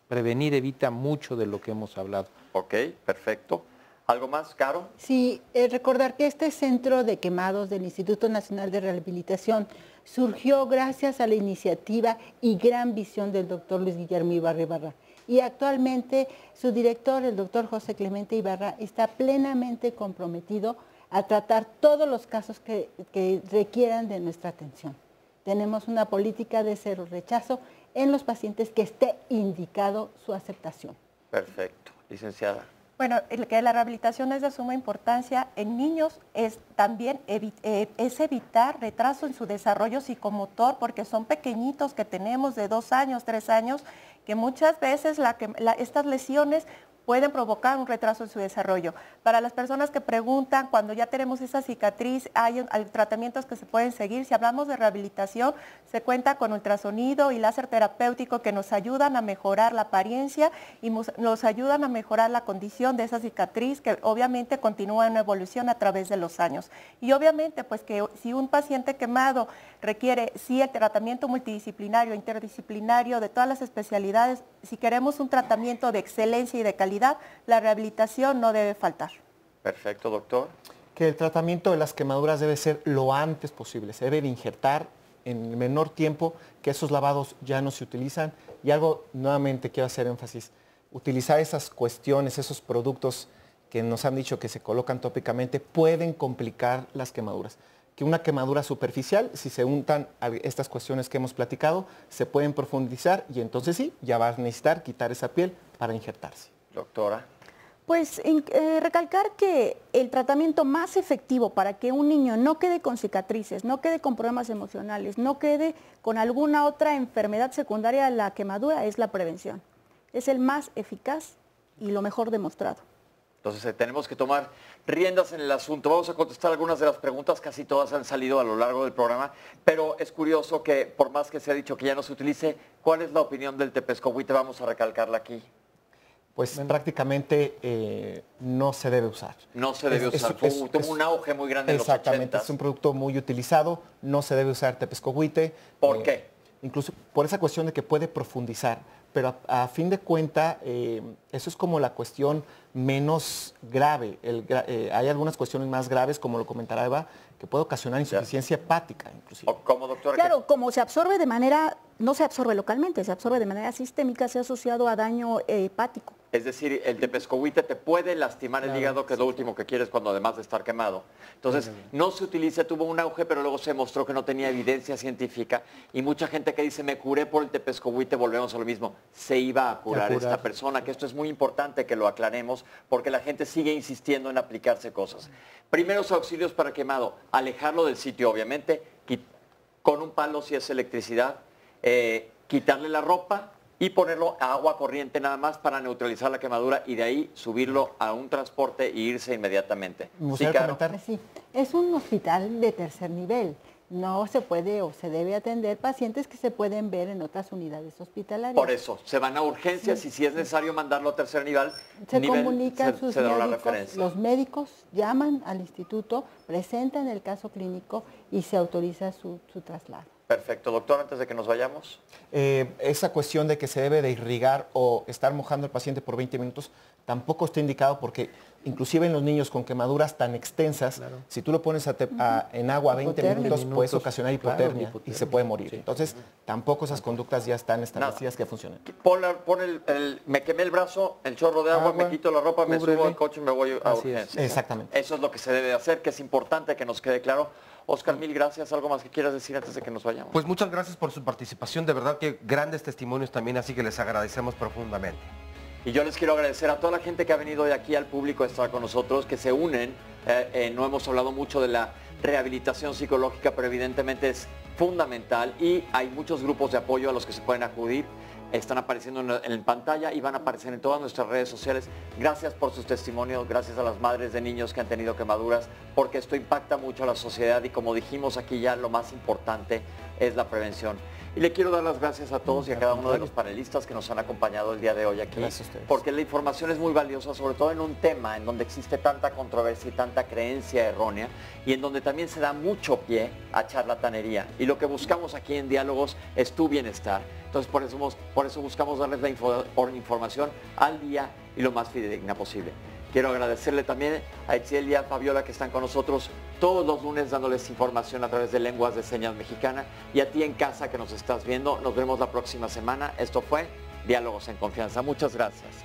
Speaker 4: Prevenir evita mucho de lo que hemos hablado.
Speaker 2: Ok, perfecto. ¿Algo más, Caro?
Speaker 11: Sí, recordar que este centro de quemados del Instituto Nacional de Rehabilitación surgió gracias a la iniciativa y gran visión del doctor Luis Guillermo Ibarra Ibarra. Y actualmente su director, el doctor José Clemente Ibarra, está plenamente comprometido a tratar todos los casos que requieran de nuestra atención. Tenemos una política de cero rechazo en los pacientes que esté indicado su aceptación.
Speaker 2: Perfecto. Licenciada.
Speaker 16: Bueno, que la rehabilitación es de suma importancia en niños es también es evitar retraso en su desarrollo psicomotor, porque son pequeñitos que tenemos de 2 años, 3 años, que muchas veces estas lesiones pueden provocar un retraso en su desarrollo. Para las personas que preguntan, cuando ya tenemos esa cicatriz, hay tratamientos que se pueden seguir. Si hablamos de rehabilitación, se cuenta con ultrasonido y láser terapéutico que nos ayudan a mejorar la apariencia y nos ayudan a mejorar la condición de esa cicatriz, que obviamente continúa en evolución a través de los años. Y obviamente, pues que si un paciente quemado requiere, sí, el tratamiento multidisciplinario, interdisciplinario, de todas las especialidades, si queremos un tratamiento de excelencia y de calidad, la rehabilitación no debe faltar.
Speaker 2: Perfecto, doctor.
Speaker 5: Que el tratamiento de las quemaduras debe ser lo antes posible. Se debe de injertar en el menor tiempo, que esos lavados ya no se utilizan. Y algo, nuevamente quiero hacer énfasis, utilizar esas cuestiones, esos productos que nos han dicho que se colocan tópicamente, pueden complicar las quemaduras. Que una quemadura superficial, si se untan estas cuestiones que hemos platicado, se pueden profundizar y entonces sí, ya va a necesitar quitar esa piel para injertarse.
Speaker 2: Doctora.
Speaker 6: Pues recalcar que el tratamiento más efectivo para que un niño no quede con cicatrices, no quede con problemas emocionales, no quede con alguna otra enfermedad secundaria a la quemadura es la prevención. Es el más eficaz y lo mejor demostrado.
Speaker 2: Entonces tenemos que tomar riendas en el asunto. Vamos a contestar algunas de las preguntas, casi todas han salido a lo largo del programa, pero es curioso que por más que se ha dicho que ya no se utilice, ¿cuál es la opinión del tepescohuite? Vamos a recalcarla aquí.
Speaker 5: Pues prácticamente no se debe usar.
Speaker 2: No se debe usar, tuvo un auge muy grande en los 80s.
Speaker 5: Exactamente, es un producto muy utilizado, no se debe usar tepescohuite.
Speaker 2: ¿Por qué?
Speaker 5: Incluso por esa cuestión de que puede profundizar, pero a fin de cuenta eso es como la cuestión menos grave. Hay algunas cuestiones más graves, como lo comentará Eva, que puede ocasionar insuficiencia hepática inclusive.
Speaker 2: ¿Cómo, doctora?
Speaker 6: Claro, como se absorbe de manera, no se absorbe localmente, se absorbe de manera sistémica, se ha asociado a daño hepático.
Speaker 2: Es decir, el tepescohuite te puede lastimar el hígado, que es lo último que quieres cuando además de estar quemado. Entonces, no se utiliza, tuvo un auge, pero luego se mostró que no tenía evidencia científica. Y mucha gente que dice, me curé por el tepescohuite, volvemos a lo mismo. Se iba a curar esta persona, que esto es muy importante que lo aclaremos, porque la gente sigue insistiendo en aplicarse cosas. Primeros auxilios para quemado, alejarlo del sitio, obviamente, con un palo si es electricidad, quitarle la ropa, y ponerlo a agua corriente nada más para neutralizar la quemadura y de ahí subirlo a un transporte e irse inmediatamente.
Speaker 11: ¿Sí, comentar? Sí, es un hospital de tercer nivel. No se puede o se debe atender pacientes que se pueden ver en otras unidades hospitalarias.
Speaker 2: Por eso, se van a urgencias y si es necesario mandarlo a tercer nivel,
Speaker 11: se comunican sus
Speaker 2: se da una
Speaker 11: médicos,
Speaker 2: referencia.
Speaker 11: los médicos llaman al instituto, presentan el caso clínico y se autoriza su traslado.
Speaker 2: Perfecto. Doctor, antes de que nos vayamos.
Speaker 5: Esa cuestión de que se debe de irrigar o estar mojando al paciente por 20 minutos tampoco está indicado porque inclusive en los niños con quemaduras tan extensas, si tú lo pones en agua 20 minutos puedes ocasionar hipotermia y se puede morir. Sí. Entonces tampoco esas conductas ya están establecidas que funcionen.
Speaker 2: Me quemé el brazo, el chorro de agua, me quito la ropa, me subo al coche y me voy a urgencias.
Speaker 5: Exactamente.
Speaker 2: Eso es lo que se debe hacer, que es importante que nos quede claro. Oscar, mil gracias. ¿Algo más que quieras decir antes de que nos vayamos?
Speaker 1: Pues muchas gracias por su participación. De verdad que grandes testimonios también, así que les agradecemos profundamente.
Speaker 2: Y yo les quiero agradecer a toda la gente que ha venido de aquí, al público a estar con nosotros, que se unen. No hemos hablado mucho de la rehabilitación psicológica, pero evidentemente es fundamental y hay muchos grupos de apoyo a los que se pueden acudir. Están apareciendo en pantalla y van a aparecer en todas nuestras redes sociales. Gracias por sus testimonios, gracias a las madres de niños que han tenido quemaduras, porque esto impacta mucho a la sociedad y como dijimos aquí ya, lo más importante es la prevención. Y le quiero dar las gracias a todos y a cada uno de los panelistas que nos han acompañado el día de hoy aquí, porque la información es muy valiosa, sobre todo en un tema en donde existe tanta controversia y tanta creencia errónea y en donde también se da mucho pie a charlatanería. Y lo que buscamos aquí en Diálogos es tu bienestar. Entonces por eso buscamos darles la información al día y lo más fidedigna posible. Quiero agradecerle también a Itziel y a Fabiola que están con nosotros todos los lunes dándoles información a través de Lenguas de Señas Mexicana y a ti en casa que nos estás viendo. Nos vemos la próxima semana. Esto fue Diálogos en Confianza. Muchas gracias.